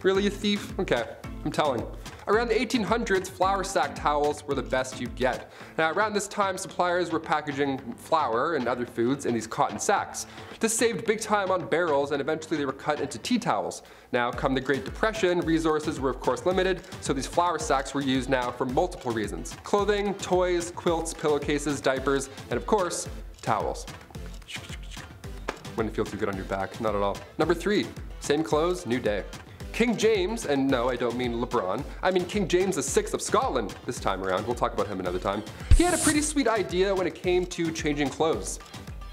Really, you thief? Okay, I'm telling. Around the 1800s, flour sack towels were the best you'd get. Now around this time, suppliers were packaging flour and other foods in these cotton sacks. This saved big time on barrels, and eventually they were cut into tea towels. Now come the Great Depression, resources were of course limited, so these flour sacks were used now for multiple reasons. Clothing, toys, quilts, pillowcases, diapers, and of course, towels. Wouldn't feel too good on your back, not at all. Number 3, same clothes, new day. King James, and no, I don't mean LeBron, I mean King James VI of Scotland this time around. We'll talk about him another time. He had a pretty sweet idea when it came to changing clothes.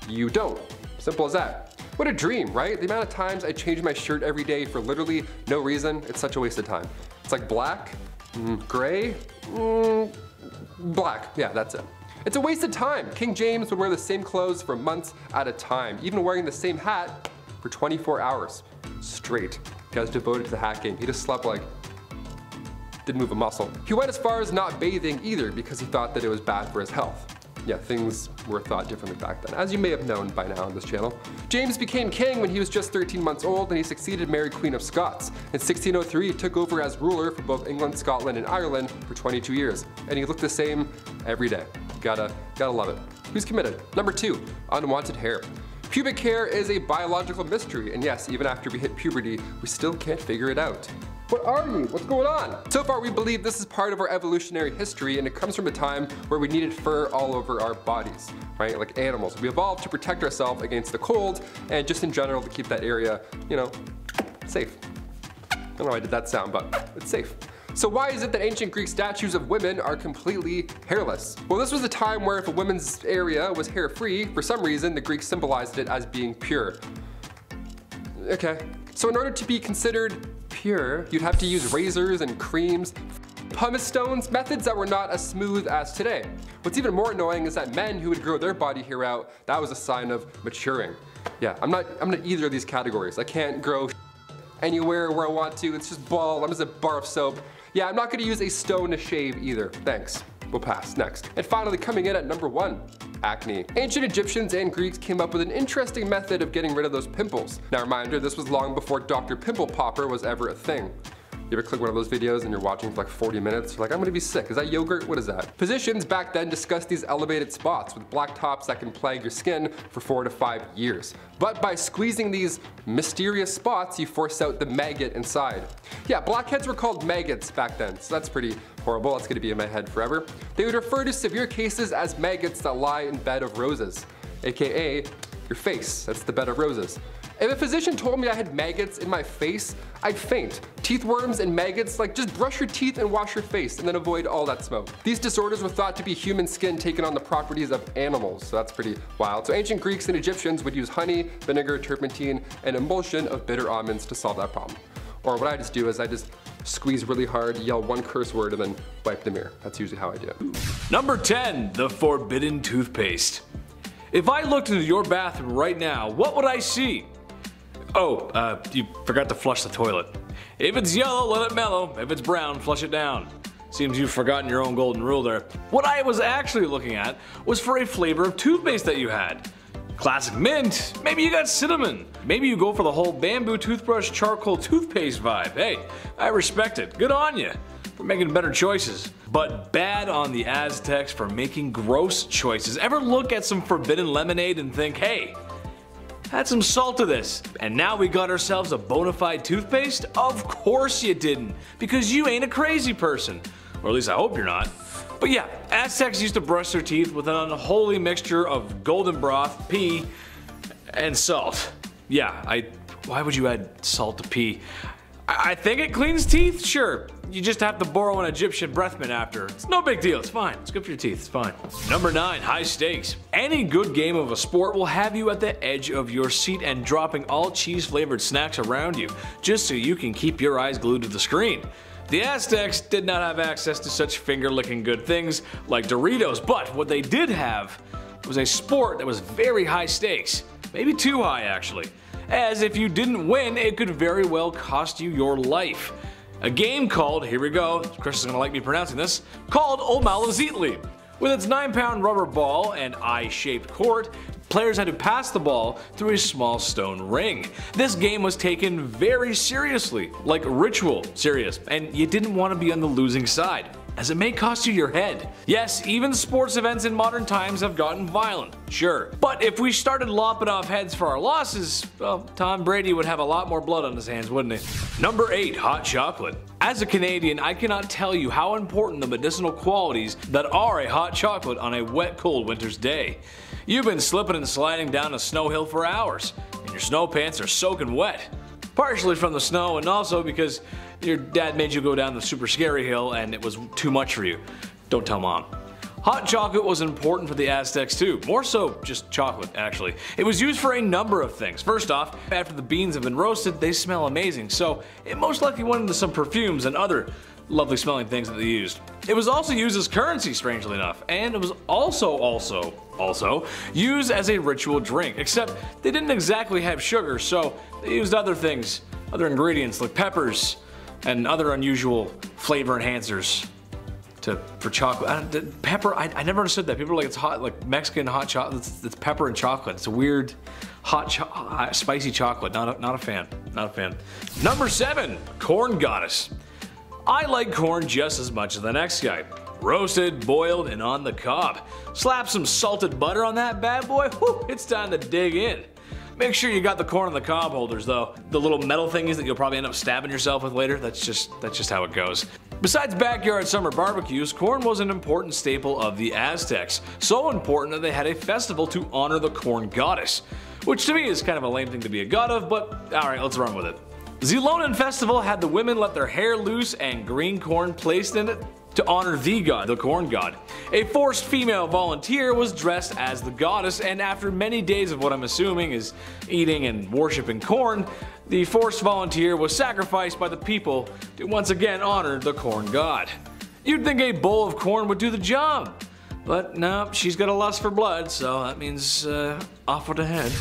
You don't. Simple as that. What a dream, right? The amount of times I change my shirt every day for literally no reason, it's such a waste of time. It's like black, gray, black. Yeah, that's it. It's a waste of time. King James would wear the same clothes for months at a time, even wearing the same hat for 24 hours straight. He was devoted to the hat game. He just slept like, didn't move a muscle. He went as far as not bathing either because he thought that it was bad for his health. Yeah, things were thought differently back then, as you may have known by now on this channel. James became king when he was just 13 months old, and he succeeded Mary Queen of Scots. In 1603, he took over as ruler for both England, Scotland, and Ireland for 22 years. And he looked the same every day. Gotta love it. Who's committed? Number 2, unwanted hair. Pubic hair is a biological mystery, and yes, even after we hit puberty, we still can't figure it out. What are you? What's going on? So far, we believe this is part of our evolutionary history, and it comes from a time where we needed fur all over our bodies, right? Like animals. We evolved to protect ourselves against the cold, and just in general to keep that area, you know, safe. I don't know why I did that sound, but it's safe. So why is it that ancient Greek statues of women are completely hairless? Well, this was a time where if a woman's area was hair-free, for some reason the Greeks symbolized it as being pure. Okay. So in order to be considered pure, you'd have to use razors and creams, pumice stones, methods that were not as smooth as today. What's even more annoying is that men who would grow their body hair out, that was a sign of maturing. Yeah, I'm not either of these categories. I can't grow anywhere where I want to. It's just bald. I'm just a bar of soap. Yeah, I'm not gonna use a stone to shave either. Thanks. We'll pass. Next. And finally, coming in at number 1, acne. Ancient Egyptians and Greeks came up with an interesting method of getting rid of those pimples. Now, reminder, this was long before Dr. Pimple Popper was ever a thing. You ever click one of those videos and you're watching for like 40 minutes? You're like, I'm gonna be sick. Is that yogurt? What is that? Physicians back then discussed these elevated spots with black tops that can plague your skin for 4 to 5 years. But by squeezing these mysterious spots, you force out the maggot inside. Yeah, blackheads were called maggots back then, so that's pretty horrible. That's gonna be in my head forever. They would refer to severe cases as maggots that lie in bed of roses, AKA your face. That's the bed of roses. If a physician told me I had maggots in my face, I'd faint. Teeth worms and maggots, like just brush your teeth and wash your face and then avoid all that smoke. These disorders were thought to be human skin taking on the properties of animals, so that's pretty wild. So ancient Greeks and Egyptians would use honey, vinegar, turpentine, and emulsion of bitter almonds to solve that problem. Or what I just do is I just squeeze really hard, yell one curse word, and then wipe the mirror. That's usually how I do it. Number 10, the forbidden toothpaste. If I looked into your bathroom right now, what would I see? Oh, you forgot to flush the toilet. If it's yellow, let it mellow. If it's brown, flush it down. Seems you've forgotten your own golden rule there. What I was actually looking at was for a flavor of toothpaste that you had. Classic mint, maybe you got cinnamon. Maybe you go for the whole bamboo toothbrush charcoal toothpaste vibe. Hey, I respect it. Good on you for making better choices. But bad on the Aztecs for making gross choices. Ever look at some forbidden lemonade and think, hey, add some salt to this, and now we got ourselves a bona fide toothpaste? Of course you didn't, because you ain't a crazy person. Or at least I hope you're not. But yeah, Aztecs used to brush their teeth with an unholy mixture of golden broth, pee, and salt. Yeah, why would you add salt to pee? I think it cleans teeth, sure. You just have to borrow an Egyptian breath mint after. It's no big deal, it's fine. It's good for your teeth, it's fine. Number 9, high stakes. Any good game of a sport will have you at the edge of your seat and dropping all cheese-flavored snacks around you, just so you can keep your eyes glued to the screen. The Aztecs did not have access to such finger-licking good things like Doritos, but what they did have was a sport that was very high stakes. Maybe too high, actually. As if you didn't win, it could very well cost you your life. A game called, here we go, Chris is gonna like me pronouncing this, called Omalazitli. With its 9-pound rubber ball and eye-shaped court, players had to pass the ball through a small stone ring. This game was taken very seriously, like ritual serious, and you didn't want to be on the losing side. as it may cost you your head. Yes, even sports events in modern times have gotten violent, sure. But if we started lopping off heads for our losses, well, Tom Brady would have a lot more blood on his hands, wouldn't he? Number 8. Hot chocolate. As a Canadian, I cannot tell you how important the medicinal qualities that are a hot chocolate on a wet, cold winter's day. You've been slipping and sliding down a snow hill for hours, and your snow pants are soaking wet. Partially from the snow and also because your dad made you go down the super scary hill and it was too much for you. Don't tell mom. Hot chocolate was important for the Aztecs too, more so just chocolate actually. It was used for a number of things. First off, after the beans have been roasted, they smell amazing, so it most likely went into some perfumes and other lovely smelling things that they used. It was also used as currency, strangely enough, and it was also used as a ritual drink, except they didn't exactly have sugar, so they used other things, other ingredients like peppers and other unusual flavor enhancers for chocolate. Pepper, I never understood that. People are like, it's hot, like Mexican hot chocolate, it's pepper and chocolate. It's a weird hot spicy chocolate. Not a fan. Not a fan. Number 7, corn goddess. I like corn just as much as the next guy. Roasted, boiled, and on the cob. Slap some salted butter on that bad boy, whew, it's time to dig in. Make sure you got the corn on the cob holders though. The little metal thingies that you'll probably end up stabbing yourself with later, that's just how it goes. Besides backyard summer barbecues, corn was an important staple of the Aztecs. So important that they had a festival to honor the corn goddess. Which to me is kind of a lame thing to be a god of, but alright, let's run with it. Zilonan Festival had the women let their hair loose and green corn placed in it to honor the god, the corn god. A forced female volunteer was dressed as the goddess, and after many days of what I'm assuming is eating and worshipping corn, the forced volunteer was sacrificed by the people to once again honor the corn god. You'd think a bowl of corn would do the job, but no, she's got a lust for blood, so that means off with the head.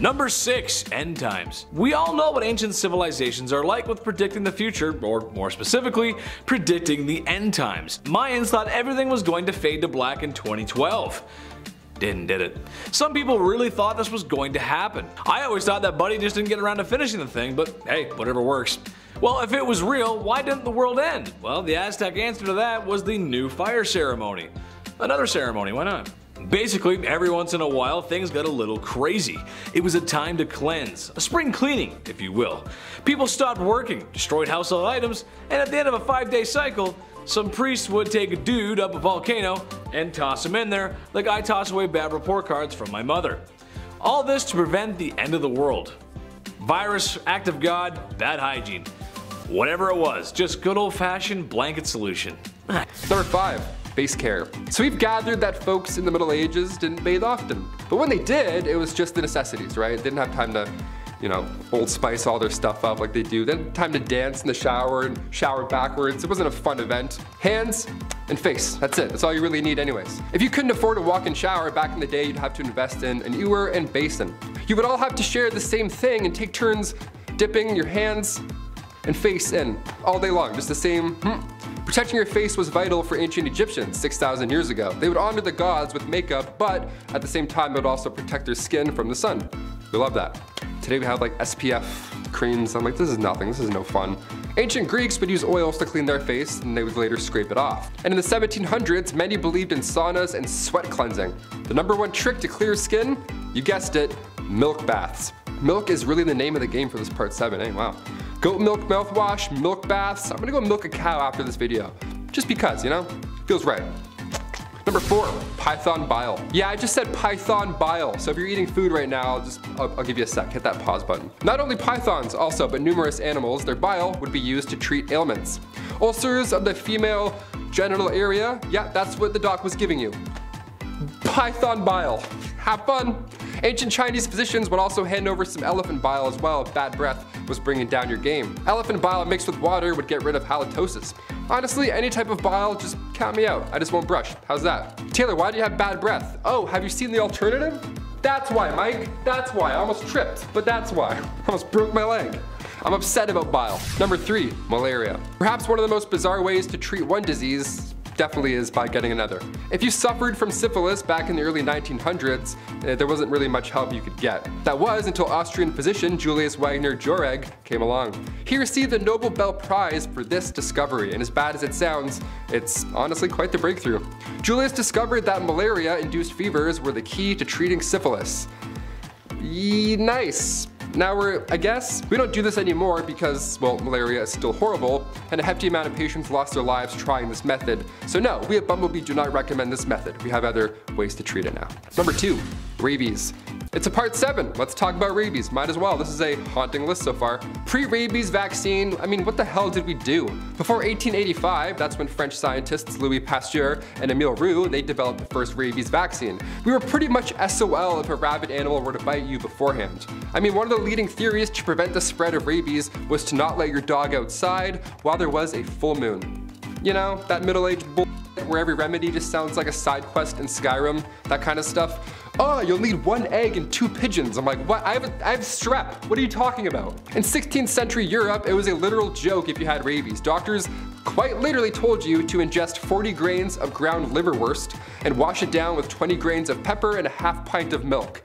Number 6, end times. We all know what ancient civilizations are like with predicting the future, or more specifically, predicting the end times. Mayans thought everything was going to fade to black in 2012. Did it? Some people really thought this was going to happen. I always thought that Buddy just didn't get around to finishing the thing, but hey, whatever works. Well, if it was real, why didn't the world end? Well, the Aztec answer to that was the new fire ceremony. Another ceremony, why not? Basically, every once in a while, things got a little crazy. It was a time to cleanse, a spring cleaning, if you will. People stopped working, destroyed household items, and at the end of a 5-day cycle, some priests would take a dude up a volcano and toss him in there like I toss away bad report cards from my mother. All this to prevent the end of the world. Virus, act of God, bad hygiene. Whatever it was, just good old-fashioned blanket solution. Number 5. Face care. So we've gathered that folks in the Middle Ages didn't bathe often. But when they did, it was just the necessities, right? They didn't have time to, Old Spice all their stuff up like they do. They didn't have time to dance in the shower and shower backwards. It wasn't a fun event. Hands and face, that's it. That's all you really need anyways. If you couldn't afford a walk-in shower back in the day, you'd have to invest in an ewer and basin. You would all have to share the same thing and take turns dipping your hands and face in all day long, just the same. Protecting your face was vital for ancient Egyptians 6,000 years ago. They would honor the gods with makeup, but at the same time, it would also protect their skin from the sun. We love that. Today we have like SPF creams. I'm like, this is nothing, this is no fun. Ancient Greeks would use oils to clean their face, and they would later scrape it off. And in the 1700s, many believed in saunas and sweat cleansing. The #1 trick to clear skin, you guessed it, milk baths. Milk is really the name of the game for this part 7, eh? Wow. Goat milk mouthwash, milk baths. I'm gonna go milk a cow after this video. Just because, feels right. Number 4, python bile. Yeah, I just said python bile. So if you're eating food right now, I'll give you a sec, hit that pause button. Not only pythons also, but numerous animals, their bile would be used to treat ailments. Ulcers of the female genital area, yeah, that's what the doc was giving you. Python bile. Have fun. Ancient Chinese physicians would also hand over some elephant bile as well if bad breath was bringing down your game. Elephant bile mixed with water would get rid of halitosis. Honestly, any type of bile, just count me out. I just won't brush. How's that? Taylor, why do you have bad breath? Oh, have you seen the alternative? That's why, Mike. That's why. I almost tripped, but that's why. I almost broke my leg. I'm upset about bile. Number 3, malaria. Perhaps one of the most bizarre ways to treat one disease definitely is by getting another. If you suffered from syphilis back in the early 1900s, there wasn't really much help you could get. That was until Austrian physician Julius Wagner Jauregg came along. He received the Nobel Prize for this discovery, and as bad as it sounds, it's honestly quite the breakthrough. Julius discovered that malaria-induced fevers were the key to treating syphilis. Nice. Now I guess, we don't do this anymore because, well, malaria is still horrible, and a hefty amount of patients lost their lives trying this method. So no, we at BumbleBee do not recommend this method. We have other ways to treat it now. Number 2, rabies. It's a part 7. Let's talk about rabies. Might as well. This is a haunting list so far. Pre-rabies vaccine, I mean, what the hell did we do? Before 1885, that's when French scientists Louis Pasteur and Emile Roux, they developed the first rabies vaccine. We were pretty much SOL if a rabid animal were to bite you beforehand. I mean, one of the leading theories to prevent the spread of rabies was to not let your dog outside while there was a full moon. You know, that middle-aged bull where every remedy just sounds like a side quest in Skyrim, that kind of stuff. Oh, you'll need 1 egg and 2 pigeons. I'm like, what? I have strep. What are you talking about? In 16th century Europe, it was a literal joke if you had rabies. Doctors quite literally told you to ingest 40 grains of ground liverwurst and wash it down with 20 grains of pepper and a half pint of milk.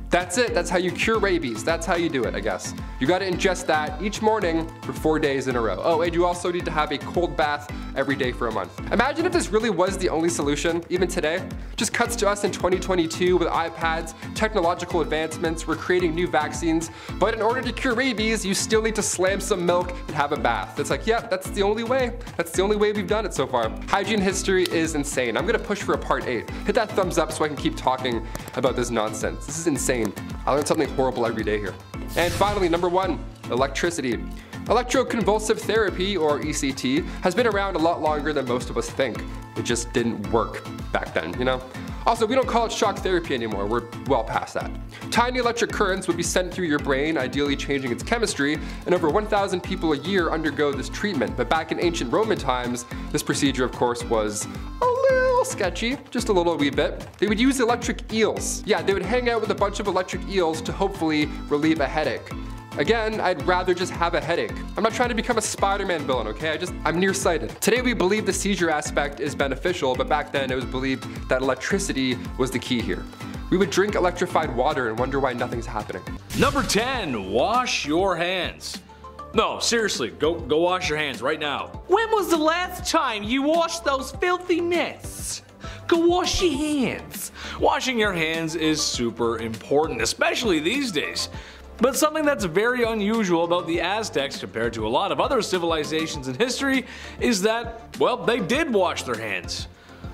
That's it, that's how you cure rabies. That's how you do it, I guess. You gotta ingest that each morning for 4 days in a row. Oh, and you also need to have a cold bath every day for a month. Imagine if this really was the only solution, even today. Just cuts to us in 2022 with iPads, technological advancements, we're creating new vaccines, but in order to cure rabies, you still need to slam some milk and have a bath. It's like, yep, that's the only way. That's the only way we've done it so far. Hygiene history is insane. I'm gonna push for a part 8. Hit that thumbs up so I can keep talking about this nonsense. This is insane. I learn something horrible every day here. And finally, number 1, electricity. Electroconvulsive therapy, or ECT, has been around a lot longer than most of us think. It just didn't work back then, you know? Also, we don't call it shock therapy anymore, we're well past that. Tiny electric currents would be sent through your brain, ideally changing its chemistry, and over 1,000 people a year undergo this treatment. But back in ancient Roman times, this procedure of course was a little sketchy, just a little wee bit. They would use electric eels. Yeah, they would hang out with a bunch of electric eels to hopefully relieve a headache. Again, I'd rather just have a headache. I'm not trying to become a Spider-Man villain, okay? I'm nearsighted. Today we believe the seizure aspect is beneficial, but back then it was believed that electricity was the key here. We would drink electrified water and wonder why nothing's happening. Number 10, wash your hands. No, seriously, go wash your hands right now. When was the last time you washed those filthy mitts? Go wash your hands. Washing your hands is super important, especially these days. But something that's very unusual about the Aztecs compared to a lot of other civilizations in history is that, well, they did wash their hands.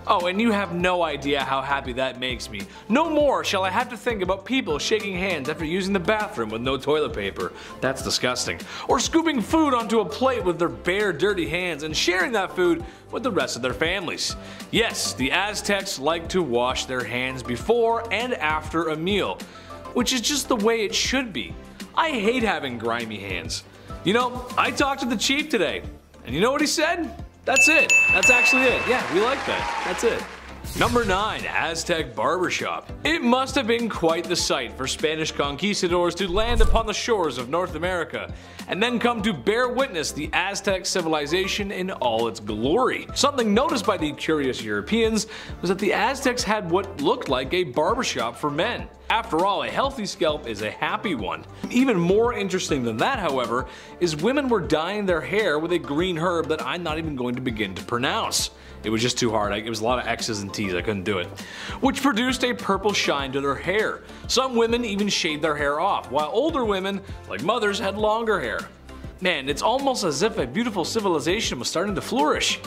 Oh, and you have no idea how happy that makes me. No more shall I have to think about people shaking hands after using the bathroom with no toilet paper. That's disgusting. Or scooping food onto a plate with their bare, dirty hands and sharing that food with the rest of their families. Yes, the Aztecs like to wash their hands before and after a meal, which is just the way it should be. I hate having grimy hands. You know, I talked to the chief today, and you know what he said? That's it. That's actually it. Yeah, we like that. That's it. Number 9, Aztec barbershop. It must have been quite the sight for Spanish conquistadors to land upon the shores of North America and then come to bear witness the Aztec civilization in all its glory. Something noticed by the curious Europeans was that the Aztecs had what looked like a barbershop for men. After all, a healthy scalp is a happy one. Even more interesting than that, however, is women were dyeing their hair with a green herb that I'm not even going to begin to pronounce. It was just too hard. It was a lot of X's and T's, I couldn't do it. Which produced a purple shine to their hair. Some women even shaved their hair off, while older women, like mothers, had longer hair. Man, it's almost as if a beautiful civilization was starting to flourish.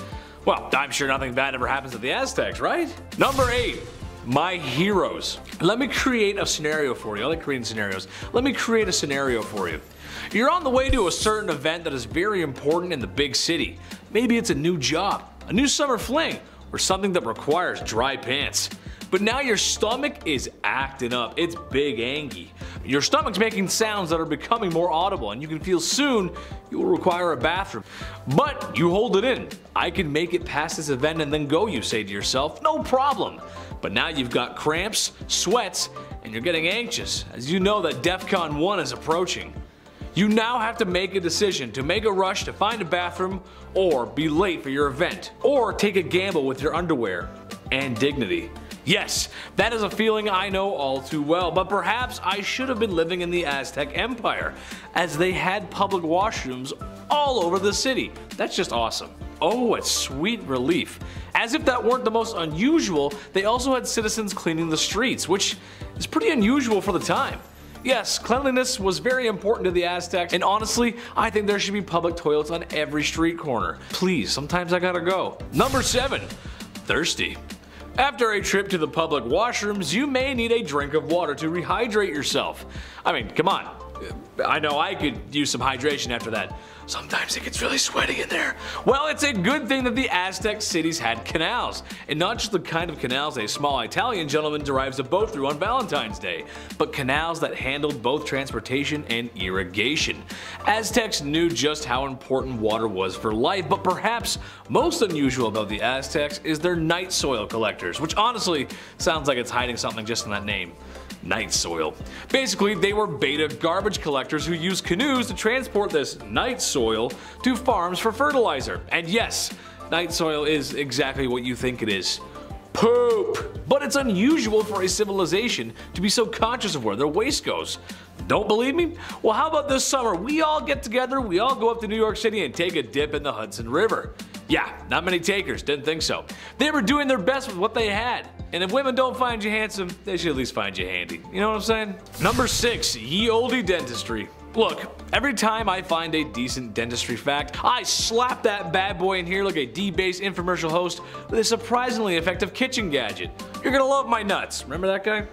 Well, I'm sure nothing bad ever happens to the Aztecs, right? Number 8. My heroes. Let me create a scenario for you. I like creating scenarios. Let me create a scenario for you. You're on the way to a certain event that is very important in the big city. Maybe it's a new job, a new summer fling, or something that requires dry pants. But now your stomach is acting up. It's big angy. Your stomach's making sounds that are becoming more audible, and you can feel soon you will require a bathroom. But you hold it in. I can make it past this event and then go, you say to yourself. No problem. But now you've got cramps, sweats, and you're getting anxious, as you know that DEFCON 1 is approaching. You now have to make a decision to make a rush to find a bathroom, or be late for your event, or take a gamble with your underwear and dignity. Yes, that is a feeling I know all too well, but perhaps I should have been living in the Aztec Empire, as they had public washrooms all over the city. That's just awesome. Oh, what sweet relief. As if that weren't the most unusual, they also had citizens cleaning the streets, which is pretty unusual for the time. Yes, cleanliness was very important to the Aztecs, and honestly, I think there should be public toilets on every street corner. Please, sometimes I gotta go. Number 7. Thirsty. After a trip to the public washrooms, you may need a drink of water to rehydrate yourself. I mean, come on. I know I could use some hydration after that. Sometimes it gets really sweaty in there. Well, it's a good thing that the Aztec cities had canals, and not just the kind of canals a small Italian gentleman drives a boat through on Valentine's Day, but canals that handled both transportation and irrigation. Aztecs knew just how important water was for life, but perhaps most unusual about the Aztecs is their night soil collectors, which honestly sounds like it's hiding something just in that name. Night soil. Basically, they were beta garbage collectors who used canoes to transport this night soil to farms for fertilizer. And yes, night soil is exactly what you think it is. Poop! But it's unusual for a civilization to be so conscious of where their waste goes. Don't believe me? Well, how about this summer we all get together, we all go up to New York City and take a dip in the Hudson River. Yeah, not many takers, didn't think so. They were doing their best with what they had. And if women don't find you handsome, they should at least find you handy. You know what I'm saying? Number 6, ye olde dentistry. Look, every time I find a decent dentistry fact, I slap that bad boy in here like a D-based infomercial host with a surprisingly effective kitchen gadget. You're gonna love my nuts. Remember that guy?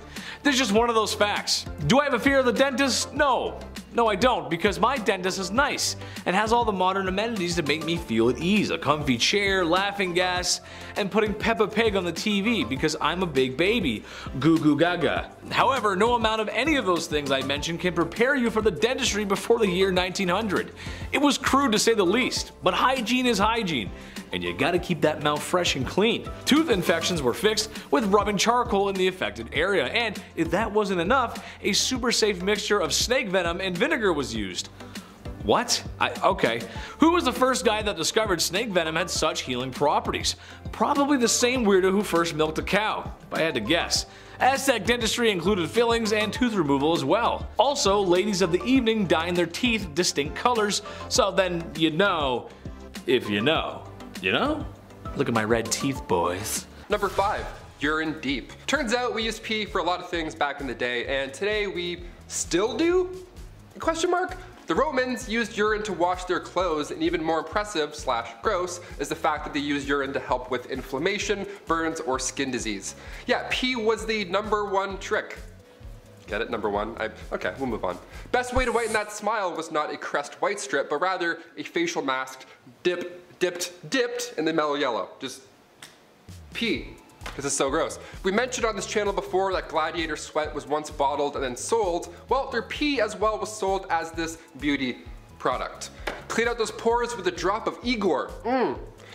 This is just one of those facts. Do I have a fear of the dentist? No. No, I don't, because my dentist is nice and has all the modern amenities to make me feel at ease. A comfy chair, laughing gas, and putting Peppa Pig on the TV because I'm a big baby. Goo goo gaga. However, no amount of any of those things I mentioned can prepare you for the dentistry before the year 1900. It was crude to say the least, but hygiene is hygiene, and you gotta keep that mouth fresh and clean. Tooth infections were fixed with rubbing charcoal in the affected area, and if that wasn't enough, a super safe mixture of snake venom and vinegar was used. What? Okay. Who was the first guy that discovered snake venom had such healing properties? Probably the same weirdo who first milked a cow, if I had to guess. Aztec dentistry included fillings and tooth removal as well. Also, ladies of the evening dyeing their teeth distinct colors, so then you know if you know. You know? Look at my red teeth, boys. Number 5, urine deep. Turns out we used pee for a lot of things back in the day, and today we still do? Question mark? The Romans used urine to wash their clothes, and even more impressive / gross is the fact that they used urine to help with inflammation, burns, or skin disease. Yeah, pee was the #1 trick. Get it? Number 1? Okay, we'll move on. Best way to whiten that smile was not a Crest white strip, but rather a facial mask dipped in the mellow yellow. Just pee. This is so gross. We mentioned on this channel before that Gladiator sweat was once bottled and then sold. Well, their pee as well was sold as this beauty product. Clean out those pores with a drop of Igor.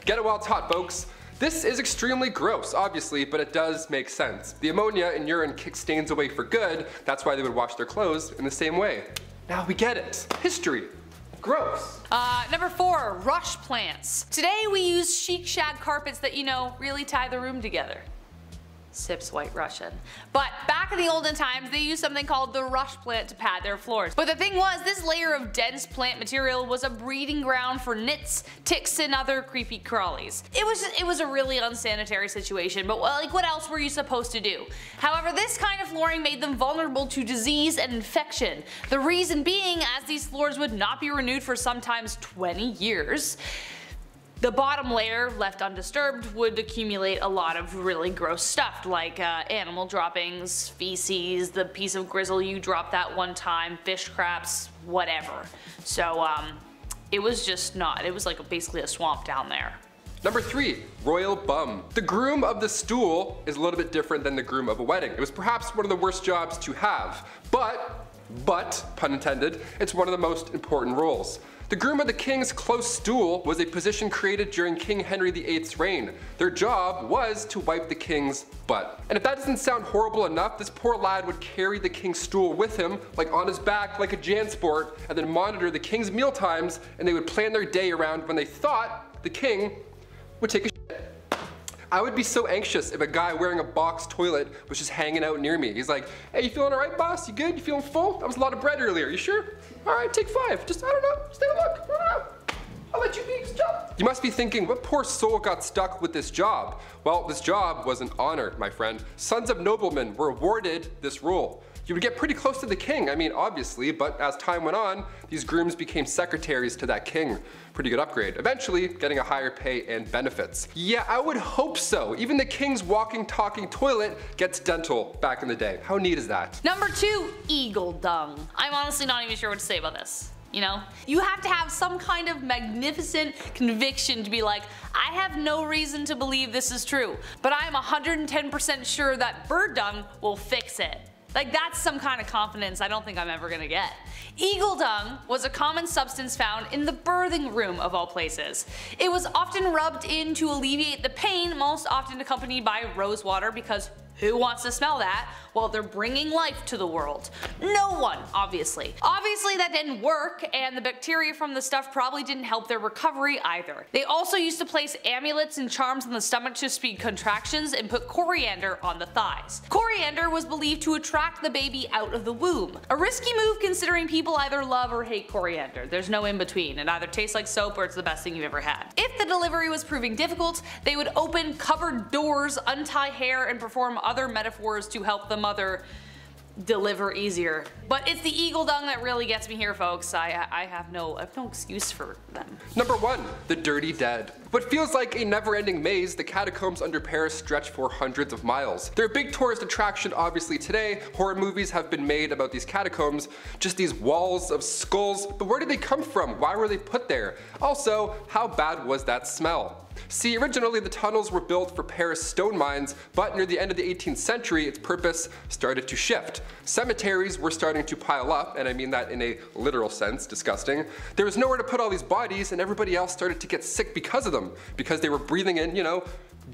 Get it while it's hot, folks. This is extremely gross, obviously, but it does make sense. The ammonia in urine kicks stains away for good. That's why they would wash their clothes in the same way. Now we get it. History. Gross. Number 4, rush plants. Today we use chic shag carpets that, you know, really tie the room together. Sips White Russian. But back in the olden times, they used something called the rush plant to pad their floors. But the thing was, this layer of dense plant material was a breeding ground for nits, ticks, and other creepy crawlies. It was a really unsanitary situation, but well, like, what else were you supposed to do? However, this kind of flooring made them vulnerable to disease and infection. The reason being, as these floors would not be renewed for sometimes 20 years, the bottom layer, left undisturbed, would accumulate a lot of really gross stuff like animal droppings, feces, the piece of grizzle you dropped that one time, fish scraps, whatever. So it was just not, it was like basically a swamp down there. Number 3, royal bum. The groom of the stool is a little bit different than the groom of a wedding. It was perhaps one of the worst jobs to have, but, pun intended, it's one of the most important roles. The groom of the king's close stool was a position created during King Henry VIII's reign. Their job was to wipe the king's butt. And if that doesn't sound horrible enough, this poor lad would carry the king's stool with him, like on his back, like a JanSport, and then monitor the king's meal times, and they would plan their day around when they thought the king would take a shit. I would be so anxious if a guy wearing a box toilet was just hanging out near me. He's like, hey, you feeling all right, boss? You good? You feeling full? That was a lot of bread earlier. You sure? All right, take 5. Just, I don't know. Just take a look. I don't know. I'll let you be this job. You must be thinking, what poor soul got stuck with this job? Well, this job was an honor, my friend. Sons of noblemen were awarded this role. You would get pretty close to the king, I mean, obviously, but as time went on, these grooms became secretaries to that king. Pretty good upgrade. Eventually, getting a higher pay and benefits. Yeah, I would hope so. Even the king's walking, talking toilet gets dental back in the day. How neat is that? Number 2, eagle dung. I'm honestly not even sure what to say about this. You know? You have to have some kind of magnificent conviction to be like, I have no reason to believe this is true, but I am 110% sure that bird dung will fix it. Like, that's some kind of confidence I don't think I'm ever gonna get. Eagle dung was a common substance found in the birthing room of all places. It was often rubbed in to alleviate the pain, most often accompanied by rose water, because who wants to smell that while they're bringing life to the world? No one, obviously. Obviously that didn't work, and the bacteria from the stuff probably didn't help their recovery either. They also used to place amulets and charms on the stomach to speed contractions and put coriander on the thighs. Coriander was believed to attract the baby out of the womb. A risky move considering people either love or hate coriander. There's no in between. It either tastes like soap or it's the best thing you've ever had. If the delivery was proving difficult, they would open cupboard doors, untie hair, and perform other metaphors to help the mother deliver easier. But it's the eagle dung that really gets me here, folks. I have no excuse for them. Number 1, the dirty dead. What feels like a never-ending maze, the catacombs under Paris stretch for hundreds of miles. They're a big tourist attraction obviously today. Horror movies have been made about these catacombs, just these walls of skulls, but where did they come from? Why were they put there? Also, how bad was that smell? See, originally the tunnels were built for Paris stone mines, but near the end of the 18th century its purpose started to shift. Cemeteries were starting to pile up, and I mean that in a literal sense, disgusting. There was nowhere to put all these bodies, and everybody else started to get sick because of them, because they were breathing in, you know,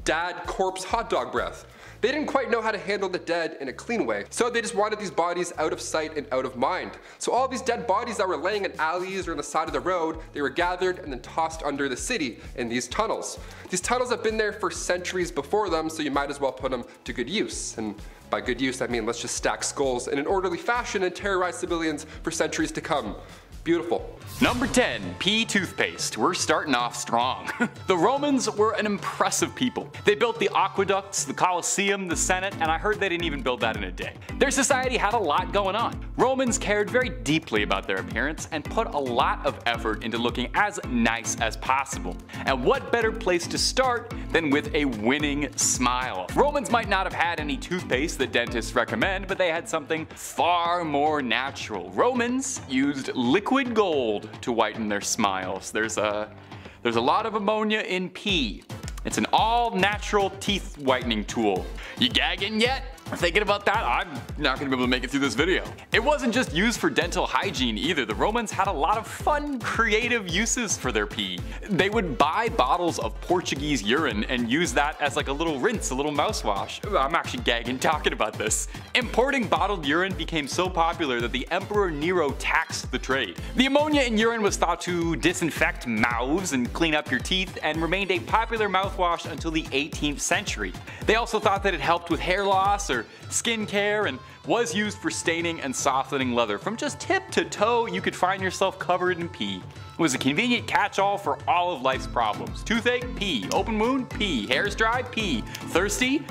dad corpse hot dog breath. They didn't quite know how to handle the dead in a clean way, so they just wanted these bodies out of sight and out of mind. So all these dead bodies that were laying in alleys or on the side of the road, they were gathered and then tossed under the city in these tunnels. These tunnels have been there for centuries before them, so you might as well put them to good use. And by good use, I mean let's just stack skulls in an orderly fashion and terrorize civilians for centuries to come. Beautiful. Number 10, pea toothpaste. We're starting off strong. The Romans were an impressive people. They built the aqueducts, the Colosseum, the Senate, and I heard they didn't even build that in a day. Their society had a lot going on. Romans cared very deeply about their appearance and put a lot of effort into looking as nice as possible. And what better place to start than with a winning smile? Romans might not have had any toothpaste that dentists recommend, but they had something far more natural. Romans used liquid gold to whiten their smiles. There's a lot of ammonia in pea. It's an all-natural teeth whitening tool. You gagging yet? Thinking about that? I'm not gonna be able to make it through this video. It wasn't just used for dental hygiene either. The Romans had a lot of fun, creative uses for their pee. They would buy bottles of Portuguese urine and use that as like a little rinse, a little mouthwash. I'm actually gagging talking about this. Importing bottled urine became so popular that the Emperor Nero taxed the trade. The ammonia in urine was thought to disinfect mouths and clean up your teeth, and remained a popular mouthwash until the 18th century. They also thought that it helped with hair loss or skin care, and was used for staining and softening leather. From just tip to toe, you could find yourself covered in pee. It was a convenient catch-all for all of life's problems. Toothache? Pee. Open wound? Pee. Hair's dry? Pee. Thirsty?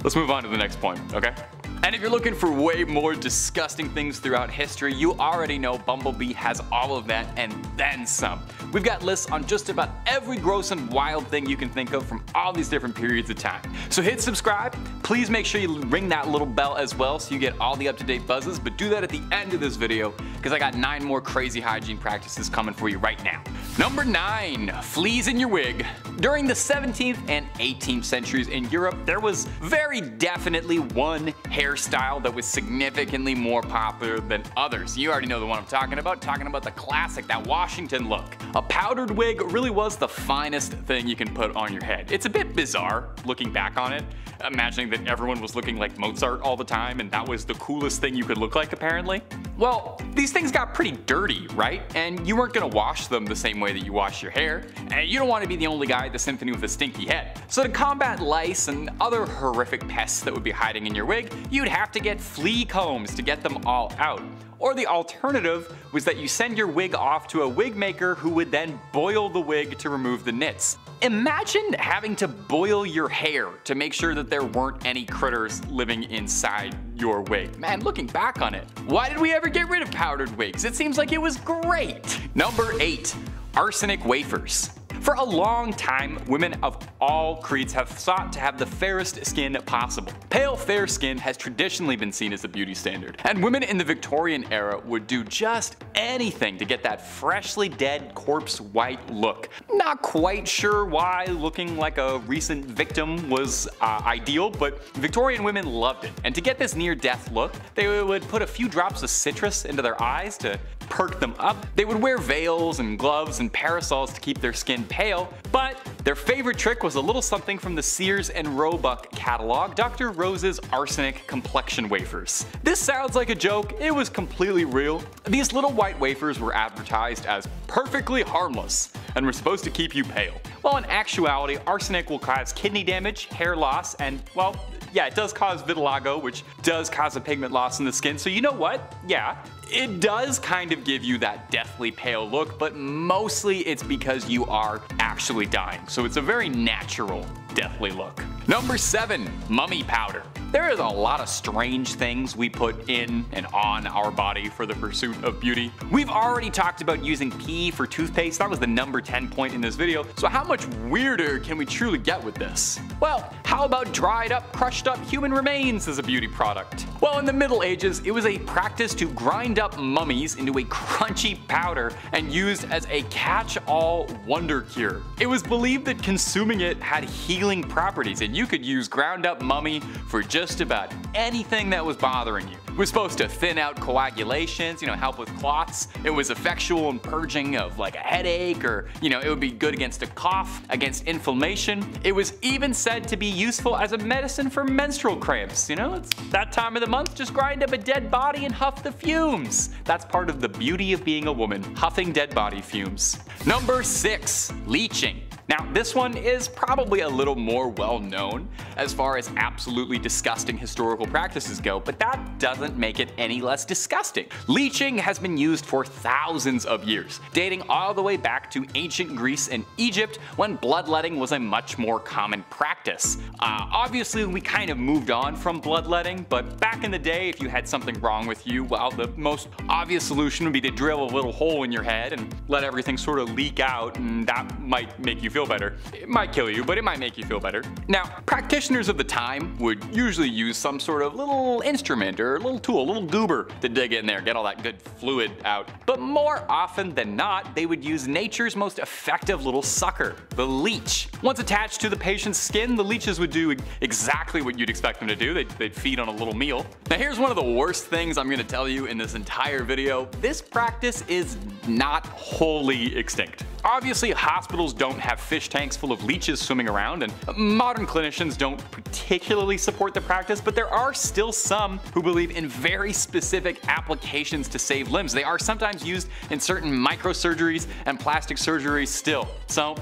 Let's move on to the next point, okay? And if you're looking for way more disgusting things throughout history, you already know BumbleBee has all of that and then some. We've got lists on just about every gross and wild thing you can think of from all these different periods of time. So hit subscribe. Please make sure you ring that little bell as well so you get all the up-to-date buzzes, but do that at the end of this video because I got 9 more crazy hygiene practices coming for you right now. Number 9, fleas in your wig. During the 17th and 18th centuries in Europe, there was very definitely one hair hairstyle that was significantly more popular than others. You already know the one I'm talking about the classic, that Washington look. A powdered wig really was the finest thing you can put on your head. It's a bit bizarre looking back on it, imagining that everyone was looking like Mozart all the time and that was the coolest thing you could look like apparently. Well, these things got pretty dirty, right? And you weren't gonna wash them the same way that you wash your hair, and you don't want to be the only guy at the symphony with a stinky head. So to combat lice and other horrific pests that would be hiding in your wig, you'd have to get flea combs to get them all out. Or the alternative was that you send your wig off to a wig maker who would then boil the wig to remove the nits. Imagine having to boil your hair to make sure that there weren't any critters living inside your wig. Man, looking back on it, why did we ever get rid of powdered wigs? It seems like it was great. Number 8, arsenic wafers. For a long time, women of all creeds have sought to have the fairest skin possible. Pale, fair skin has traditionally been seen as a beauty standard, and women in the Victorian era would do just anything to get that freshly dead corpse white look. Not quite sure why looking like a recent victim was ideal, but Victorian women loved it. And to get this near-death look, they would put a few drops of citrus into their eyes to perk them up. They would wear veils and gloves and parasols to keep their skin pale, but their favorite trick was a little something from the Sears and Roebuck catalog, Dr. Rose's arsenic complexion wafers. This sounds like a joke, it was completely real. These little white wafers were advertised as perfectly harmless and were supposed to keep you pale. Well, in actuality, arsenic will cause kidney damage, hair loss, and, well, yeah, it does cause vitiligo, which does cause a pigment loss in the skin, so you know what? Yeah, it does kind of give you that deathly pale look, but mostly it's because you are actually dying, so it's a very natural deathly look. Number 7, mummy powder. There is a lot of strange things we put in and on our body for the pursuit of beauty. We've already talked about using pee for toothpaste, that was the number 10 point in this video, so how much weirder can we truly get with this? Well, how about dried up, crushed up human remains as a beauty product? Well, in the Middle Ages, it was a practice to grind up mummies into a crunchy powder and used as a catch-all wonder cure. It was believed that consuming it had healing properties, and you could use ground up mummy for just about anything that was bothering you. It was supposed to thin out coagulations, help with clots. It was effectual in purging of like a headache, or it would be good against a cough, against inflammation. It was even said to be useful as a medicine for menstrual cramps. It's that time of the month, just grind up a dead body and huff the fumes. That's part of the beauty of being a woman, huffing dead body fumes. Number 6, leeching. Now, this one is probably a little more well known as far as absolutely disgusting historical practices go, but that doesn't make it any less disgusting. Leeching has been used for thousands of years, dating all the way back to ancient Greece and Egypt when bloodletting was a much more common practice. Obviously, we kind of moved on from bloodletting, but back in the day, if you had something wrong with you, well, the most obvious solution would be to drill a little hole in your head and let everything sort of leak out, and that might make you feel better. It might kill you, but it might make you feel better. Now, practitioners of the time would usually use some sort of little instrument or little tool, a little goober to dig in there, get all that good fluid out. But more often than not, they would use nature's most effective little sucker, the leech. Once attached to the patient's skin, the leeches would do exactly what you'd expect them to do. They'd feed on a little meal. Now here's one of the worst things I'm going to tell you in this entire video. This practice is not wholly extinct. Obviously, hospitals don't have fish tanks full of leeches swimming around, and modern clinicians don't particularly support the practice, but there are still some who believe in very specific applications to save limbs. They are sometimes used in certain microsurgeries and plastic surgeries still. So,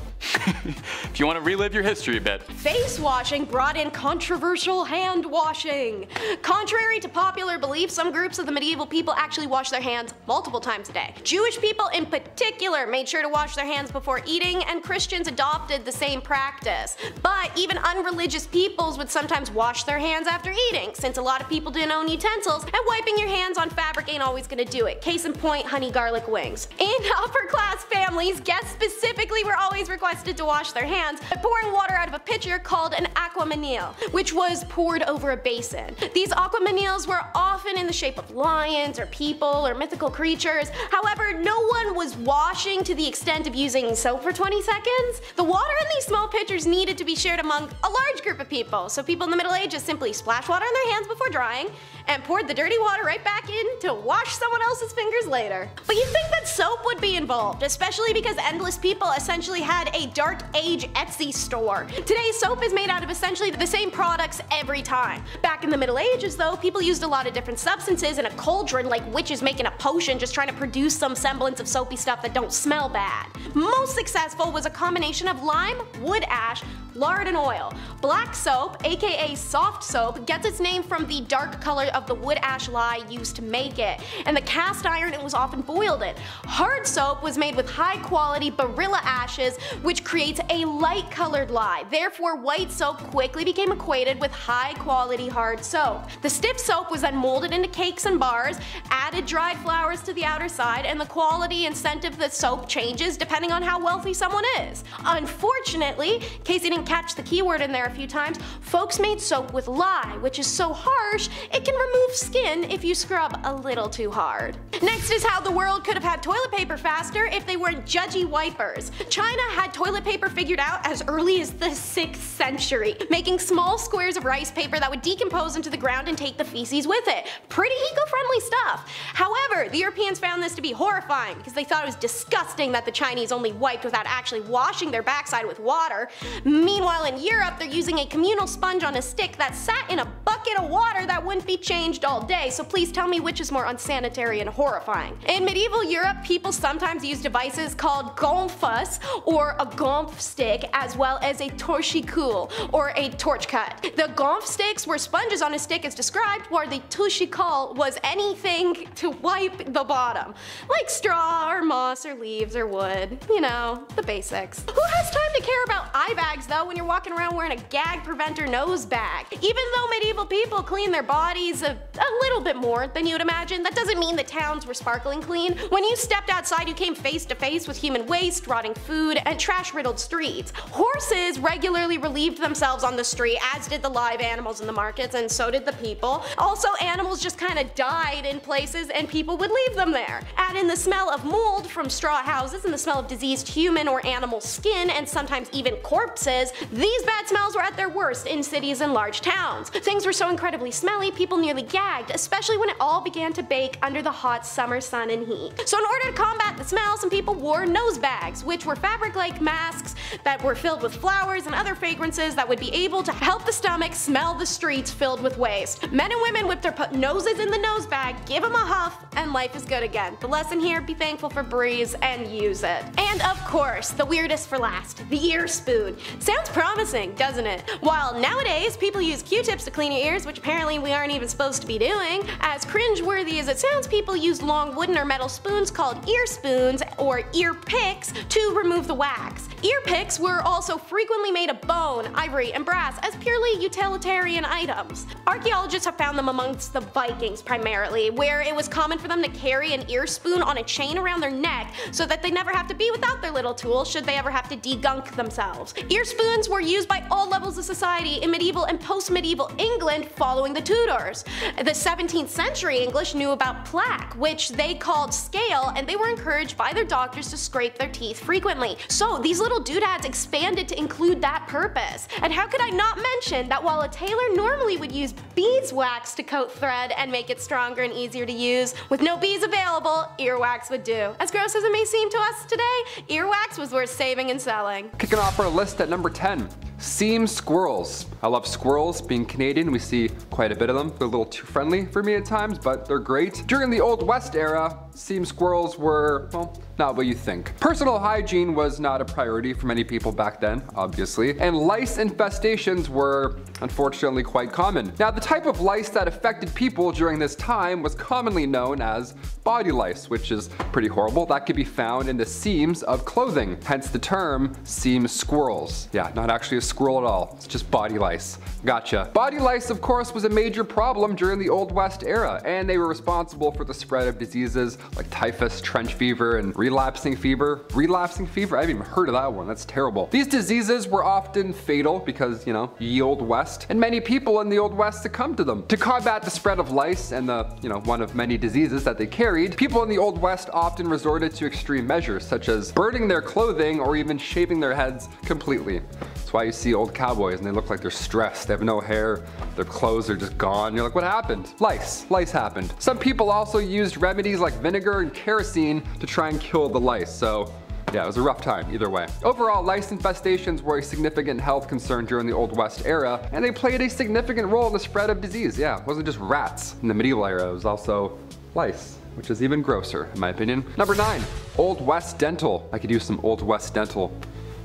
if you want to relive your history a bit. Face washing brought in controversial hand washing. Contrary to popular belief, some groups of the medieval people actually washed their hands multiple times a day. Jewish people in particular made sure to wash their hands before eating, and Christians adopted the same practice. But even unreligious peoples would sometimes wash their hands after eating, since a lot of people didn't own utensils, and wiping your hands on fabric ain't always gonna do it. Case in point, honey garlic wings. In upper class families, guests specifically were always requested to wash their hands by pouring water out of a pitcher called an aquamanile, which was poured over a basin. These aquamaniles were often in the shape of lions or people or mythical creatures. However, no one was washing to the extent of using soap for 20 seconds? The water in these small pitchers needed to be shared among a large group of people, so people in the Middle Ages simply splashed water on their hands before drying and poured the dirty water right back in to wash someone else's fingers later. But you'd think that soap would be involved, especially because endless people essentially had a dark age Etsy store. Today, soap is made out of essentially the same products every time. Back in the Middle Ages though, people used a lot of different substances in a cauldron like witches making a potion just trying to produce some semblance of soapy stuff that don't smell bad. Most successful was a combination of lime, wood ash, lard and oil. Black soap, aka soft soap, gets its name from the dark color of the wood ash lye used to make it, and the cast iron it was often boiled in. Hard soap was made with high quality barilla ashes, which creates a light colored lye. Therefore, white soap quickly became equated with high quality hard soap. The stiff soap was then molded into cakes and bars, added dried flowers to the outer side, and the quality and scent of the soap changes depending on how wealthy someone is. Unfortunately, in case you didn't catch the keyword in there a few times, folks made soap with lye, which is so harsh it can remove skin if you scrub a little too hard. Next is how the world could have had toilet paper faster if they weren't judgy wipers. China had toilet paper figured out as early as the 6th century, making small squares of rice paper that would decompose into the ground and take the feces with it. Pretty eco-friendly stuff. However, the Europeans found this to be horrifying because they thought it was disgusting that the Chinese only wiped without actually washing their backside with water. Meanwhile in Europe, they're using a communal sponge on a stick that sat in a bucket of water that wouldn't be changed all day, so please tell me which is more unsanitary and horrifying. In medieval Europe, people sometimes used devices called gonfas, or a gonf stick, as well as a torchicule, or a torch cut. The gonf sticks were sponges on a stick as described, while the torchicule was anything to wipe the bottom, like straw or moss or leaves or wood, you know, the basics. Who has time to care about eye bags though when you're walking around wearing a gag preventer nose bag? Even though medieval people cleaned their bodies a little bit more than you'd imagine, that doesn't mean the towns were sparkling clean. When you stepped outside, you came face to face with human waste, rotting food, and trash-riddled streets. Horses regularly relieved themselves on the street, as did the live animals in the markets, and so did the people. Also, animals just kinda died in places and people would leave them there. Add in the smell of mold from straw houses and the smell of diseased human or animal skin, and sometimes even corpses. These bad smells were at their worst in cities and large towns. Things were so incredibly smelly, people nearly gagged, especially when it all began to bake under the hot summer sun and heat. So in order to combat the smell, some people wore nose bags, which were fabric-like masks that were filled with flowers and other fragrances that would be able to help the stomach smell the streets filled with waste. Men and women would their noses in the nose bag, give them a huff, and life is good again. The lesson here, be thankful for breeze and use it. And of course, the weirdest for last, the ear spoon. Sounds promising, doesn't it? While nowadays people use Q-tips to clean your ears, which apparently we aren't even supposed to be doing, as cringeworthy as it sounds, people use long wooden or metal spoons called ear spoons or ear picks to remove the wax. Ear picks were also frequently made of bone, ivory, and brass as purely utilitarian items. Archaeologists have found them amongst the Vikings primarily, where it was common for them to carry an ear spoon on a chain around their neck so that they never have to be without their little tool should they ever have to degunk themselves. Ear spoons were used by all levels of society in medieval and post-medieval England following the Tudors. The 17th century English knew about plaque, which they called scale, and they were encouraged by their doctors to scrape their teeth frequently. So these little doodads expanded to include that purpose. And how could I not mention that while a tailor normally would use beeswax to coat thread and make it stronger and easier to use, with no bees available, earwax would do. As gross as it may seem to us today, earwax was worth saving and selling. Kicking off our list at number 10. Seam squirrels. I love squirrels. Being Canadian, we see quite a bit of them. They're a little too friendly for me at times, but they're great. During the Old West era, seam squirrels were, well, not what you think. Personal hygiene was not a priority for many people back then, obviously, and lice infestations were unfortunately quite common. Now, the type of lice that affected people during this time was commonly known as body lice, which is pretty horrible. That could be found in the seams of clothing, hence the term seam squirrels. Yeah, not actually a scroll at all. It's just body lice. Gotcha. Body lice, of course, was a major problem during the Old West era, and they were responsible for the spread of diseases like typhus, trench fever, and relapsing fever. Relapsing fever? I haven't even heard of that one. That's terrible. These diseases were often fatal because, ye Old West, and many people in the Old West succumbed to them. To combat the spread of lice and the, one of many diseases that they carried, people in the Old West often resorted to extreme measures, such as burning their clothing or even shaving their heads completely. That's why you see old cowboys and they look like they're stressed. They have no hair, their clothes are just gone. You're like, what happened? Lice. Lice happened. Some people also used remedies like vinegar and kerosene to try and kill the lice, so yeah, it was a rough time either way. Overall, lice infestations were a significant health concern during the Old West era, and they played a significant role in the spread of disease. Yeah, it wasn't just rats in the medieval era, it was also lice, which is even grosser in my opinion. Number 9, Old West dental. I could use some Old West dental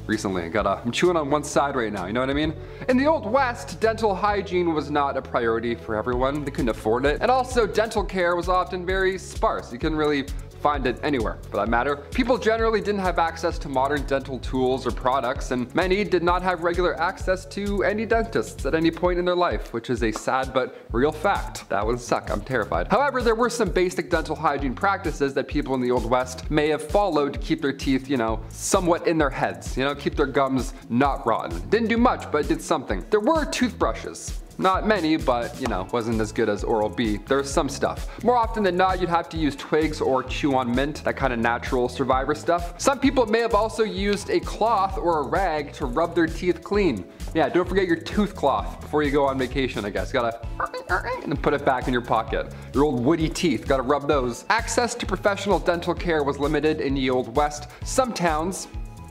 recently. I'm chewing on one side right now, you know what I mean? In the Old West, dental hygiene was not a priority for everyone. They couldn't afford it. And also, dental care was often very sparse. You couldn't really find it anywhere for that matter. People generally didn't have access to modern dental tools or products, and many did not have regular access to any dentists at any point in their life, which is a sad but real fact. That would suck, I'm terrified. However, there were some basic dental hygiene practices that people in the Old West may have followed to keep their teeth, somewhat in their heads, keep their gums not rotten. Didn't do much, but did something. There were toothbrushes. Not many, but wasn't as good as Oral-B. There's some stuff. More often than not, you'd have to use twigs or chew on mint, that kind of natural survivor stuff. Some people may have also used a cloth or a rag to rub their teeth clean. Yeah, don't forget your tooth cloth before you go on vacation, I guess. Gotta and then put it back in your pocket. Your old woody teeth, gotta rub those. Access to professional dental care was limited in the Old West. Some towns,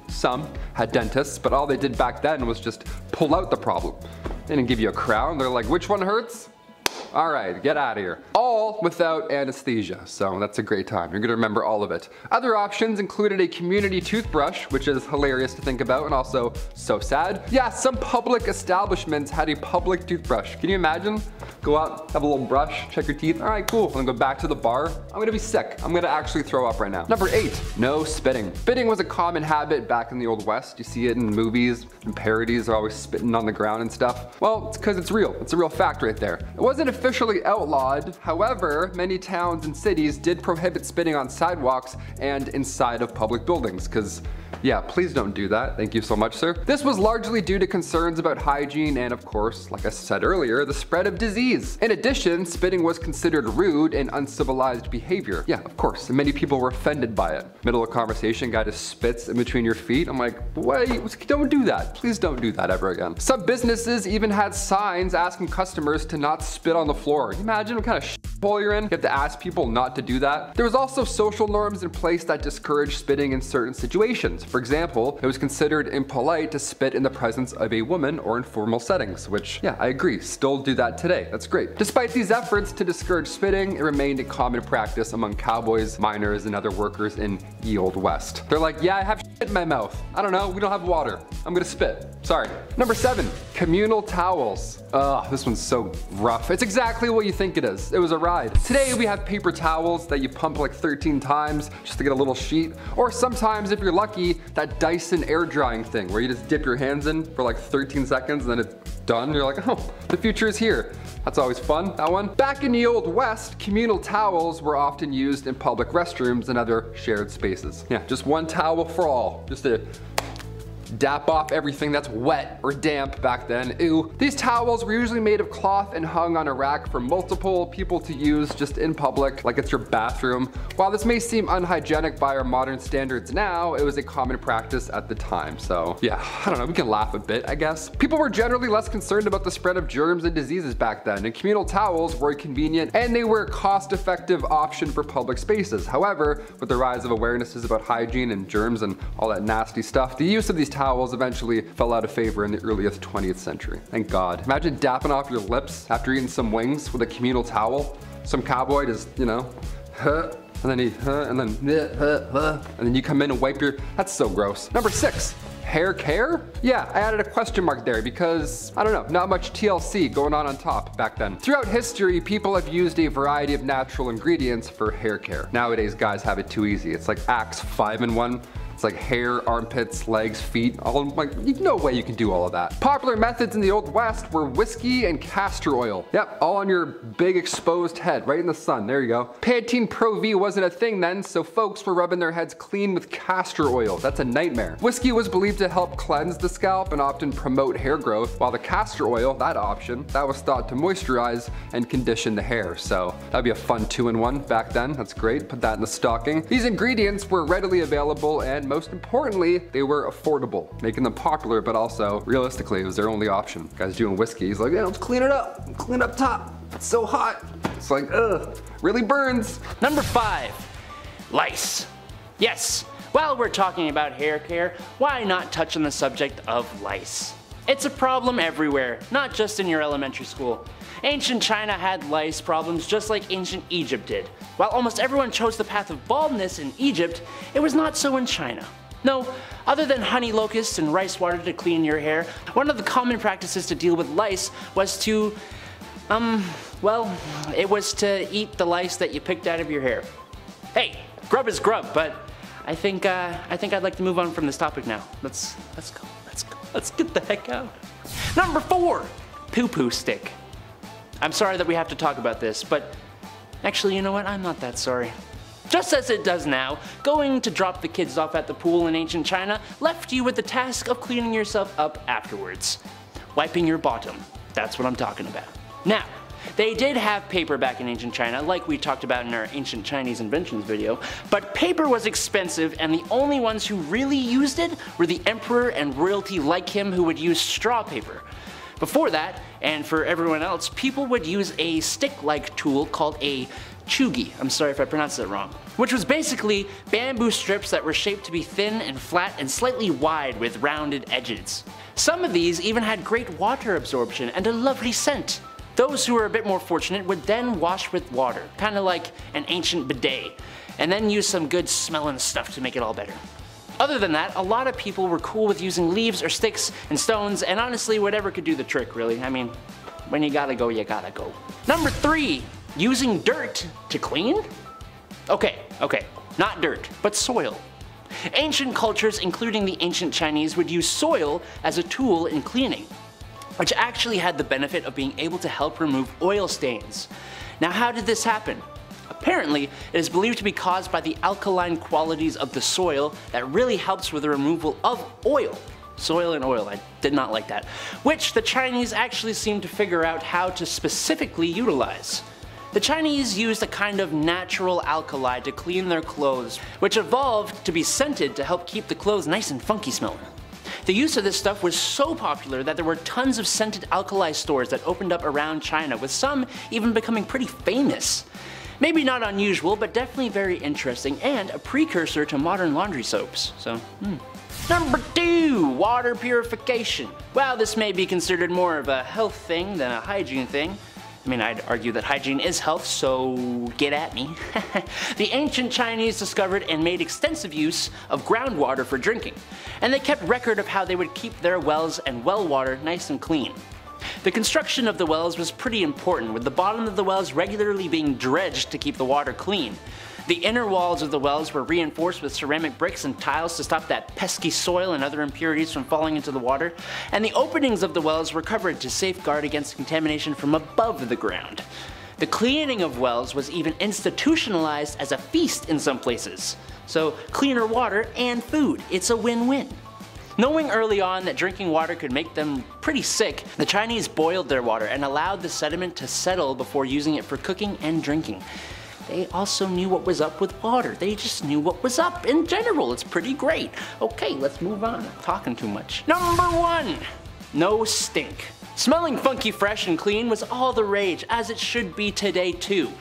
some had dentists, but all they did back then was just pull out the problem. They didn't give you a crown. They're like, which one hurts? All right, get out of here. All without anesthesia, so that's a great time. You're gonna remember all of it. Other options included a community toothbrush, which is hilarious to think about and also so sad. Yeah, some public establishments had a public toothbrush. Can you imagine? Go out, have a little brush, check your teeth. All right, cool. I'm gonna go back to the bar. I'm gonna be sick. I'm gonna actually throw up right now. Number 8, no spitting. Spitting was a common habit back in the Old West. You see it in movies and parodies. They're always spitting on the ground and stuff. Well, it's because it's real. It's a real fact right there. It wasn't officially outlawed. However, many towns and cities did prohibit spitting on sidewalks and inside of public buildings because, yeah, please don't do that. Thank you so much, sir. This was largely due to concerns about hygiene and, of course, like I said earlier, the spread of disease. In addition, spitting was considered rude and uncivilized behavior. Yeah, of course, and many people were offended by it. Middle of conversation, guy just spits in between your feet. I'm like, wait, don't do that. Please don't do that ever again. Some businesses even had signs asking customers to not spit on the floor. Can you imagine what kind of shithole you're in? You have to ask people not to do that. There was also social norms in place that discouraged spitting in certain situations. For example, it was considered impolite to spit in the presence of a woman or in formal settings, which, yeah, I agree, still do that today. That's great. Despite these efforts to discourage spitting, it remained a common practice among cowboys, miners, and other workers in ye Old West. They're like, yeah, I have shit in my mouth. I don't know, we don't have water. I'm gonna spit. Sorry. Number 7, communal towels. Ugh, this one's so rough. It's exactly what you think it is. It was a ride. Today we have paper towels that you pump like 13 times just to get a little sheet. Or sometimes, if you're lucky, that Dyson air drying thing where you just dip your hands in for like 13 seconds and then it's done. You're like, oh, the future is here. That's always fun, that one. Back in the Old West, communal towels were often used in public restrooms and other shared spaces. Yeah, just one towel for all. Just to dap off everything that's wet or damp back then. Ew. These towels were usually made of cloth and hung on a rack for multiple people to use just in public, like it's your bathroom. While this may seem unhygienic by our modern standards now, it was a common practice at the time. So yeah, I don't know, we can laugh a bit, I guess. People were generally less concerned about the spread of germs and diseases back then, and communal towels were convenient and they were a cost-effective option for public spaces. However, with the rise of awarenesses about hygiene and germs and all that nasty stuff, the use of these towels eventually fell out of favor in the earliest 20th century. Thank God. Imagine dapping off your lips after eating some wings with a communal towel. Some cowboy just, and then he, and then you come in and wipe your, that's so gross. Number 6. Hair care? Yeah, I added a question mark there because, I don't know, not much TLC going on top back then. Throughout history, people have used a variety of natural ingredients for hair care. Nowadays, guys have it too easy. It's like Axe 5-in-1 It's like hair, armpits, legs, feet, all like, no way you can do all of that. Popular methods in the Old West were whiskey and castor oil. Yep, all on your big exposed head, right in the sun, there you go. Pantene Pro V wasn't a thing then, so folks were rubbing their heads clean with castor oil. That's a nightmare. Whiskey was believed to help cleanse the scalp and often promote hair growth, while the castor oil, that option, that was thought to moisturize and condition the hair. So that'd be a fun 2-in-1 back then. That's great, put that in the stocking. These ingredients were readily available and most importantly, they were affordable, making them popular, but also realistically, it was their only option. Guys doing whiskey, he's like, yeah, let's clean it up, clean up top. It's so hot. It's like, ugh, really burns. Number 5, lice. Yes, while we're talking about hair care, why not touch on the subject of lice? It's a problem everywhere, not just in your elementary school. Ancient China had lice problems just like ancient Egypt did. While almost everyone chose the path of baldness in Egypt, it was not so in China. No, other than honey locusts and rice water to clean your hair, one of the common practices to deal with lice was to, well, it was to eat the lice that you picked out of your hair. Hey, grub is grub, but I think I'd like to move on from this topic now. Let's get the heck out. Number 4, poo-poo stick. I'm sorry that we have to talk about this, but actually, you know what? I'm not that sorry. Just as it does now, going to drop the kids off at the pool in ancient China left you with the task of cleaning yourself up afterwards. Wiping your bottom. That's what I'm talking about. Now, they did have paper back in ancient China, like we talked about in our ancient Chinese inventions video, but paper was expensive and the only ones who really used it were the emperor and royalty like him who would use straw paper. Before that, and for everyone else, people would use a stick-like tool called a chugi, I'm sorry if I pronounced that wrong, which was basically bamboo strips that were shaped to be thin and flat and slightly wide with rounded edges. Some of these even had great water absorption and a lovely scent. Those who were a bit more fortunate would then wash with water, kinda like an ancient bidet, and then use some good smelling stuff to make it all better. Other than that, a lot of people were cool with using leaves or sticks and stones, and honestly whatever could do the trick really. I mean, when you gotta go, you gotta go. Number 3, using dirt to clean? Okay, not dirt, but soil. Ancient cultures, including the ancient Chinese, would use soil as a tool in cleaning, which actually had the benefit of being able to help remove oil stains. Now how did this happen? Apparently, it is believed to be caused by the alkaline qualities of the soil that really helps with the removal of oil. Soil and oil, I did not like that. Which the Chinese actually seemed to figure out how to specifically utilize. The Chinese used a kind of natural alkali to clean their clothes, which evolved to be scented to help keep the clothes nice and funky smelling. The use of this stuff was so popular that there were tons of scented alkali stores that opened up around China, with some even becoming pretty famous. Maybe not unusual, but definitely very interesting and a precursor to modern laundry soaps, so Number 2, water purification. While this may be considered more of a health thing than a hygiene thing, I mean, I'd argue that hygiene is health, so get at me. The ancient Chinese discovered and made extensive use of groundwater for drinking, and they kept record of how they would keep their wells and well water nice and clean. The construction of the wells was pretty important, with the bottom of the wells regularly being dredged to keep the water clean. The inner walls of the wells were reinforced with ceramic bricks and tiles to stop that pesky soil and other impurities from falling into the water, and the openings of the wells were covered to safeguard against contamination from above the ground. The cleaning of wells was even institutionalized as a feast in some places. So cleaner water and food, it's a win-win. Knowing early on that drinking water could make them pretty sick, the Chinese boiled their water and allowed the sediment to settle before using it for cooking and drinking. They also knew what was up with water. They just knew what was up in general. It's pretty great. Okay, let's move on. I'm talking too much. Number 1, no stink. Smelling funky, fresh, and clean was all the rage, as it should be today too.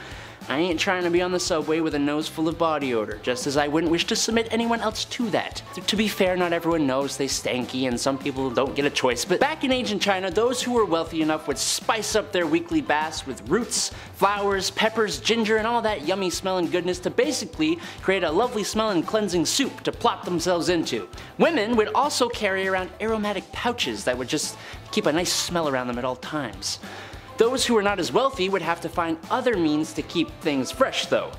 I ain't trying to be on the subway with a nose full of body odor, just as I wouldn't wish to submit anyone else to that. To be fair, not everyone knows they stanky and some people don't get a choice, but back in ancient China, those who were wealthy enough would spice up their weekly baths with roots, flowers, peppers, ginger, and all that yummy smelling goodness to basically create a lovely smelling cleansing soup to plop themselves into. Women would also carry around aromatic pouches that would just keep a nice smell around them at all times. Those who were not as wealthy would have to find other means to keep things fresh though.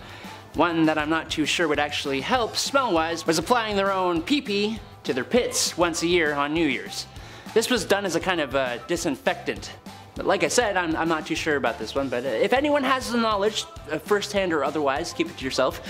One that I'm not too sure would actually help smell-wise was applying their own pee-pee to their pits once a year on New Year's. This was done as a kind of disinfectant. But like I said, I'm not too sure about this one, but if anyone has the knowledge, firsthand or otherwise, keep it to yourself,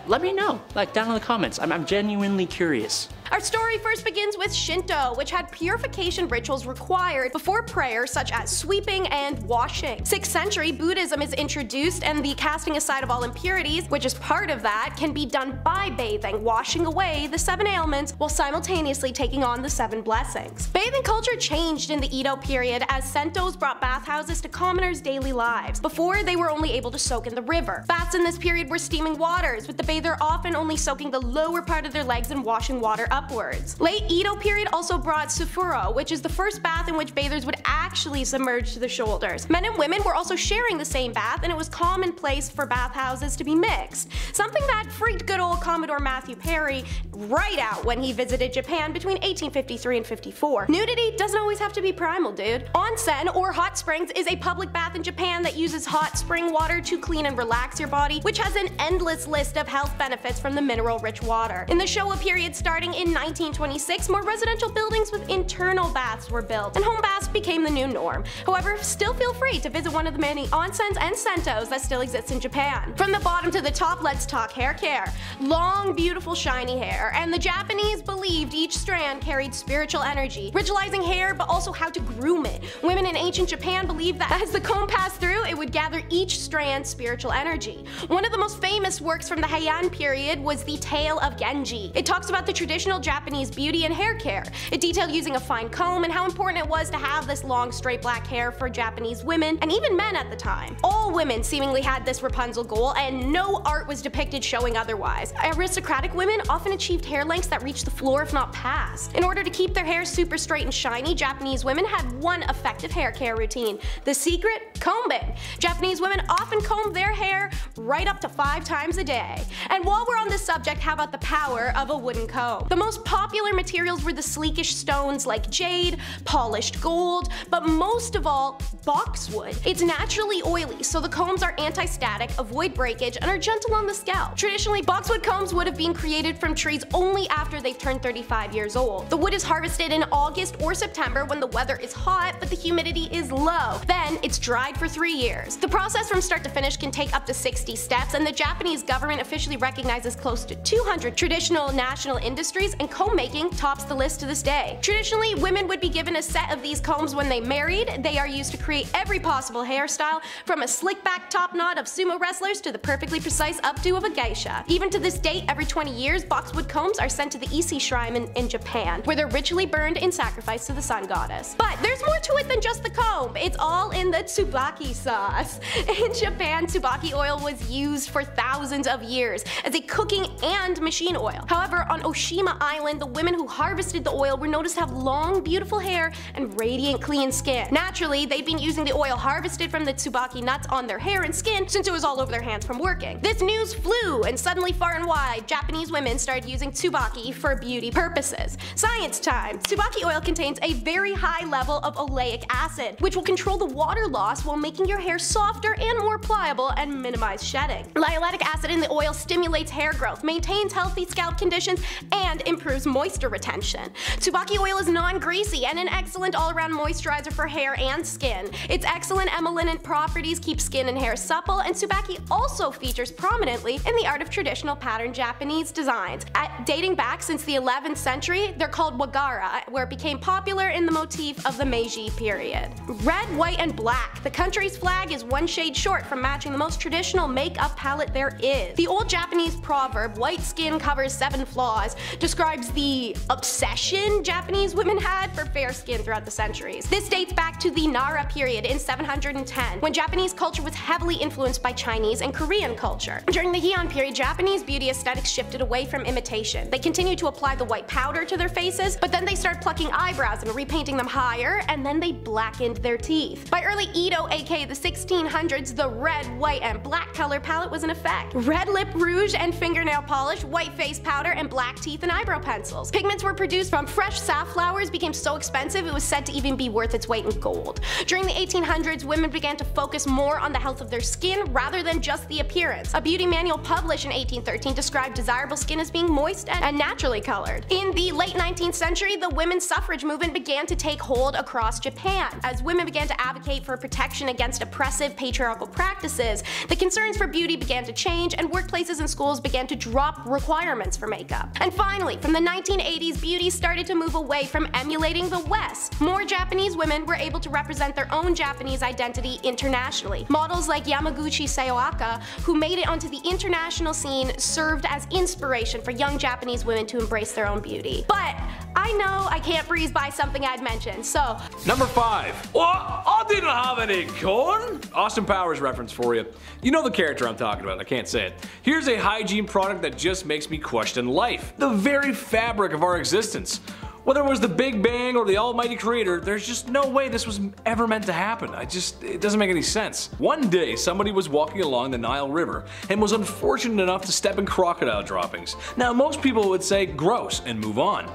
let me know, like down in the comments. I'm genuinely curious. Our story first begins with Shinto, which had purification rituals required before prayer, such as sweeping and washing. 6th century, Buddhism is introduced, and the casting aside of all impurities, which is part of that, can be done by bathing, washing away the 7 ailments while simultaneously taking on the 7 blessings. Bathing culture changed in the Edo period as Sentos brought bathhouses to commoners' daily lives. Before, they were only able to soak in the river. Baths in this period were steaming waters, with the bather often only soaking the lower part of their legs and washing water upwards. Late Edo period also brought Sufuro, which is the first bath in which bathers would actually submerge to the shoulders. Men and women were also sharing the same bath, and it was commonplace for bathhouses to be mixed. Something that freaked good old Commodore Matthew Perry right out when he visited Japan between 1853 and 54. Nudity doesn't always have to be primal, dude. Onsen, or hot springs, is a public bath in Japan that uses hot spring water to clean and relax your body, which has an endless list of health benefits from the mineral-rich water. In the Showa period starting in 1926, more residential buildings with internal baths were built, and home baths became the new norm. However, still feel free to visit one of the many onsens and sentos that still exist in Japan. From the bottom to the top, let's talk hair care. Long, beautiful, shiny hair, and the Japanese believed each strand carried spiritual energy, ritualizing hair but also how to groom it. Women in ancient Japan believed that as the comb passed through, it would gather each strand's spiritual energy. One of the most famous works from the Heian period was the Tale of Genji. It talks about the traditional Japanese beauty and hair care. It detailed using a fine comb and how important it was to have this long, straight black hair for Japanese women, and even men at the time. All women seemingly had this Rapunzel goal, and no art was depicted showing otherwise. Aristocratic women often achieved hair lengths that reached the floor if not past. In order to keep their hair super straight and shiny, Japanese women had one effective hair care routine. The secret? Combing. Japanese women often combed their hair right up to 5 times a day. And while we're on this subject, how about the power of a wooden comb? The most popular materials were the sleekish stones like jade, polished gold, but most of all, boxwood. It's naturally oily, so the combs are anti-static, avoid breakage, and are gentle on the scalp. Traditionally, boxwood combs would have been created from trees only after they've turned 35 years old. The wood is harvested in August or September when the weather is hot but the humidity is low. Then it's dried for 3 years. The process from start to finish can take up to 60 steps, and the Japanese government officially recognizes close to 200 traditional national industries, and comb making tops the list to this day. Traditionally, women would be given a set of these combs when they married. They are used to create every possible hairstyle, from a slick back top knot of sumo wrestlers to the perfectly precise updo of a geisha. Even to this date, every 20 years, boxwood combs are sent to the Ise Shrine in Japan, where they're ritually burned in sacrifice to the sun goddess. But there's more to it than just the comb. It's all in the tsubaki sauce. In Japan, tsubaki oil was used for thousands of years as a cooking and machine oil. However, on Oshima Island, the women who harvested the oil were noticed to have long, beautiful hair and radiant, clean skin. Naturally, they'd been using the oil harvested from the tsubaki nuts on their hair and skin since it was all over their hands from working. This news flew, and suddenly far and wide, Japanese women started using tsubaki for beauty purposes. Science time! Tsubaki oil contains a very high level of oleic acid, which will control the water loss while making your hair softer and more pliable and minimize shedding. Linoleic acid in the oil stimulates hair growth, maintains healthy scalp conditions, and improves moisture retention. Tsubaki oil is non-greasy and an excellent all-around moisturizer for hair and skin. Its excellent emollient properties keep skin and hair supple, and tsubaki also features prominently in the art of traditional patterned Japanese designs. Dating back since the 11th century, they're called wagara, where it became popular in the motif of the Meiji period. Red, white, and black. The country's flag is one shade short from matching the most traditional makeup palette there is. The old Japanese proverb, "white skin covers 7 flaws," describes the obsession Japanese women had for fair skin throughout the centuries. This dates back to the Nara period in 710, when Japanese culture was heavily influenced by Chinese and Korean culture. During the Heian period, Japanese beauty aesthetics shifted away from imitation. They continued to apply the white powder to their faces, but then they started plucking eyebrows and repainting them higher, and then they blackened their teeth. By early Edo, aka the 1600s, the red, white, and black color palette was in effect. Red lip rouge and fingernail polish, white face powder, and black teeth and eyebrow pencils. Pigments were produced from fresh safflowers, became so expensive it was said to even be worth its weight in gold. During the 1800s, women began to focus more on the health of their skin rather than just the appearance. A beauty manual published in 1813 described desirable skin as being moist and naturally colored. In the late 19th century, the women's suffrage movement began to take hold across Japan. As women began to advocate for protection against oppressive patriarchal practices, the concerns for beauty began to change, and workplaces and schools began to drop requirements for makeup. And finally, from the 1980s, beauty started to move away from emulating the West. More Japanese women were able to represent their own Japanese identity internationally. Models like Yamaguchi Sayaka, who made it onto the international scene, served as inspiration for young Japanese women to embrace their own beauty. But I know I can't breeze by something I'd mentioned, so. Number 5. What? I didn't have any corn! Austin Powers reference for you. You know the character I'm talking about, I can't say it. Here's a hygiene product that just makes me question life. The very fabric of our existence. Whether it was the Big Bang or the almighty creator, there's just no way this was ever meant to happen. It doesn't make any sense. One day, somebody was walking along the Nile River and was unfortunate enough to step in crocodile droppings. Now, most people would say gross and move on.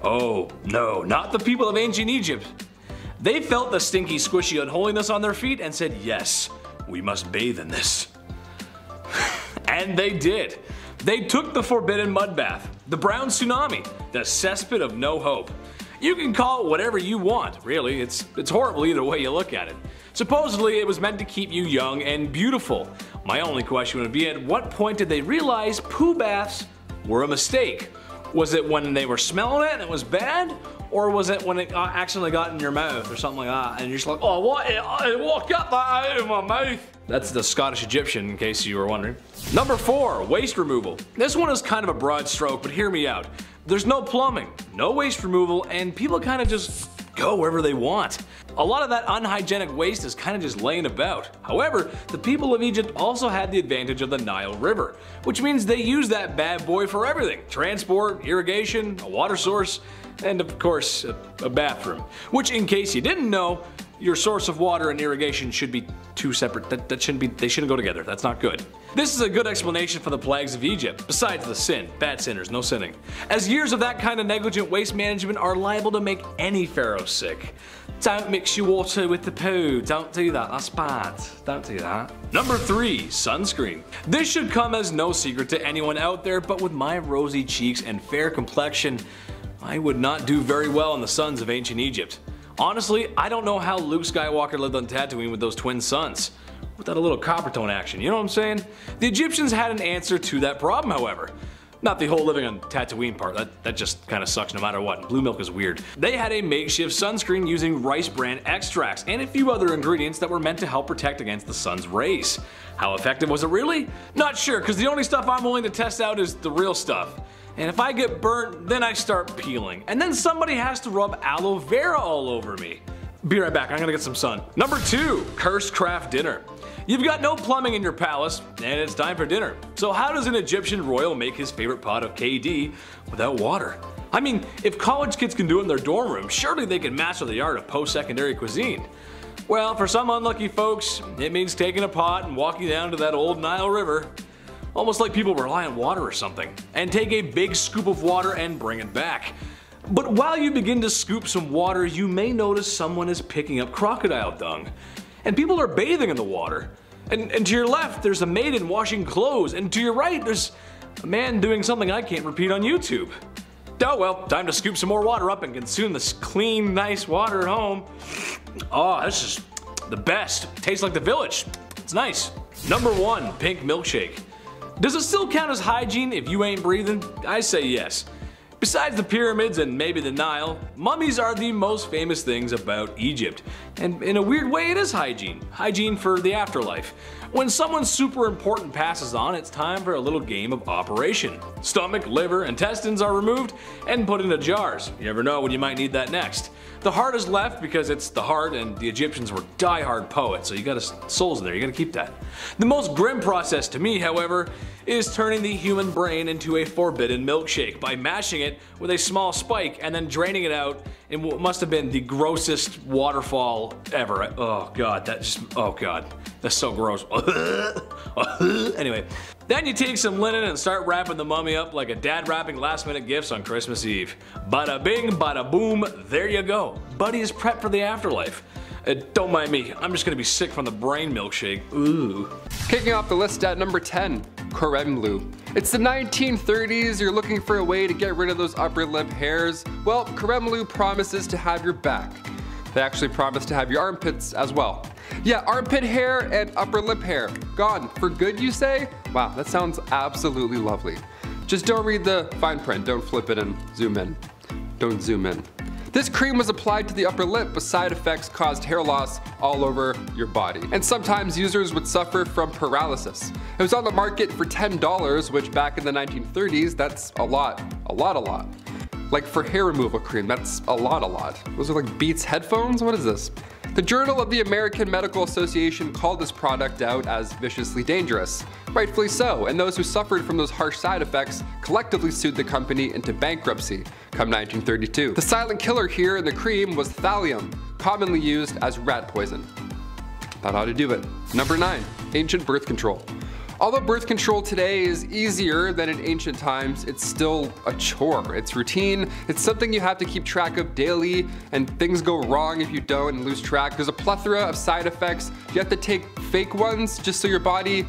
Oh, no, not the people of ancient Egypt. They felt the stinky, squishy unholiness on their feet and said, yes, we must bathe in this. And they did. They took the forbidden mud bath, the brown tsunami, the cesspit of no hope. You can call it whatever you want, really, it's horrible either way you look at it. Supposedly it was meant to keep you young and beautiful. My only question would be, at what point did they realize poo baths were a mistake? Was it when they were smelling it and it was bad? Or was it when it accidentally got in your mouth or something like that and you're just like, oh what, got that out of my mouth? That's the Scottish Egyptian, in case you were wondering. Number 4, waste removal. This one is kind of a broad stroke, but hear me out. There's no plumbing, no waste removal, and people kind of just go wherever they want. A lot of that unhygienic waste is kind of just laying about. However, the people of Egypt also had the advantage of the Nile River, which means they used that bad boy for everything. Transport, irrigation, a water source, and of course, a bathroom. Which, in case you didn't know, your source of water and irrigation should be two separate, they shouldn't go together, that's not good. This is a good explanation for the plagues of Egypt, besides the sin, bad sinners, no sinning. As years of that kind of negligent waste management are liable to make any pharaoh sick. Don't mix your water with the poo, don't do that, that's bad, don't do that. Number 3, sunscreen. This should come as no secret to anyone out there, but with my rosy cheeks and fair complexion, I would not do very well in the suns of ancient Egypt. Honestly, I don't know how Luke Skywalker lived on Tatooine with those twin suns. Without a little copper tone action, you know what I'm saying? The Egyptians had an answer to that problem, however. Not the whole living on Tatooine part, that just kinda sucks no matter what. Blue milk is weird. They had a makeshift sunscreen using rice bran extracts and a few other ingredients that were meant to help protect against the sun's rays. How effective was it really? Not sure, cause the only stuff I'm willing to test out is the real stuff. And if I get burnt, then I start peeling. And then somebody has to rub aloe vera all over me. Be right back, I'm gonna get some sun. Number 2, cursed craft dinner. You've got no plumbing in your palace, and it's time for dinner. So how does an Egyptian royal make his favorite pot of KD without water? I mean, if college kids can do it in their dorm room, surely they can master the art of post-secondary cuisine. Well, for some unlucky folks, it means taking a pot and walking down to that old Nile River. Almost like people rely on water or something, and take a big scoop of water and bring it back. But while you begin to scoop some water, you may notice someone is picking up crocodile dung. And people are bathing in the water. And to your left, there's a maiden washing clothes, and to your right, there's a man doing something I can't repeat on YouTube. Oh well, time to scoop some more water up and consume this clean, nice water at home. Oh, this is the best. Tastes like the village. It's nice. Number 1, pink milkshake. Does it still count as hygiene if you ain't breathing? I say yes. Besides the pyramids and maybe the Nile, mummies are the most famous things about Egypt. And in a weird way it is hygiene. Hygiene for the afterlife. When someone super important passes on, it's time for a little game of operation. Stomach, liver, intestines are removed and put into jars. You never know when you might need that next. The heart is left because it's the heart, and the Egyptians were die-hard poets, so you got souls in there, you gotta keep that. The most grim process to me, however, is turning the human brain into a forbidden milkshake by mashing it with a small spike and then draining it out in what must have been the grossest waterfall ever. Oh god, oh god. That's so gross. Anyway, then you take some linen and start wrapping the mummy up like a dad wrapping last minute gifts on Christmas Eve. Bada bing, bada boom, there you go. Buddy is prepped for the afterlife. Don't mind me, I'm just gonna be sick from the brain milkshake. Ooh. Kicking off the list at number 10, creme blue. It's the 1930s, you're looking for a way to get rid of those upper lip hairs. Well, creme blue promises to have your back. They actually promise to have your armpits as well. Yeah, armpit hair and upper lip hair, gone for good you say? Wow, that sounds absolutely lovely. Just don't read the fine print, don't flip it and zoom in. Don't zoom in. This cream was applied to the upper lip, but side effects caused hair loss all over your body. And sometimes users would suffer from paralysis. It was on the market for $10, which back in the 1930s, that's a lot. Like for hair removal cream, that's a lot. Those are like Beats headphones? What is this? The Journal of the American Medical Association called this product out as viciously dangerous. Rightfully so, and those who suffered from those harsh side effects collectively sued the company into bankruptcy come 1932. The silent killer here in the cream was thallium, commonly used as rat poison. That ought to do it. Number 9, ancient birth control. Although birth control today is easier than in ancient times, it's still a chore. It's routine, it's something you have to keep track of daily, and things go wrong if you don't and lose track. There's a plethora of side effects. You have to take fake ones just so your body,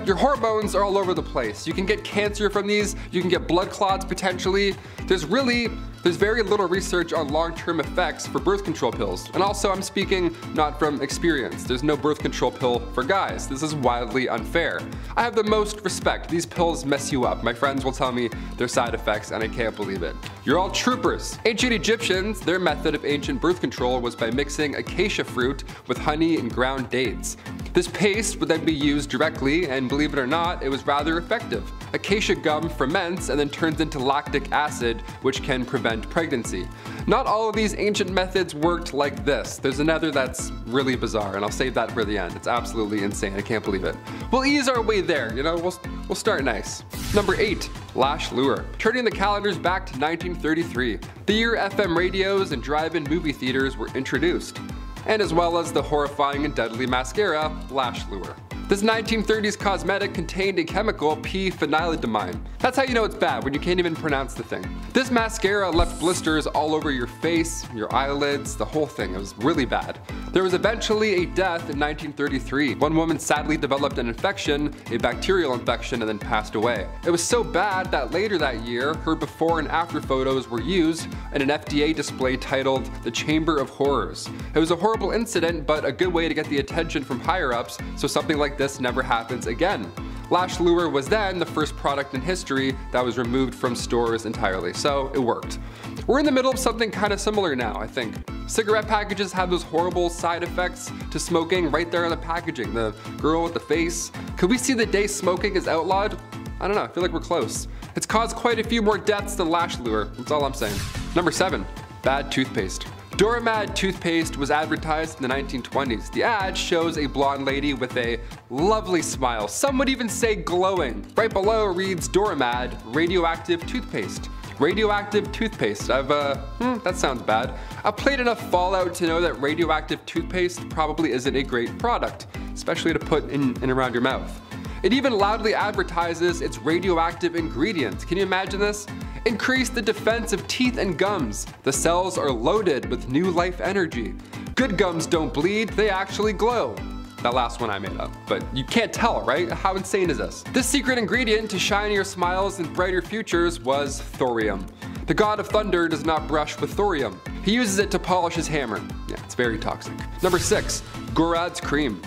your hormones are all over the place. You can get cancer from these, you can get blood clots potentially. There's very little research on long-term effects for birth control pills. And also I'm speaking not from experience. There's no birth control pill for guys. This is wildly unfair. I have the most respect. These pills mess you up. My friends will tell me their side effects and I can't believe it. You're all troopers. Ancient Egyptians, their method of ancient birth control was by mixing acacia fruit with honey and ground dates. This paste would then be used directly, and believe it or not, it was rather effective. Acacia gum ferments and then turns into lactic acid, which can prevent pregnancy. Not all of these ancient methods worked like this. There's another that's really bizarre, and I'll save that for the end. It's absolutely insane, I can't believe it. We'll ease our way there, you know, we'll start nice. Number 8, lash lure. Turning the calendars back to 1933, the year FM radios and drive-in movie theaters were introduced, and as well as the horrifying and deadly mascara, lash lure. This 1930s cosmetic contained a chemical, p-phenylenediamine. That's how you know it's bad, when you can't even pronounce the thing. This mascara left blisters all over your face, your eyelids, the whole thing. It was really bad. There was eventually a death in 1933. One woman sadly developed an infection, a bacterial infection, and then passed away. It was so bad that later that year, her before and after photos were used in an FDA display titled The Chamber of Horrors. It was a horrible incident, but a good way to get the attention from higher-ups, so something like this never happens again. Lash lure was then the first product in history that was removed from stores entirely, so it worked. We're in the middle of something kind of similar now, I think. Cigarette packages have those horrible side effects to smoking right there on the packaging. The girl with the face. Could we see the day smoking is outlawed? I don't know, I feel like we're close. It's caused quite a few more deaths than lash lure, that's all I'm saying. Number 7, bad toothpaste. Doramad toothpaste was advertised in the 1920s. The ad shows a blonde lady with a lovely smile. Some would even say glowing. Right below reads Doramad radioactive toothpaste. Radioactive toothpaste. That sounds bad. I've played enough Fallout to know that radioactive toothpaste probably isn't a great product, especially to put in and around your mouth. It even loudly advertises its radioactive ingredients. Can you imagine this? Increase the defense of teeth and gums. The cells are loaded with new life energy. Good gums don't bleed, they actually glow. That last one I made up, but you can't tell, right? How insane is this? This secret ingredient to shinier smiles and brighter futures was thorium. The god of thunder does not brush with thorium. He uses it to polish his hammer. Yeah, it's very toxic. Number 6, Gorad's cream.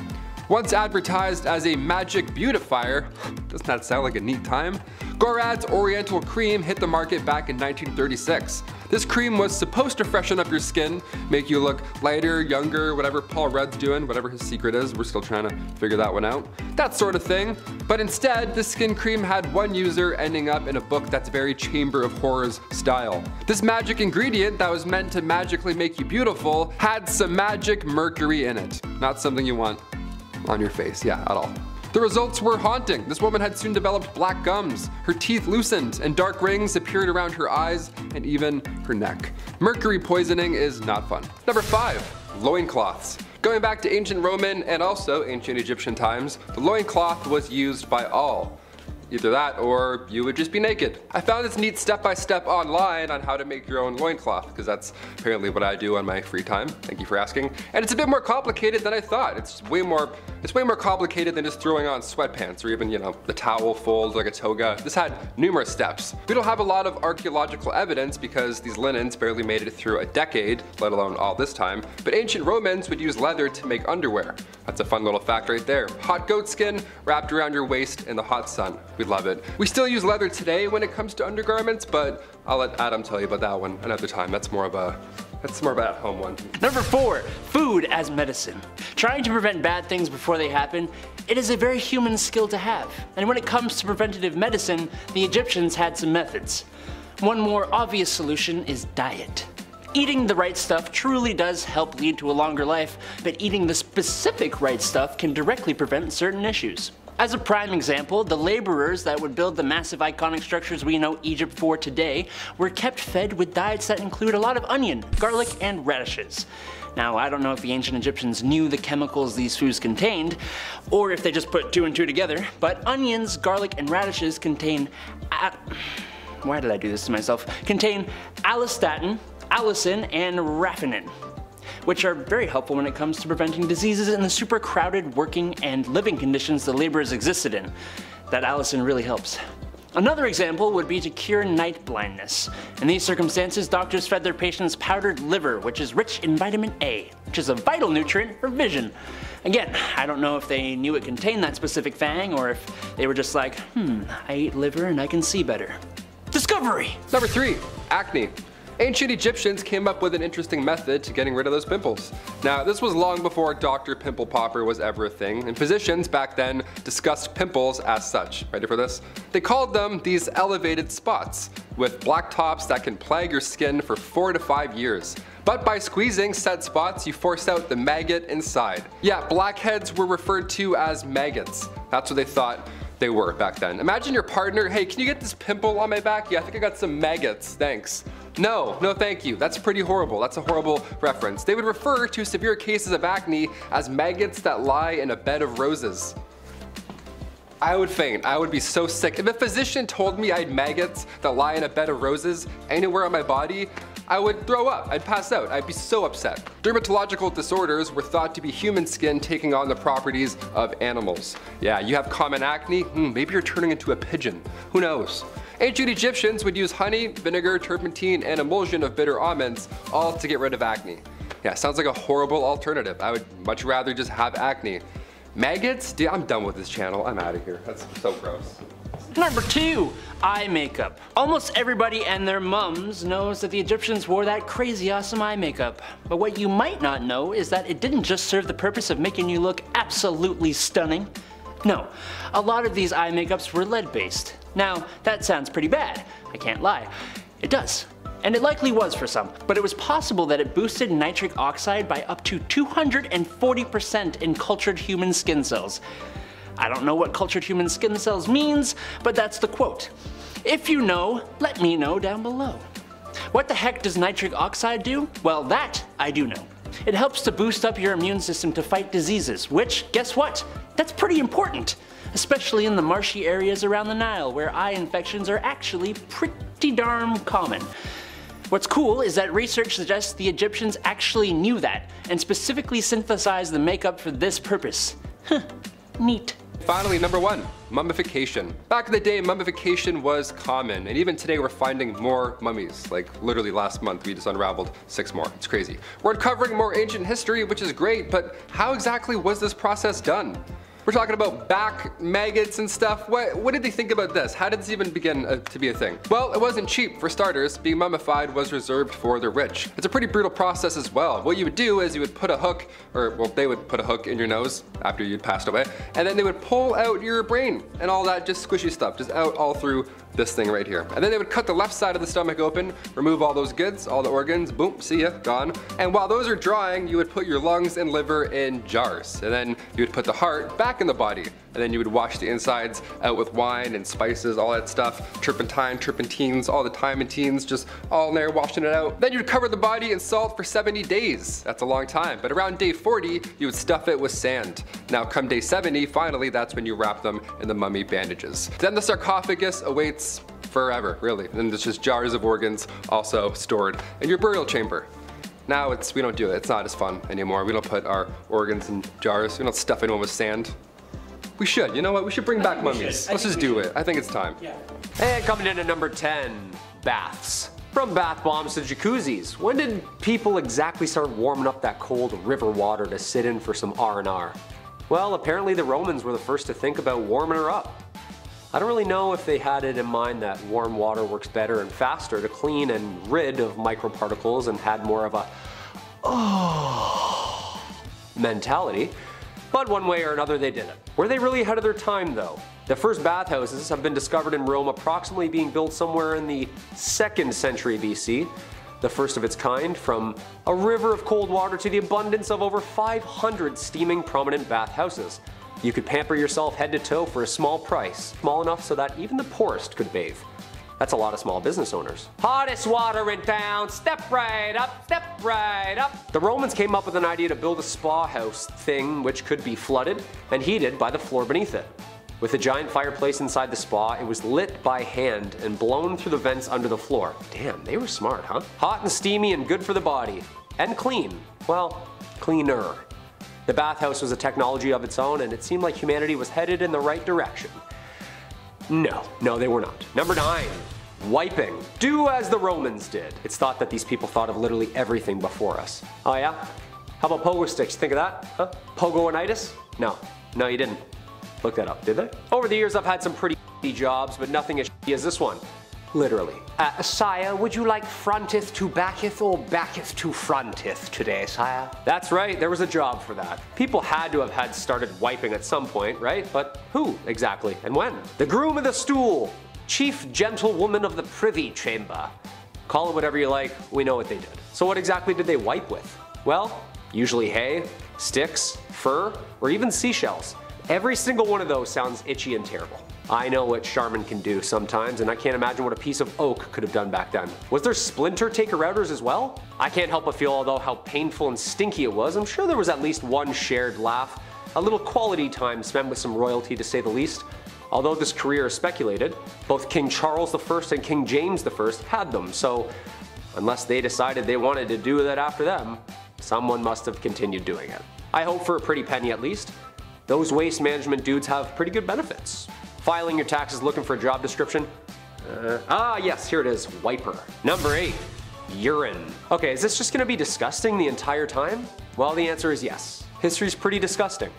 Once advertised as a magic beautifier, doesn't that sound like a neat time? Gorad's Oriental Cream hit the market back in 1936. This cream was supposed to freshen up your skin, make you look lighter, younger, whatever Paul Rudd's doing, whatever his secret is, we're still trying to figure that one out. That sort of thing. But instead, this skin cream had one user ending up in a book that's very Chamber of Horrors style. This magic ingredient that was meant to magically make you beautiful had some magic mercury in it. Not something you want on your face, yeah, at all. The results were haunting. This woman had soon developed black gums, her teeth loosened, and dark rings appeared around her eyes and even her neck. Mercury poisoning is not fun. Number 5, loincloths. Going back to ancient Roman and also ancient Egyptian times, the loincloth was used by all. Either that or you would just be naked. I found this neat step-by-step online on how to make your own loincloth, because that's apparently what I do on my free time. Thank you for asking. And it's a bit more complicated than I thought. It's way more complicated than just throwing on sweatpants or even, you know, the towel folds like a toga. This had numerous steps. We don't have a lot of archaeological evidence because these linens barely made it through a decade, let alone all this time. But ancient Romans would use leather to make underwear. That's a fun little fact right there. Hot goat skin wrapped around your waist in the hot sun. We love it. We still use leather today when it comes to undergarments, but I'll let Adam tell you about that one another time. That's more of an at-home one. Number 4, food as medicine. Trying to prevent bad things before they happen, it is a very human skill to have. And when it comes to preventative medicine, the Egyptians had some methods. One more obvious solution is diet. Eating the right stuff truly does help lead to a longer life, but eating the specific right stuff can directly prevent certain issues. As a prime example, the laborers that would build the massive iconic structures we know Egypt for today were kept fed with diets that include a lot of onion, garlic, and radishes. Now, I don't know if the ancient Egyptians knew the chemicals these foods contained, or if they just put 2 and 2 together, but onions, garlic, and radishes contain why did I do this to myself? Contain allistatin, allicin, and raffinine, which are very helpful when it comes to preventing diseases in the super crowded working and living conditions the laborers existed in. That allicin really helps. Another example would be to cure night blindness. In these circumstances, doctors fed their patients powdered liver, which is rich in vitamin A, which is a vital nutrient for vision. Again, I don't know if they knew it contained that specific thing, or if they were just like, I ate liver and I can see better. Discovery! Number 3, acne. Ancient Egyptians came up with an interesting method to getting rid of those pimples. Now, this was long before Dr. Pimple Popper was ever a thing, and physicians back then discussed pimples as such. Ready for this? They called them these elevated spots, with black tops that can plague your skin for 4 to 5 years. But by squeezing said spots, you force out the maggot inside. Yeah, blackheads were referred to as maggots. That's what they thought they were back then. Imagine your partner, hey, can you get this pimple on my back? Yeah, I think I got some maggots, thanks. No thank you. That's pretty horrible. That's a horrible reference. They would refer to severe cases of acne as maggots that lie in a bed of roses. I would faint. I would be so sick. If a physician told me I had maggots that lie in a bed of roses anywhere on my body, I would throw up. I'd pass out. I'd be so upset. Dermatological disorders were thought to be human skin taking on the properties of animals. Yeah, you have common acne, maybe you're turning into a pigeon. Who knows? Ancient Egyptians would use honey, vinegar, turpentine, and emulsion of bitter almonds, all to get rid of acne. Yeah, sounds like a horrible alternative. I would much rather just have acne. Maggots? Dude, I'm done with this channel. I'm out of here. That's so gross. Number 2, eye makeup. Almost everybody and their mums knows that the Egyptians wore that crazy awesome eye makeup. But what you might not know is that it didn't just serve the purpose of making you look absolutely stunning. No, a lot of these eye makeups were lead-based. Now, that sounds pretty bad, I can't lie. It does. And it likely was for some, but it was possible that it boosted nitric oxide by up to 240% in cultured human skin cells. I don't know what cultured human skin cells means, but that's the quote. If you know, let me know down below. What the heck does nitric oxide do? Well, that I do know. It helps to boost up your immune system to fight diseases, which, guess what? That's pretty important, especially in the marshy areas around the Nile where eye infections are actually pretty darn common. What's cool is that research suggests the Egyptians actually knew that and specifically synthesized the makeup for this purpose. Neat. Finally, number 1, mummification. Back in the day, mummification was common, and even today we're finding more mummies. Like literally last month we just unraveled 6 more. It's crazy. We're uncovering more ancient history, which is great, but how exactly was this process done? We're talking about back maggots and stuff. What did they think about this? How did this even begin to be a thing? Well, it wasn't cheap. For starters, being mummified was reserved for the rich. It's a pretty brutal process as well. What you would do is you would put a hook, or well, they would put a hook in your nose after you'd passed away, and then they would pull out your brain and all that just squishy stuff, just out all through this thing right here. And then they would cut the left side of the stomach open, remove all those goods, all the organs, boom, see ya, gone. And while those are drying, you would put your lungs and liver in jars. And then you would put the heart back back in the body. And then you would wash the insides out with wine and spices, all that stuff. Turpentine, turpentines, all the timantines, just all in there washing it out. Then you'd cover the body in salt for 70 days. That's a long time. But around day 40, you would stuff it with sand. Now come day 70, finally, that's when you wrap them in the mummy bandages. Then the sarcophagus awaits forever, really. And there's just jars of organs also stored in your burial chamber. Now we don't do it. It's not as fun anymore. We don't put our organs in jars. We don't stuff anyone with sand. We should. You know what? We should bring back mummies. Let's just do it. I think it's time. Yeah. And coming in at number 10, baths. From bath bombs to jacuzzis, when did people exactly start warming up that cold river water to sit in for some R&R? Well, apparently the Romans were the first to think about warming her up. I don't really know if they had it in mind that warm water works better and faster to clean and rid of microparticles and had more of a oh mentality, but one way or another they did it. Were they really ahead of their time though? The first bathhouses have been discovered in Rome approximately being built somewhere in the 2nd century BC. The first of its kind, from a river of cold water to the abundance of over 500 steaming prominent bathhouses. You could pamper yourself head to toe for a small price, small enough so that even the poorest could bathe. That's a lot of small business owners. Hottest water in town, step right up, step right up. The Romans came up with an idea to build a spa house thing which could be flooded and heated by the floor beneath it. With a giant fireplace inside the spa, it was lit by hand and blown through the vents under the floor. Damn, they were smart, huh? Hot and steamy and good for the body. And clean. Well, cleaner. The bathhouse was a technology of its own, and it seemed like humanity was headed in the right direction. No, they were not. Number 9. Wiping. Do as the Romans did. It's thought that these people thought of literally everything before us. Oh yeah? How about pogo sticks? Think of that? Huh? Pogo-initis? No, you didn't. Look that up, did they? Over the years I've had some pretty jobs, but nothing as shitty as this one. Literally. Sire, would you like fronteth to backeth or backeth to fronteth today, sire? That's right, there was a job for that. People had to have had started wiping at some point, right? But who exactly and when? The groom of the stool, chief gentlewoman of the privy chamber. Call it whatever you like, we know what they did. So what exactly did they wipe with? Well, usually hay, sticks, fur, or even seashells. Every single one of those sounds itchy and terrible. I know what Charmin can do sometimes, and I can't imagine what a piece of oak could have done back then. Was there splinter taker-outers as well? I can't help but feel, although how painful and stinky it was, I'm sure there was at least one shared laugh, a little quality time spent with some royalty to say the least. Although this career is speculated, both King Charles I and King James I had them, so unless they decided they wanted to do that after them, someone must have continued doing it. I hope for a pretty penny at least. Those waste management dudes have pretty good benefits. Filing your taxes looking for a job description? Yes, here it is, wiper. Number 8, urine. Okay, is this just gonna be disgusting the entire time? Well, the answer is yes. History's pretty disgusting.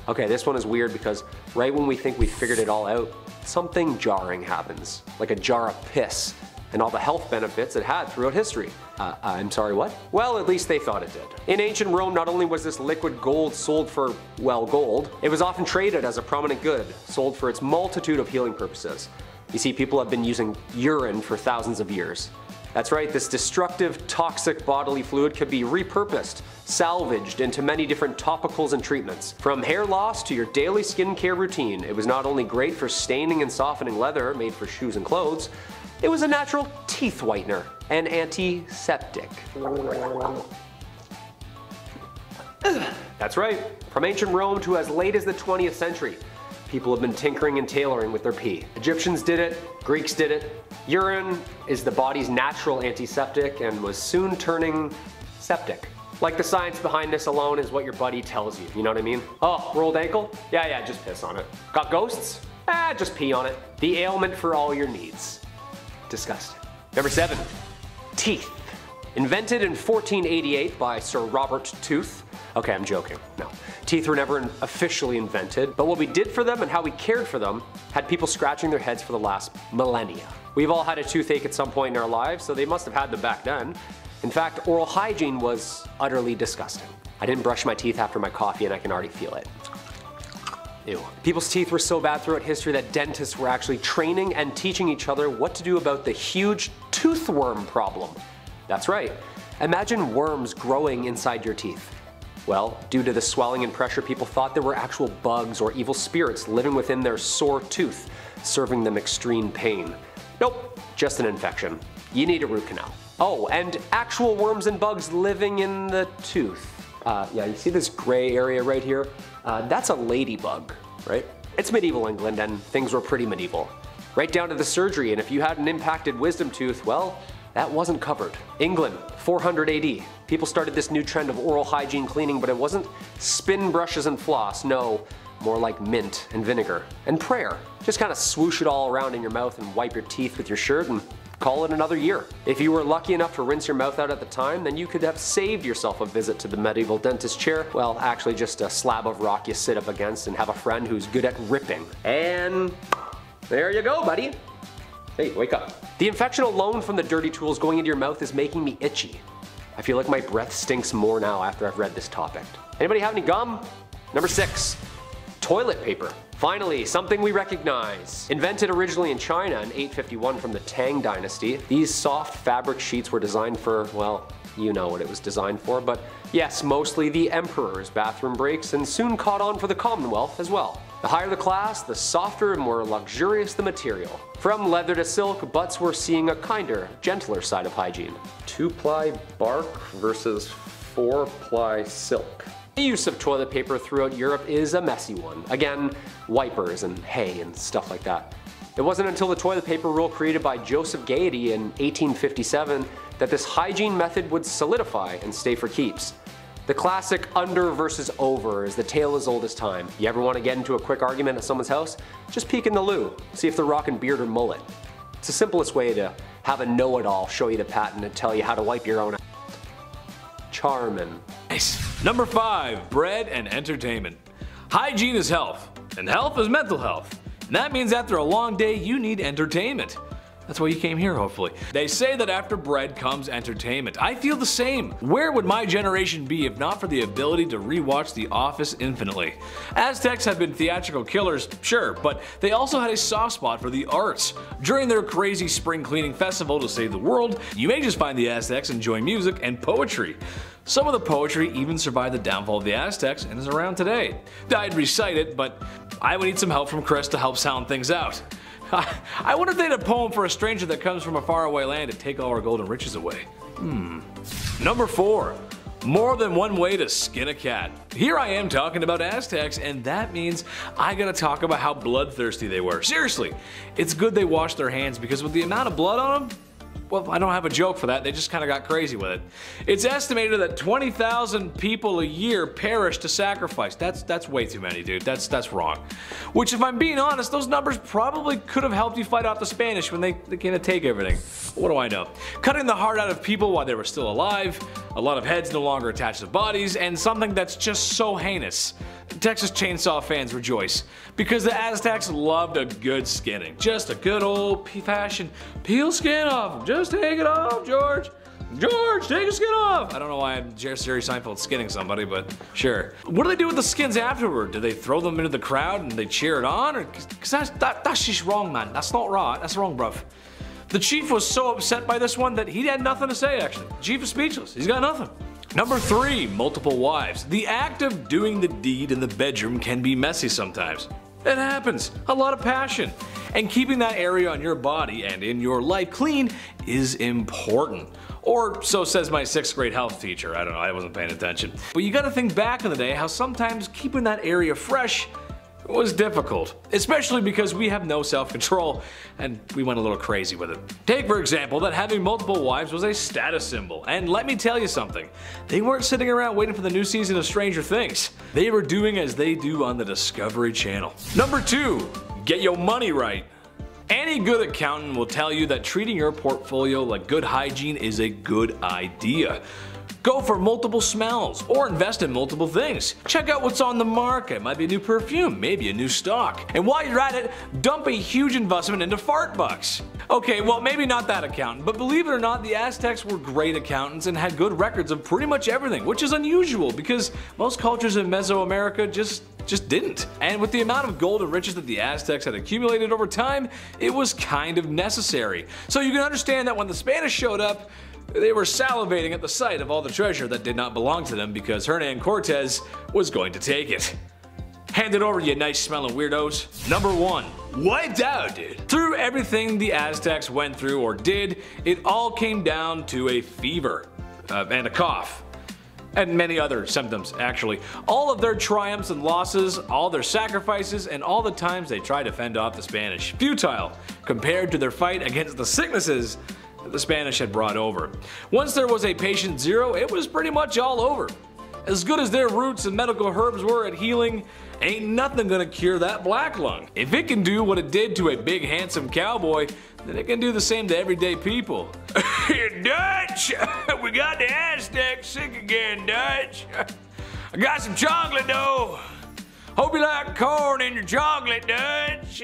Okay, this one is weird because right when we think we figured it all out, something jarring happens, like a jar of piss, and all the health benefits it had throughout history. I'm sorry, what? Well, at least they thought it did. In ancient Rome, not only was this liquid gold sold for, well, gold, it was often traded as a prominent good, sold for its multitude of healing purposes. You see, people have been using urine for thousands of years. That's right, this destructive, toxic bodily fluid could be repurposed, salvaged into many different topicals and treatments. From hair loss to your daily skincare routine, it was not only great for staining and softening leather made for shoes and clothes, it was a natural teeth whitener and antiseptic. That's right, from ancient Rome to as late as the 20th century, people have been tinkering and tailoring with their pee. Egyptians did it, Greeks did it. Urine is the body's natural antiseptic and was soon turning septic. Like the science behind this alone is what your buddy tells you, you know what I mean? Oh, rolled ankle? Yeah, just piss on it. Got ghosts? Just pee on it. The ailment for all your needs. Disgusting. Number 7, teeth. Invented in 1488 by Sir Robert Tooth. Okay, I'm joking, no. Teeth were never officially invented, but what we did for them and how we cared for them had people scratching their heads for the last millennia. We've all had a toothache at some point in our lives, so they must have had them back then. In fact, oral hygiene was utterly disgusting. I didn't brush my teeth after my coffee and I can already feel it. Ew. People's teeth were so bad throughout history that dentists were actually training and teaching each other what to do about the huge toothworm problem. That's right. Imagine worms growing inside your teeth. Well, due to the swelling and pressure, people thought there were actual bugs or evil spirits living within their sore tooth, serving them extreme pain. Nope, just an infection. You need a root canal. Oh, and actual worms and bugs living in the tooth. Yeah, you see this gray area right here? That's a ladybug, right? It's medieval England and things were pretty medieval. Right down to the surgery, and if you had an impacted wisdom tooth, well, that wasn't covered. England, 400 AD. People started this new trend of oral hygiene cleaning, but it wasn't spin brushes and floss, no, more like mint and vinegar and prayer. Just kind of swoosh it all around in your mouth and wipe your teeth with your shirt and call it another year. If you were lucky enough to rinse your mouth out at the time, then you could have saved yourself a visit to the medieval dentist chair. Well, actually just a slab of rock you sit up against and have a friend who's good at ripping. And there you go, buddy. Hey, wake up. The infection alone from the dirty tools going into your mouth is making me itchy. I feel like my breath stinks more now after I've read this topic. Anybody have any gum? Number 6, toilet paper. Finally, something we recognize. Invented originally in China in 851 from the Tang Dynasty, these soft fabric sheets were designed for, well, you know what it was designed for, but yes, mostly the emperor's bathroom breaks and soon caught on for the Commonwealth as well. The higher the class, the softer and more luxurious the material. From leather to silk, butts were seeing a kinder, gentler side of hygiene. 2-ply bark versus 4-ply silk. The use of toilet paper throughout Europe is a messy one. Again, wipers and hay and stuff like that. It wasn't until the toilet paper rule created by Joseph Gaiety in 1857 that this hygiene method would solidify and stay for keeps. The classic under versus over is the tale as old as time. You ever want to get into a quick argument at someone's house? Just peek in the loo, see if they're rocking beard or mullet. It's the simplest way to have a know-it-all show you the patent and tell you how to wipe your own ass. Charmin'. Nice. Number 5, bread and entertainment. Hygiene is health, and health is mental health. And that means after a long day, you need entertainment. That's why you came here, hopefully. They say that after bread comes entertainment. I feel the same. Where would my generation be if not for the ability to rewatch The Office infinitely? Aztecs have been theatrical killers, sure, but they also had a soft spot for the arts. During their crazy spring cleaning festival to save the world, you may just find the Aztecs enjoying music and poetry. Some of the poetry even survived the downfall of the Aztecs and is around today. I'd recite it, but I would need some help from Chris to help sound things out. I wonder if they had a poem for a stranger that comes from a faraway land to take all our golden riches away. Number 4. More than one way to skin a cat. Here I am talking about Aztecs, and that means I gotta talk about how bloodthirsty they were. Seriously, it's good they washed their hands because with the amount of blood on them, well, I don't have a joke for that, they just kinda got crazy with it. It's estimated that 20,000 people a year perish to sacrifice. That's way too many, dude. That's wrong. Which, if I'm being honest, those numbers probably could have helped you fight off the Spanish when they came to take everything. What do I know? Cutting the heart out of people while they were still alive, a lot of heads no longer attached to bodies, and something that's just so heinous. Texas Chainsaw fans rejoice, because the Aztecs loved a good skinning. Just a good old fashioned peel skin off. Just take it off, George. George, take your skin off. I don't know why I'm Jerry Seinfeld skinning somebody, but sure. What do they do with the skins afterward? Do they throw them into the crowd and they cheer it on? Or, cause that's just wrong, man. That's not right. That's wrong, bruv. The chief was so upset by this one that he had nothing to say, actually. The chief is speechless. He's got nothing. Number 3, multiple wives. The act of doing the deed in the bedroom can be messy sometimes. It happens. A lot of passion. And keeping that area on your body and in your life clean is important. Or so says my 6th grade health teacher. I don't know, I wasn't paying attention. But you gotta think back in the day how sometimes keeping that area fresh was difficult, especially because we have no self-control and we went a little crazy with it. Take for example that having multiple wives was a status symbol, and let me tell you something, they weren't sitting around waiting for the new season of Stranger Things. They were doing as they do on the Discovery Channel. Number 2, get your money right. Any good accountant will tell you that treating your portfolio like good hygiene is a good idea. Go for multiple smells, or invest in multiple things. Check out what's on the market. Might be a new perfume, maybe a new stock. And while you're at it, dump a huge investment into fart bucks. Okay, well maybe not that accountant, but believe it or not, the Aztecs were great accountants and had good records of pretty much everything, which is unusual because most cultures in Mesoamerica just didn't. And with the amount of gold and riches that the Aztecs had accumulated over time, it was kind of necessary. So you can understand that when the Spanish showed up, They were salivating at the sight of all the treasure that did not belong to them because Hernan Cortez was going to take it. Hand it over, you nice smelling weirdos. Number 1. Wiped out, dude. Through everything the Aztecs went through or did, it all came down to a fever and a cough. And many other symptoms, actually. All of their triumphs and losses, all their sacrifices, and all the times they tried to fend off the Spanish. Futile, compared to their fight against the sicknesses that the Spanish had brought over. Once there was a patient zero, it was pretty much all over. As good as their roots and medical herbs were at healing, ain't nothing gonna cure that black lung. If it can do what it did to a big handsome cowboy, then it can do the same to everyday people. Dutch! We got the Aztecs sick again, Dutch. I got some chocolate though. Hope you like corn in your chocolate, Dutch.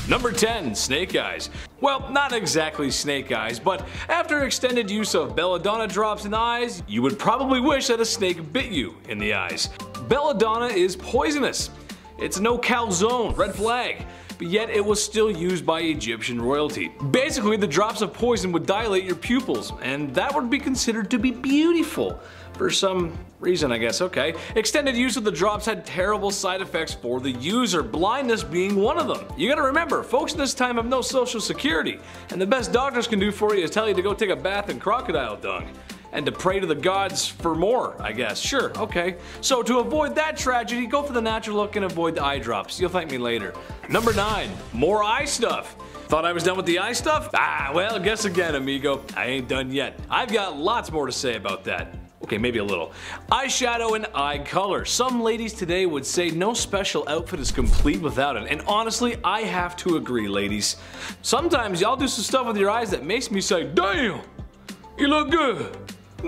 Number 10, snake eyes. Well, not exactly snake eyes, but after extended use of belladonna drops in the eyes, you would probably wish that a snake bit you in the eyes. Belladonna is poisonous. It's no calzone, red flag. But yet it was still used by Egyptian royalty. Basically, the drops of poison would dilate your pupils, and that would be considered to be beautiful. For some reason, I guess, okay. Extended use of the drops had terrible side effects for the user, blindness being one of them. You gotta remember, folks in this time have no social security, and the best doctors can do for you is tell you to go take a bath in crocodile dung. And to pray to the gods for more, I guess. Sure, okay. So to avoid that tragedy, go for the natural look and avoid the eye drops. You'll thank me later. Number 9, more eye stuff. Thought I was done with the eye stuff? Ah, well, guess again, amigo. I ain't done yet. I've got lots more to say about that. Okay, maybe a little. Eyeshadow and eye color. Some ladies today would say no special outfit is complete without it, and honestly, I have to agree, ladies. Sometimes y'all do some stuff with your eyes that makes me say, damn, you look good.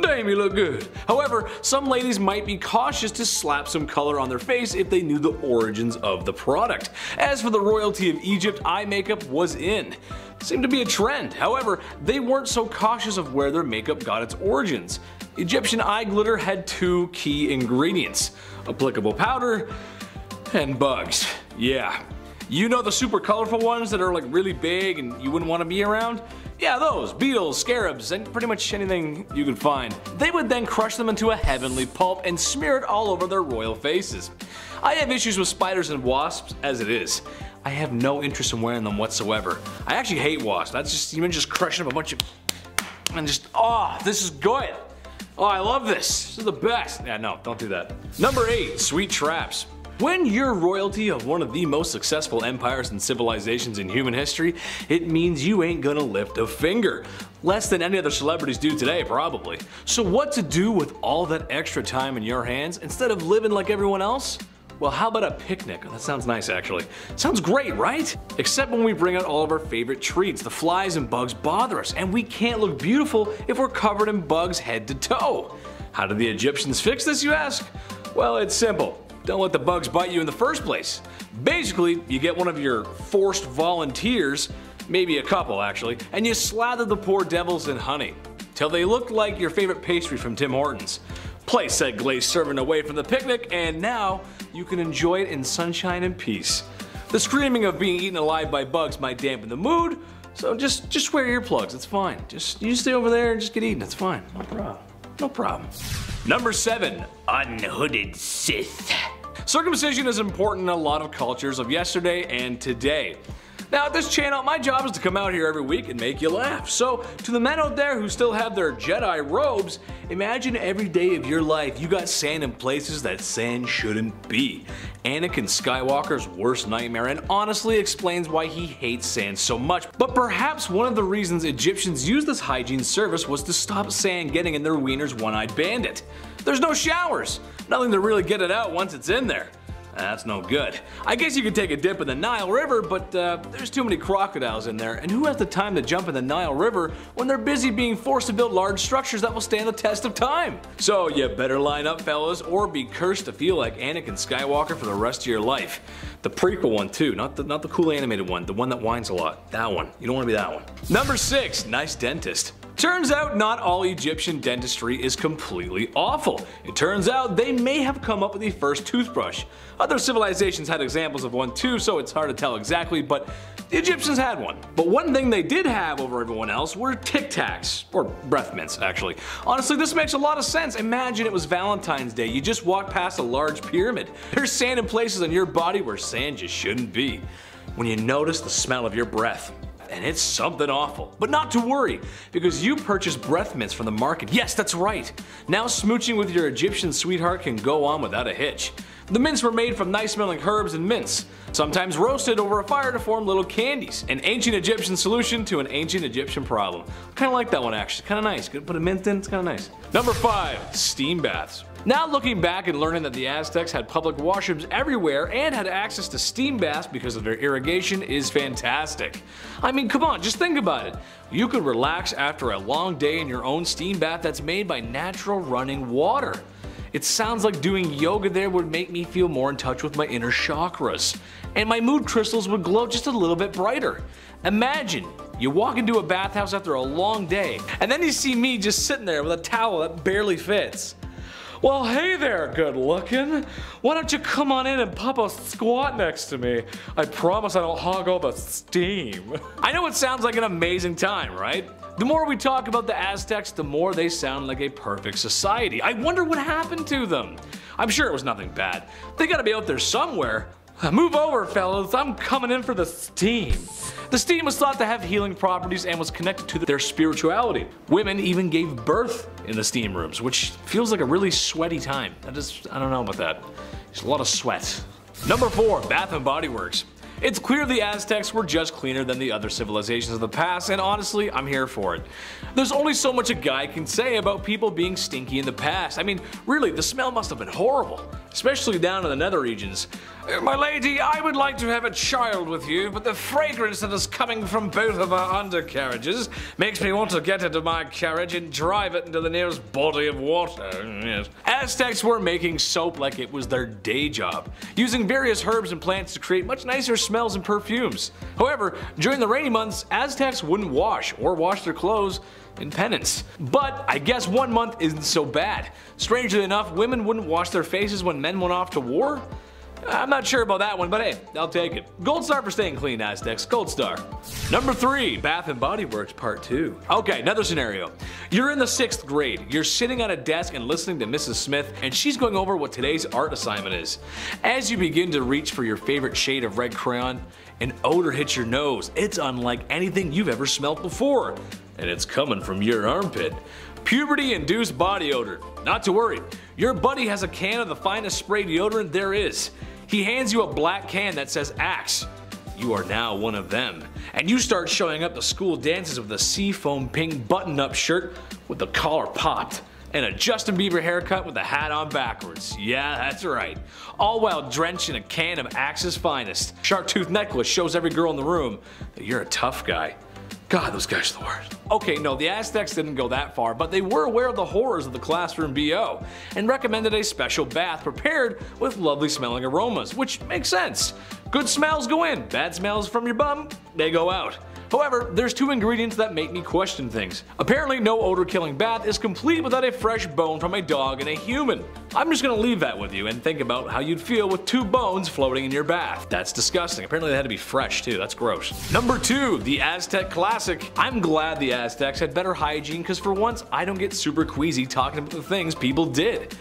Damn, you look good. However, some ladies might be cautious to slap some color on their face if they knew the origins of the product. As for the royalty of Egypt, eye makeup was in. Seemed to be a trend. However, they weren't so cautious of where their makeup got its origins. Egyptian eye glitter had 2 key ingredients: applicable powder and bugs. Yeah. You know the super colorful ones that are like really big and you wouldn't want to be around? Yeah, those, beetles, scarabs, and pretty much anything you could find. They would then crush them into a heavenly pulp and smear it all over their royal faces. I have issues with spiders and wasps as it is. I have no interest in wearing them whatsoever. I actually hate wasps. That's just, even just crushing up a bunch of, and just, oh, this is good. Oh, I love this. This is the best. Yeah, no, don't do that. Number 8, sweet traps. When you're royalty of one of the most successful empires and civilizations in human history, it means you ain't gonna lift a finger. Less than any other celebrities do today, probably. So what to do with all that extra time in your hands instead of living like everyone else? Well, how about a picnic? That sounds nice, actually. Sounds great, right? Except when we bring out all of our favorite treats, the flies and bugs bother us, and we can't look beautiful if we're covered in bugs head to toe. How did the Egyptians fix this, you ask? Well, it's simple. Don't let the bugs bite you in the first place. Basically, you get one of your forced volunteers, maybe a couple actually, and you slather the poor devils in honey, till they look like your favorite pastry from Tim Hortons. Place said glazed serving away from the picnic, and now you can enjoy it in sunshine and peace. The screaming of being eaten alive by bugs might dampen the mood, so just wear earplugs, it's fine. You stay over there and just get eaten, it's fine, no problem. No problem. Number 7, unhooded Sith. Circumcision is important in a lot of cultures of yesterday and today. Now at this channel, my job is to come out here every week and make you laugh. So to the men out there who still have their Jedi robes, imagine every day of your life you got sand in places that sand shouldn't be. Anakin Skywalker's worst nightmare, and honestly explains why he hates sand so much. But perhaps one of the reasons Egyptians used this hygiene service was to stop sand getting in their wiener's one-eyed bandit. There's no showers, nothing to really get it out once it's in there. That's no good. I guess you could take a dip in the Nile River, but there's too many crocodiles in there, and who has the time to jump in the Nile River when they're busy being forced to build large structures that will stand the test of time? So you better line up, fellas, or be cursed to feel like Anakin Skywalker for the rest of your life. The prequel one too, not the cool animated one, the one that whines a lot. That one. You don't want to be that one. Number 6, nice dentist. Turns out not all Egyptian dentistry is completely awful. It turns out they may have come up with the first toothbrush. Other civilizations had examples of one too, so it's hard to tell exactly, but The Egyptians had one. But one thing they did have over everyone else were Tic Tacs, or breath mints actually. Honestly, this makes a lot of sense. Imagine it was Valentine's Day, you just walked past a large pyramid. There's sand in places on your body where sand just shouldn't be. When you notice the smell of your breath, and it's something awful. But not to worry, because you purchased breath mints from the market. Yes, that's right. Now smooching with your Egyptian sweetheart can go on without a hitch. The mints were made from nice smelling herbs and mints, sometimes roasted over a fire to form little candies. An ancient Egyptian solution to an ancient Egyptian problem. Kinda like that one actually, kinda nice. Could put a mint in, it's kinda nice. Number 5, steam baths. Now looking back and learning that the Aztecs had public washrooms everywhere and had access to steam baths because of their irrigation is fantastic. I mean, come on, just think about it. You could relax after a long day in your own steam bath that's made by natural running water. It sounds like doing yoga there would make me feel more in touch with my inner chakras, and my mood crystals would glow just a little bit brighter. Imagine, you walk into a bathhouse after a long day, and then you see me just sitting there with a towel that barely fits. Well, hey there, good looking. Why don't you come on in and pop a squat next to me? I promise I don't hog all the steam. I know it sounds like an amazing time, right? The more we talk about the Aztecs, the more they sound like a perfect society. I wonder what happened to them. I'm sure it was nothing bad. They gotta be out there somewhere. Move over, fellas, I'm coming in for the steam. The steam was thought to have healing properties and was connected to their spirituality. Women even gave birth in the steam rooms, which feels like a really sweaty time. I don't know about that. There's a lot of sweat. Number 4, Bath and Body Works. It's clear the Aztecs were just cleaner than the other civilizations of the past, and honestly, I'm here for it. There's only so much a guy can say about people being stinky in the past. I mean, really, the smell must have been horrible, especially down in the nether regions. My lady, I would like to have a child with you, but the fragrance that is coming from both of our undercarriages makes me want to get into my carriage and drive it into the nearest body of water. Yes. Aztecs were making soap like it was their day job, using various herbs and plants to create much nicer smells and perfumes. However, during the rainy months, Aztecs wouldn't wash or wash their clothes in penance. But I guess 1 month isn't so bad. Strangely enough, women wouldn't wash their faces when men went off to war. I'm not sure about that one, but hey, I'll take it. Gold star for staying clean, Aztecs. Gold star. Number 3, Bath and Body Works Part 2. Okay, another scenario. You're in the 6th grade. You're sitting at a desk and listening to Mrs. Smith, and she's going over what today's art assignment is. As you begin to reach for your favorite shade of red crayon, an odor hits your nose. It's unlike anything you've ever smelled before. And it's coming from your armpit. Puberty-induced body odor. Not to worry, your buddy has a can of the finest spray deodorant there is. He hands you a black can that says Axe. You are now one of them. And you start showing up to school dances with a seafoam pink button-up shirt with the collar popped, and a Justin Bieber haircut with the hat on backwards. Yeah, that's right. All while drenched in a can of Axe's finest. Shark tooth necklace shows every girl in the room that you're a tough guy. God, those guys are the worst. Okay, no, the Aztecs didn't go that far, but they were aware of the horrors of the classroom BO and recommended a special bath prepared with lovely smelling aromas, which makes sense. Good smells go in, bad smells from your bum, they go out. However, there's 2 ingredients that make me question things. Apparently, no odor-killing bath is complete without a fresh bone from a dog and a human. I'm just gonna leave that with you and think about how you'd feel with 2 bones floating in your bath. That's disgusting. Apparently they had to be fresh too, that's gross. Number 2, the Aztec Classic. I'm glad the Aztecs had better hygiene because for once, I don't get super queasy talking about the things people did.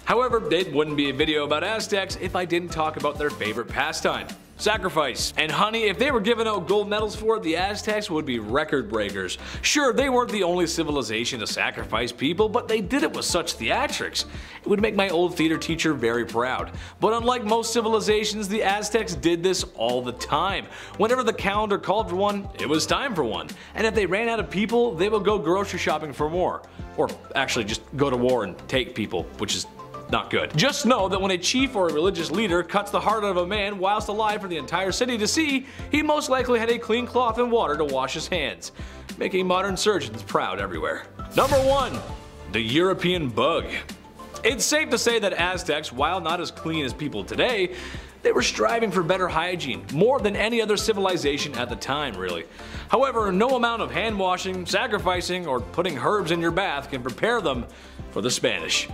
However, it wouldn't be a video about Aztecs if I didn't talk about their favorite pastime. Sacrifice. And honey, if they were giving out gold medals for it, the Aztecs would be record breakers. Sure, they weren't the only civilization to sacrifice people, but they did it with such theatrics. It would make my old theater teacher very proud. But unlike most civilizations, the Aztecs did this all the time. Whenever the calendar called for one, it was time for one. And if they ran out of people, they would go grocery shopping for more. Or actually just go to war and take people, which is not good. Just know that when a chief or a religious leader cuts the heart out of a man whilst alive for the entire city to see, he most likely had a clean cloth and water to wash his hands, making modern surgeons proud everywhere. Number 1, the European bug. It's safe to say that Aztecs, while not as clean as people today, they were striving for better hygiene, more than any other civilization at the time, really. However, no amount of hand washing, sacrificing, or putting herbs in your bath can prepare them for the Spanish.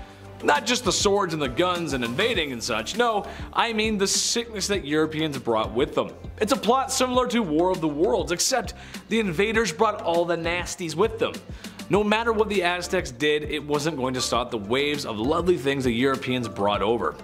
Not just the swords and the guns and invading and such, no, I mean the sickness that Europeans brought with them. It's a plot similar to War of the Worlds, except the invaders brought all the nasties with them. No matter what the Aztecs did, it wasn't going to stop the waves of lovely things the Europeans brought over.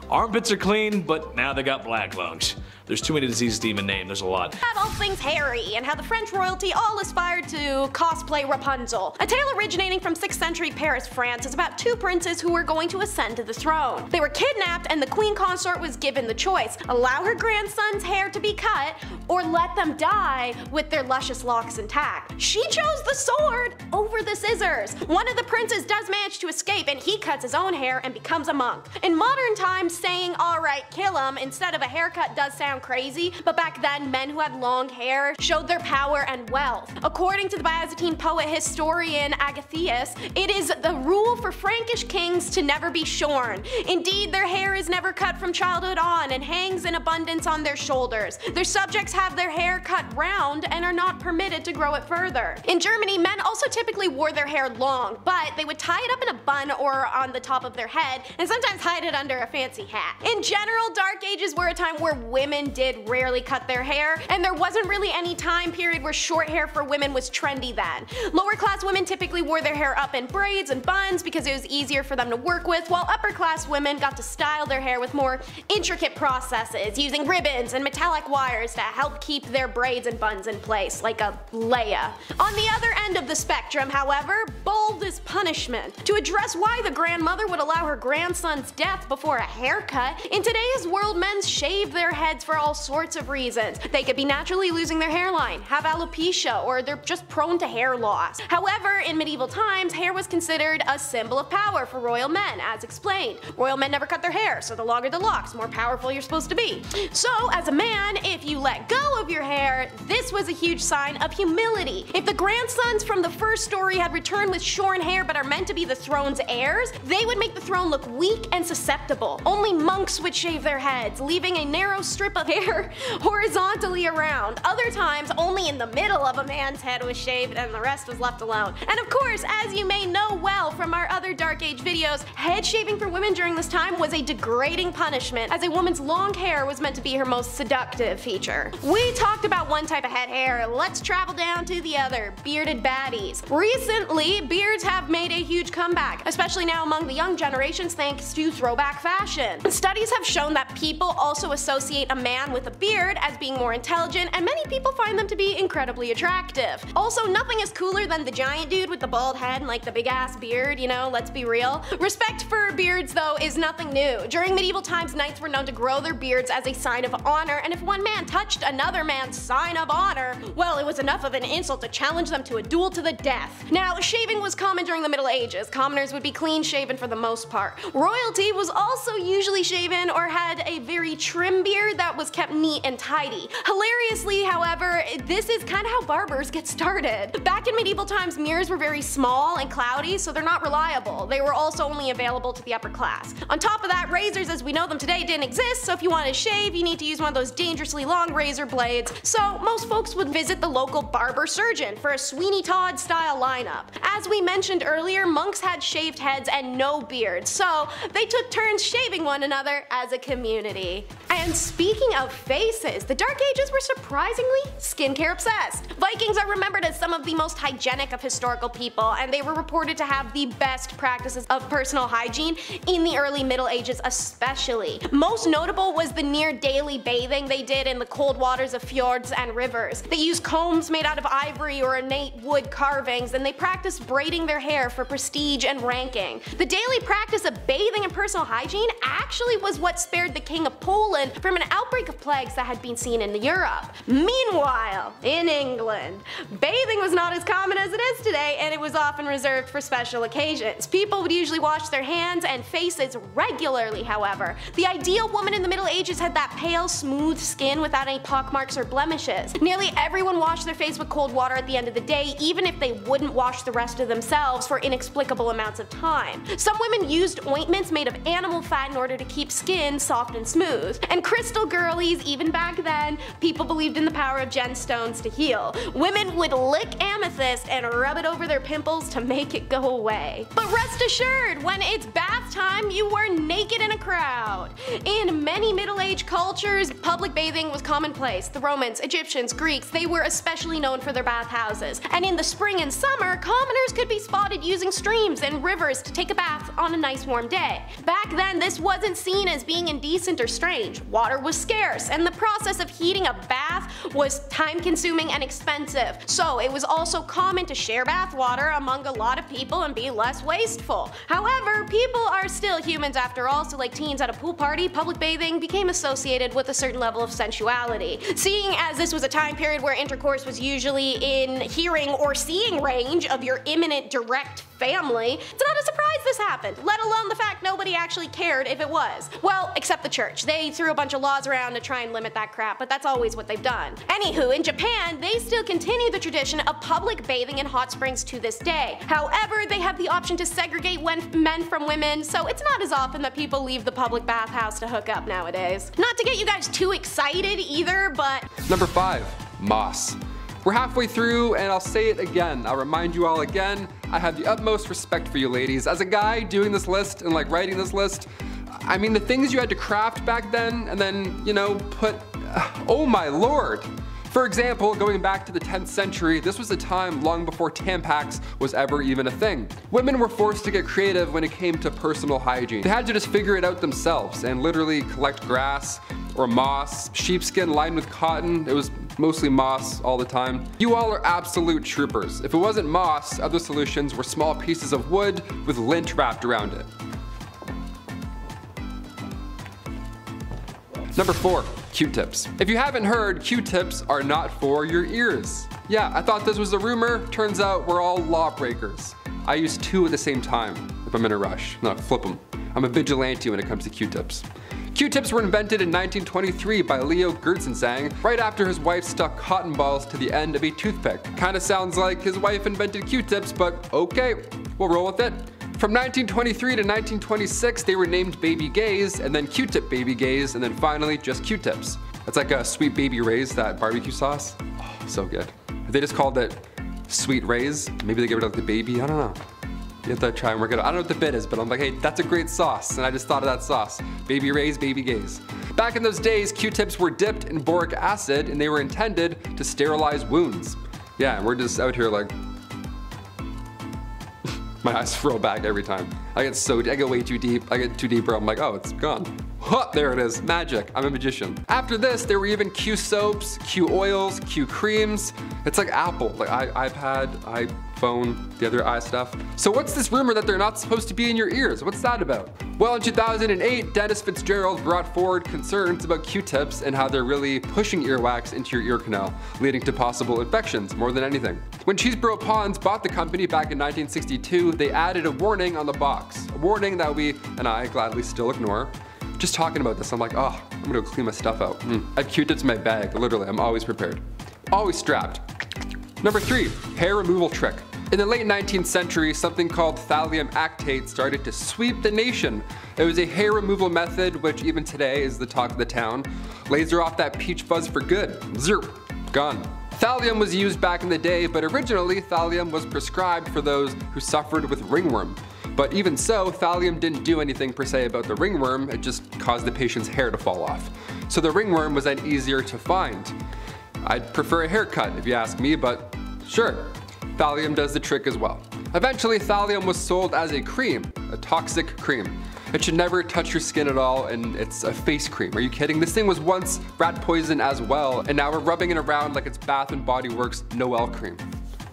Armpits are clean, but now they got black lungs. There's too many diseases to even name, there's a lot. About all things hairy, and how the French royalty all aspired to cosplay Rapunzel. A tale originating from 6th century Paris, France is about two princes who were going to ascend to the throne. They were kidnapped and the queen consort was given the choice: allow her grandson's hair to be cut, or let them die with their luscious locks intact. She chose the sword over the scissors. One of the princes does manage to escape and he cuts his own hair and becomes a monk. In modern times, saying alright kill him instead of a haircut does sound crazy, but back then men who had long hair showed their power and wealth. According to the Byzantine poet historian Agathias, it is the rule for Frankish kings to never be shorn. Indeed, their hair is never cut from childhood on and hangs in abundance on their shoulders. Their subjects have their hair cut round and are not permitted to grow it further. In Germany, men also typically wore their hair long, but they would tie it up in a bun or on the top of their head and sometimes hide it under a fancy hat. In general, Dark Ages were a time where women did rarely cut their hair, and there wasn't really any time period where short hair for women was trendy then. Lower class women typically wore their hair up in braids and buns because it was easier for them to work with, while upper class women got to style their hair with more intricate processes, using ribbons and metallic wires to help keep their braids and buns in place, like a Leia. On the other end of the spectrum, however, bald is punishment. To address why the grandmother would allow her grandson's death before a haircut, in today's world men shave their heads for all sorts of reasons. They could be naturally losing their hairline, have alopecia, or they're just prone to hair loss. However, in medieval times, hair was considered a symbol of power for royal men, as explained. Royal men never cut their hair, so the longer the locks, the more powerful you're supposed to be. So, as a man, if you let go of your hair, this was a huge sign of humility. If the grandsons from the first story had returned with shorn hair but are meant to be the throne's heirs, they would make the throne look weak and susceptible. Only monks would shave their heads, leaving a narrow strip of hair horizontally around. Other times, only in the middle of a man's head was shaved and the rest was left alone. And of course, as you may know well from our other Dark Age videos, head shaving for women during this time was a degrading punishment, as a woman's long hair was meant to be her most seductive feature. We talked about one type of head hair, let's travel down to the other, bearded baddies. Recently, beards have made a huge comeback, especially now among the young generations thanks to throwback fashion. Studies have shown that people also associate a man with a beard as being more intelligent, and many people find them to be incredibly attractive. Also, nothing is cooler than the giant dude with the bald head and like the big ass beard, you know, let's be real. Respect for beards though is nothing new. During medieval times, knights were known to grow their beards as a sign of honor, and if one man touched another man's sign of honor, well, it was enough of an insult to challenge them to a duel to the death. Now, shaving was common during the Middle Ages. Commoners would be clean shaven for the most part. Royalty was also usually shaven or had a very trim beard that was kept neat and tidy. Hilariously, however, this is kind of how barbers get started. Back in medieval times, mirrors were very small and cloudy, so they're not reliable. They were also only available to the upper class. On top of that, razors as we know them today didn't exist, so if you want to shave, you need to use one of those dangerously long razor blades. So most folks would visit the local barber surgeon for a Sweeney Todd style lineup. As we mentioned earlier, monks had shaved heads and no beards, so they took turns shaving one another as a community. And speaking of faces, the Dark Ages were surprisingly skincare obsessed. Vikings are remembered as some of the most hygienic of historical people, and they were reported to have the best practices of personal hygiene in the early Middle Ages especially. Most notable was the near daily bathing they did in the cold waters of fjords and rivers. They used combs made out of ivory or innate wood carvings, and they practiced braiding their hair for prestige and ranking. The daily practice of bathing and personal hygiene actually was what spared the King of Poland from an outbreak of plagues that had been seen in Europe. Meanwhile, in England, bathing was not as common as it is today, and it was often reserved for special occasions. People would usually wash their hands and faces regularly, however. The ideal woman in the Middle Ages had that pale, smooth skin without any pockmarks or blemishes. Nearly everyone washed their face with cold water at the end of the day, even if they wouldn't wash the rest of themselves for inexplicable amounts of time. Some women used ointments made of animal fat in order to keep skin soft and smooth. And Crystal Girl girlies, even back then, people believed in the power of gemstones to heal. Women would lick amethyst and rub it over their pimples to make it go away. But rest assured, when it's bath time, you were naked in a crowd. In many Middle-Age cultures, public bathing was commonplace. The Romans, Egyptians, Greeks, they were especially known for their bathhouses. And in the spring and summer, commoners could be spotted using streams and rivers to take a bath on a nice warm day. Back then, this wasn't seen as being indecent or strange. Water was scarce, and the process of heating a bath was time-consuming and expensive. So it was also common to share bath water among a lot of people and be less wasteful. However, people are still humans after all, so like teens at a pool party, public bathing became associated with a certain level of sensuality. Seeing as this was a time period where intercourse was usually in hearing or seeing range of your imminent direct family, it's not a surprise this happened, let alone the fact nobody actually cared if it was. Well, except the church. They threw a bunch of laws around to try and limit that crap, but that's always what they've done. Anywho, in Japan, they still continue the tradition of public bathing in hot springs to this day. However, they have the option to segregate men from women, so it's not as often that people leave the public bathhouse to hook up nowadays. Not to get you guys too excited either, but... Number 5. Moss. We're halfway through, and I'll say it again. I'll remind you all again, I have the utmost respect for you ladies. As a guy doing this list and like writing this list, I mean the things you had to craft back then and then, you know, put, oh my lord. For example, going back to the 10th century, this was a time long before Tampax was ever even a thing. Women were forced to get creative when it came to personal hygiene. They had to just figure it out themselves and literally collect grass or moss, sheepskin lined with cotton. It was mostly moss all the time. You all are absolute troopers. If it wasn't moss, other solutions were small pieces of wood with lint wrapped around it. Number 4. Q-tips. If you haven't heard, Q-tips are not for your ears. Yeah, I thought this was a rumor. Turns out we're all lawbreakers. I use 2 at the same time if I'm in a rush. No, flip them. I'm a vigilante when it comes to Q-tips. Q-tips were invented in 1923 by Leo Gertzensang, right after his wife stuck cotton balls to the end of a toothpick. Kinda sounds like his wife invented Q-tips, but okay, we'll roll with it. From 1923 to 1926, they were named Baby Gays, and then Q-tip Baby Gays, and then finally just Q-tips. It's like a Sweet Baby Ray's, that barbecue sauce. Oh, so good. If they just called it Sweet Ray's, maybe they get rid of the baby, I don't know. You have to try and work it out. I don't know what the bit is, but I'm like, hey, that's a great sauce, and I just thought of that sauce. Baby Ray's, Baby Gays. Back in those days, Q-tips were dipped in boric acid, and they were intended to sterilize wounds. Yeah, and we're just out here like, my eyes roll back every time. I get way too deep. I get too deep where I'm like, oh, it's gone. Huh, there it is, magic, I'm a magician. After this, there were even Q soaps, Q oils, Q creams. It's like Apple, like iPad, iPhone, the other stuff. So what's this rumor that they're not supposed to be in your ears? What's that about? Well, in 2008, Dennis Fitzgerald brought forward concerns about Q-tips and how they're really pushing earwax into your ear canal, leading to possible infections more than anything. When Cheeseboro Ponds bought the company back in 1962, they added a warning on the box. A warning that we, and I, gladly still ignore. Just talking about this, I'm like, oh, I'm gonna go clean my stuff out. I have Q-tips in my bag, literally, I'm always prepared. Always strapped. Number 3, hair removal trick. In the late 19th century, something called thallium actate started to sweep the nation. It was a hair removal method which even today is the talk of the town. Laser off that peach fuzz for good. Zero. Gone. Thallium was used back in the day, but originally thallium was prescribed for those who suffered with ringworm. But even so, thallium didn't do anything per se about the ringworm, it just caused the patient's hair to fall off. So the ringworm was then easier to find. I'd prefer a haircut if you ask me, but sure, thallium does the trick as well. Eventually, thallium was sold as a cream, a toxic cream. It should never touch your skin at all, and it's a face cream. Are you kidding? This thing was once rat poison as well, and now we're rubbing it around like it's Bath & Body Works Noel cream.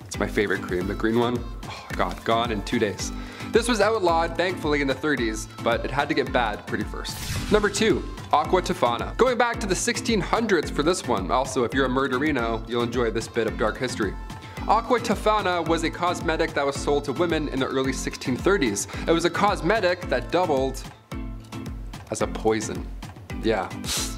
It's my favorite cream, the green one. Oh God, gone in 2 days. This was outlawed, thankfully, in the 30s, but it had to get bad pretty first. Number 2, Aqua Tofana. Going back to the 1600s for this one. Also, if you're a murderino, you'll enjoy this bit of dark history. Aqua Tofana was a cosmetic that was sold to women in the early 1630s. It was a cosmetic that doubled as a poison. Yeah.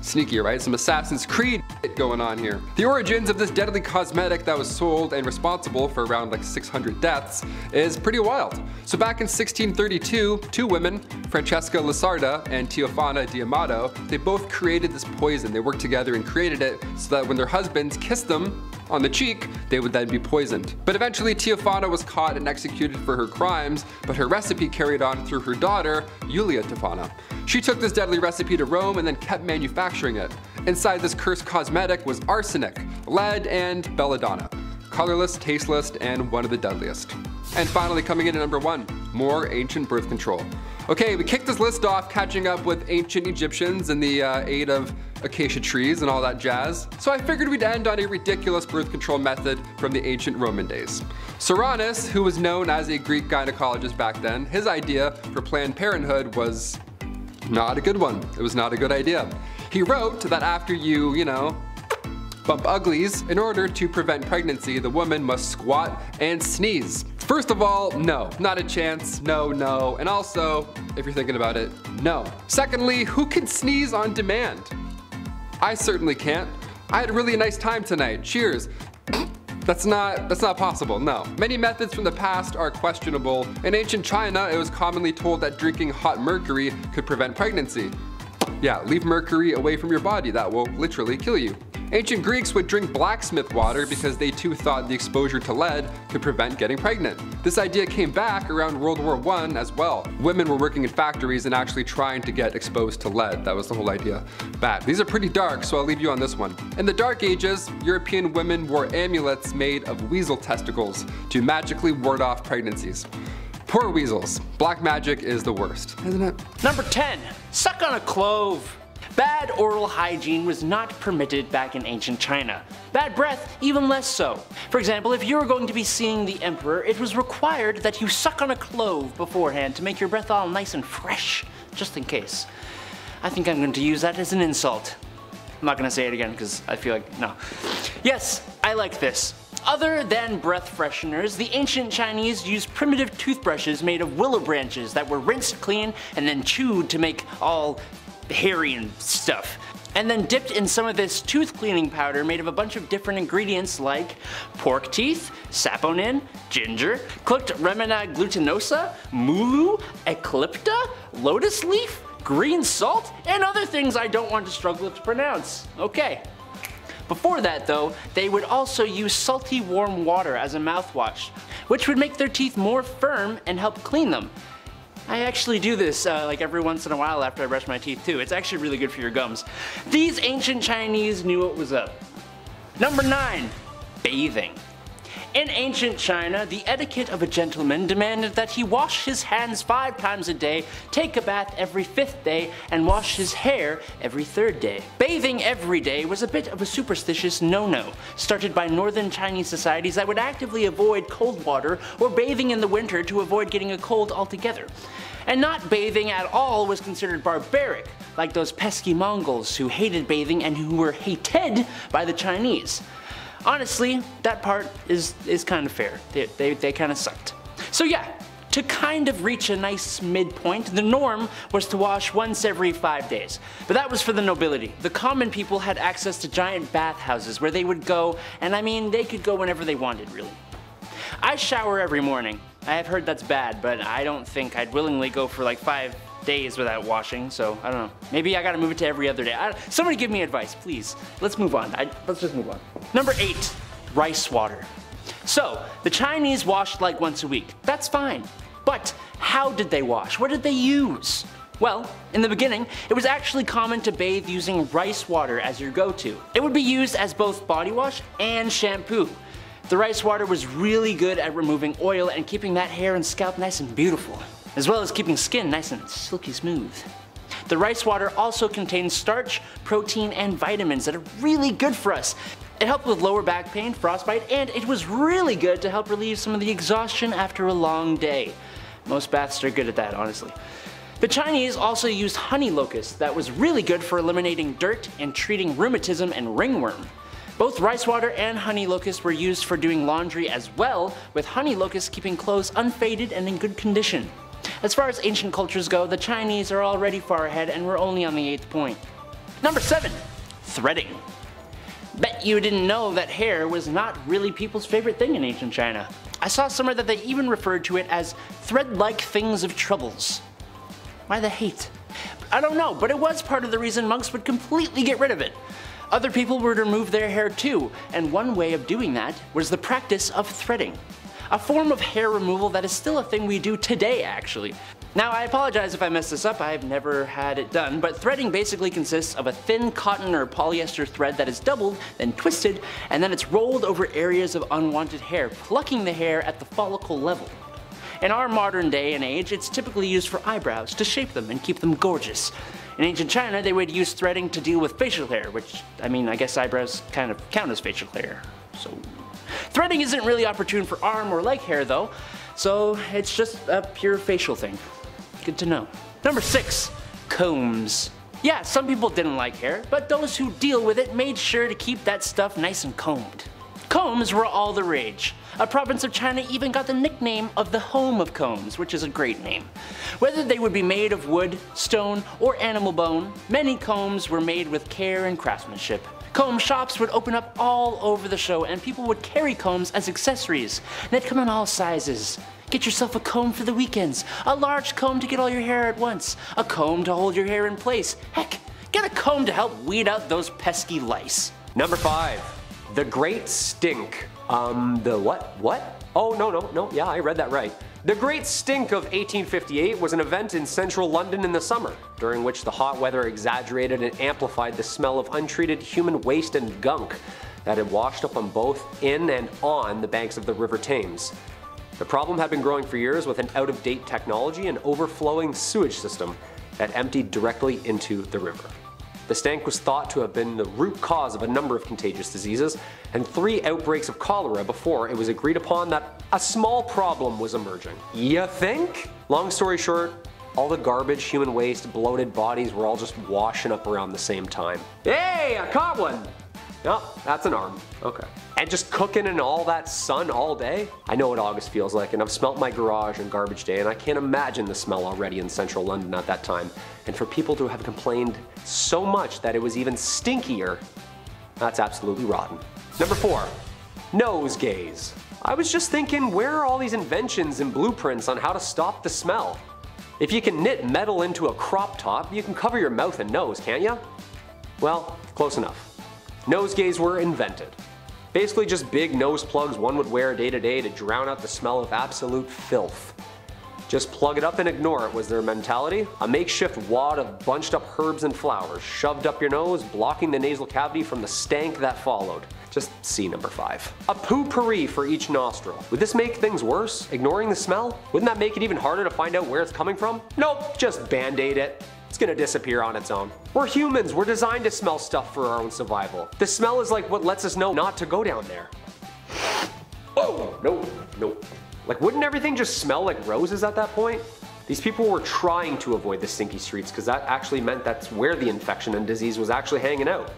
Sneaky, right? Some Assassin's Creed going on here. The origins of this deadly cosmetic that was sold and responsible for around like 600 deaths is pretty wild. So back in 1632, two women, Francesca Lasarda and Teofana D'Amato, they both created this poison. They worked together and created it so that when their husbands kissed them on the cheek, they would then be poisoned. But eventually Teofana was caught and executed for her crimes, but her recipe carried on through her daughter, Julia Tofana. She took this deadly recipe to Rome and then kept manufacturing it. Inside this cursed cosmetic was arsenic, lead, and belladonna. Colorless, tasteless, and one of the deadliest. And finally coming in at number 1, more ancient birth control. Okay, we kicked this list off catching up with ancient Egyptians in the aid of acacia trees and all that jazz. So I figured we'd end on a ridiculous birth control method from the ancient Roman days. Cyrannus, who was known as a Greek gynecologist back then, his idea for Planned Parenthood was not a good one. It was not a good idea. He wrote that after you know, bump uglies, in order to prevent pregnancy, the woman must squat and sneeze. First of all, no, not a chance, no, no, and also, if you're thinking about it, no. Secondly, who can sneeze on demand? I certainly can't. I had a really nice time tonight, cheers. That's not possible, no. Many methods from the past are questionable. In ancient China, it was commonly told that drinking hot mercury could prevent pregnancy. Yeah, leave mercury away from your body, that will literally kill you. Ancient Greeks would drink blacksmith water because they too thought the exposure to lead could prevent getting pregnant. This idea came back around World War I as well. Women were working in factories and actually trying to get exposed to lead. That was the whole idea. Bad. These are pretty dark, so I'll leave you on this one. In the Dark Ages, European women wore amulets made of weasel testicles to magically ward off pregnancies. Poor weasels. Black magic is the worst, isn't it? Number 10, suck on a clove. Bad oral hygiene was not permitted back in ancient China. Bad breath, even less so. For example, if you were going to be seeing the emperor, it was required that you suck on a clove beforehand to make your breath all nice and fresh, just in case. I think I'm going to use that as an insult. I'm not going to say it again because I feel like, no. Yes, I like this. Other than breath fresheners, the ancient Chinese used primitive toothbrushes made of willow branches that were rinsed clean and then chewed to make all hairy and stuff. And then dipped in some of this tooth cleaning powder made of a bunch of different ingredients like pork teeth, saponin, ginger, cooked Remina glutinosa, mulu, eclipta, lotus leaf, green salt, and other things I don't want to struggle to pronounce. Okay. Before that though, they would also use salty warm water as a mouthwash, which would make their teeth more firm and help clean them. I actually do this like every once in a while after I brush my teeth too. It's actually really good for your gums. These ancient Chinese knew what was up. Number 9, bathing. In ancient China, the etiquette of a gentleman demanded that he wash his hands 5 times a day, take a bath every 5th day, and wash his hair every 3rd day. Bathing every day was a bit of a superstitious no-no, started by northern Chinese societies that would actively avoid cold water or bathing in the winter to avoid getting a cold altogether. And not bathing at all was considered barbaric, like those pesky Mongols who hated bathing and who were hated by the Chinese. Honestly, that part is kind of fair. They kind of sucked. So yeah, to kind of reach a nice midpoint, the norm was to wash once every 5 days. But that was for the nobility. The common people had access to giant bathhouses where they would go, and I mean, they could go whenever they wanted, really. I shower every morning. I have heard that's bad, but I don't think I'd willingly go for like 5 days without washing, so I don't know. Maybe I gotta move it to every other day. Somebody give me advice, please. Let's move on. Let's just move on. Number 8, rice water. So, the Chinese washed like once a week. That's fine. But how did they wash? What did they use? Well, in the beginning, it was actually common to bathe using rice water as your go-to. It would be used as both body wash and shampoo. The rice water was really good at removing oil and keeping that hair and scalp nice and beautiful, as well as keeping skin nice and silky smooth. The rice water also contains starch, protein, and vitamins that are really good for us. It helped with lower back pain, frostbite, and it was really good to help relieve some of the exhaustion after a long day. Most baths are good at that, honestly. The Chinese also used honey locust that was really good for eliminating dirt and treating rheumatism and ringworm. Both rice water and honey locust were used for doing laundry as well, with honey locust keeping clothes unfaded and in good condition. As far as ancient cultures go, the Chinese are already far ahead and we're only on the 8th point. Number 7. Threading. Bet you didn't know that hair was not really people's favorite thing in ancient China. I saw somewhere that they even referred to it as thread-like things of troubles. Why the hate? I don't know, but it was part of the reason monks would completely get rid of it. Other people would remove their hair too, and one way of doing that was the practice of threading. A form of hair removal that is still a thing we do today, actually. Now, I apologize if I mess this up, I've never had it done, but threading basically consists of a thin cotton or polyester thread that is doubled, then twisted, and then it's rolled over areas of unwanted hair, plucking the hair at the follicle level. In our modern day and age, it's typically used for eyebrows, to shape them and keep them gorgeous. In ancient China, they would use threading to deal with facial hair, which, I guess eyebrows kind of count as facial hair, so... Threading isn't really opportune for arm or leg hair though, so it's just a pure facial thing. Good to know. Number 6. Combs. Yeah, some people didn't like hair, but those who deal with it made sure to keep that stuff nice and combed. Combs were all the rage. A province of China even got the nickname of the home of combs, which is a great name. Whether they would be made of wood, stone, or animal bone, many combs were made with care and craftsmanship. Comb shops would open up all over the show and people would carry combs as accessories. They'd come in all sizes. Get yourself a comb for the weekends, a large comb to get all your hair at once, a comb to hold your hair in place. Heck, get a comb to help weed out those pesky lice. Number 5. The Great Stink. The what? Oh, no, yeah, I read that right. The Great Stink of 1858 was an event in central London in the summer, during which the hot weather exaggerated and amplified the smell of untreated human waste and gunk that had washed up on both in and on the banks of the River Thames. The problem had been growing for years with an out-of-date technology and overflowing sewage system that emptied directly into the river. The stank was thought to have been the root cause of a number of contagious diseases and 3 outbreaks of cholera before it was agreed upon that a small problem was emerging. You think? Long story short, all the garbage, human waste, bloated bodies were all just washing up around the same time. Hey, I caught one! Oh, that's an arm. Okay. And just cooking in all that sun all day? I know what August feels like, and I've smelt my garage on garbage day, and I can't imagine the smell already in central London at that time. And for people to have complained so much that it was even stinkier, that's absolutely rotten. Number 4. Nosegays. I was just thinking, where are all these inventions and blueprints on how to stop the smell? If you can knit metal into a crop top, you can cover your mouth and nose, can't you? Well, close enough. Nosegays were invented. Basically just big nose plugs one would wear day to day to drown out the smell of absolute filth. Just plug it up and ignore it was their mentality. A makeshift wad of bunched up herbs and flowers shoved up your nose, blocking the nasal cavity from the stank that followed. Just see number 5. A potpourri for each nostril. Would this make things worse, ignoring the smell? Wouldn't that make it even harder to find out where it's coming from? Nope, just band-aid it. It's gonna disappear on its own. We're humans, we're designed to smell stuff for our own survival. The smell is like what lets us know not to go down there. Oh, no. Like, wouldn't everything just smell like roses at that point? These people were trying to avoid the stinky streets because that actually meant that's where the infection and disease was actually hanging out.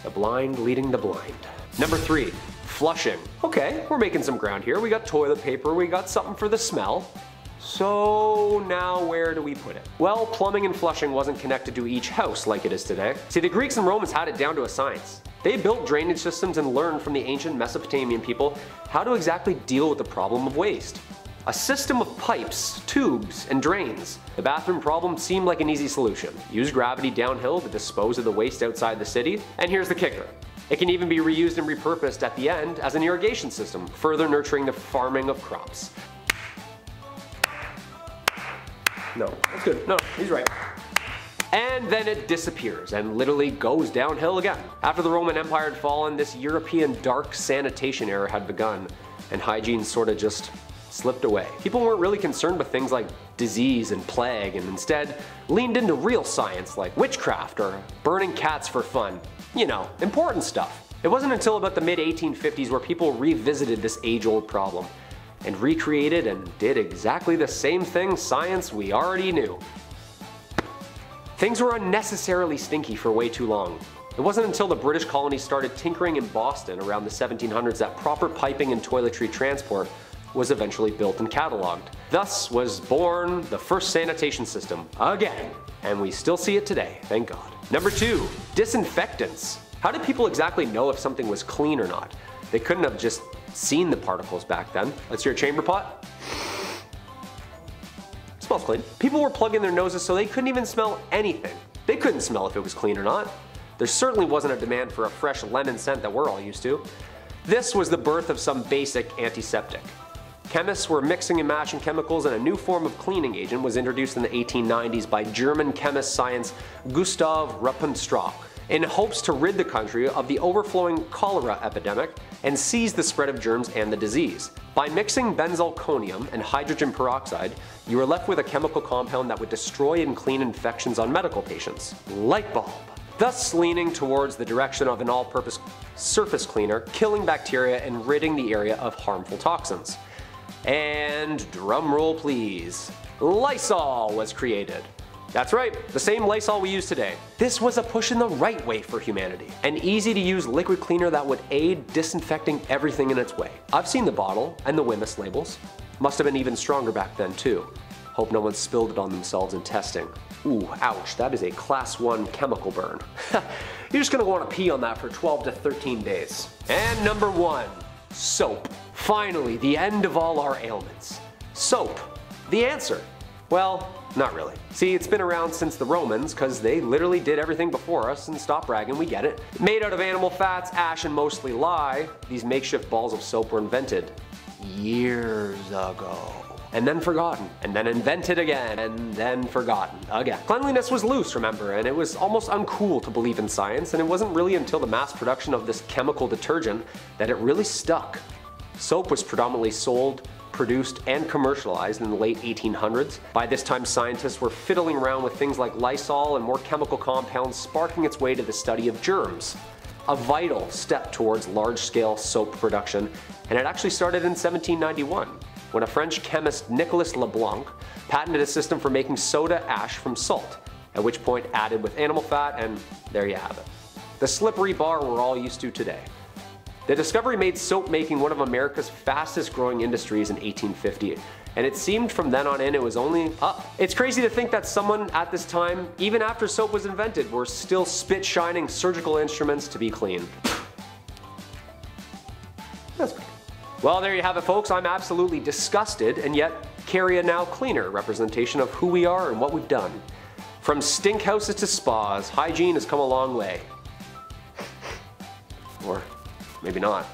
The blind leading the blind. Number 3, flushing. Okay, we're making some ground here. We got toilet paper, we got something for the smell. So now where do we put it? Well, plumbing and flushing wasn't connected to each house like it is today. See, the Greeks and Romans had it down to a science. They built drainage systems and learned from the ancient Mesopotamian people how to exactly deal with the problem of waste. A system of pipes, tubes, and drains. The bathroom problem seemed like an easy solution. Use gravity downhill to dispose of the waste outside the city, and here's the kicker. It can even be reused and repurposed at the end as an irrigation system, further nurturing the farming of crops. No, that's good. No, he's right. And then it disappears and literally goes downhill again. After the Roman Empire had fallen, this European dark sanitation era had begun, and hygiene sort of just slipped away. People weren't really concerned with things like disease and plague, and instead leaned into real science like witchcraft or burning cats for fun. You know, important stuff. It wasn't until about the mid-1850s where people revisited this age-old problem and recreated and did exactly the same thing science we already knew. Things were unnecessarily stinky for way too long. It wasn't until the British colonies started tinkering in Boston around the 1700s that proper piping and toiletry transport was eventually built and cataloged. Thus was born the first sanitation system, again. And we still see it today, thank God. Number 2, disinfectants. How did people exactly know if something was clean or not? They couldn't have just seen the particles back then. Let's hear a chamber pot. Smells clean. People were plugging their noses so they couldn't even smell anything. They couldn't smell if it was clean or not. There certainly wasn't a demand for a fresh lemon scent that we're all used to. This was the birth of some basic antiseptic. Chemists were mixing and matching chemicals, and a new form of cleaning agent was introduced in the 1890s by German chemist science Gustav Ruppenstroh in hopes to rid the country of the overflowing cholera epidemic and seize the spread of germs and the disease. By mixing benzalkonium and hydrogen peroxide, you were left with a chemical compound that would destroy and clean infections on medical patients. Light bulb. Thus leaning towards the direction of an all-purpose surface cleaner, killing bacteria and ridding the area of harmful toxins. And drumroll please, Lysol was created. That's right, the same Lysol we use today. This was a push in the right way for humanity. An easy to use liquid cleaner that would aid disinfecting everything in its way. I've seen the bottle and the Wemyss labels. Must have been even stronger back then too. Hope no one spilled it on themselves in testing. Ooh, ouch, that is a class 1 chemical burn. You're just gonna wanna pee on that for 12 to 13 days. And number 1, soap. Finally, the end of all our ailments. Soap. The answer. Well, not really. See, it's been around since the Romans, cause they literally did everything before us, and stop bragging, we get it. Made out of animal fats, ash, and mostly lye, these makeshift balls of soap were invented years ago. And then forgotten, and then invented again, and then forgotten again. Cleanliness was loose, remember, and it was almost uncool to believe in science, and it wasn't really until the mass production of this chemical detergent that it really stuck. Soap was predominantly sold, produced, and commercialized in the late 1800s. By this time, scientists were fiddling around with things like Lysol and more chemical compounds, sparking its way to the study of germs. A vital step towards large-scale soap production, and it actually started in 1791. When a French chemist, Nicolas Leblanc, patented a system for making soda ash from salt, at which point added with animal fat, and there you have it. The slippery bar we're all used to today. The discovery made soap making one of America's fastest growing industries in 1850, and it seemed from then on in it was only up. It's crazy to think that someone at this time, even after soap was invented, were still spit-shining surgical instruments to be clean. That's pretty. Well, there you have it, folks. I'm absolutely disgusted, and yet carry a now cleaner representation of who we are and what we've done. From stink houses to spas, hygiene has come a long way. Or maybe not.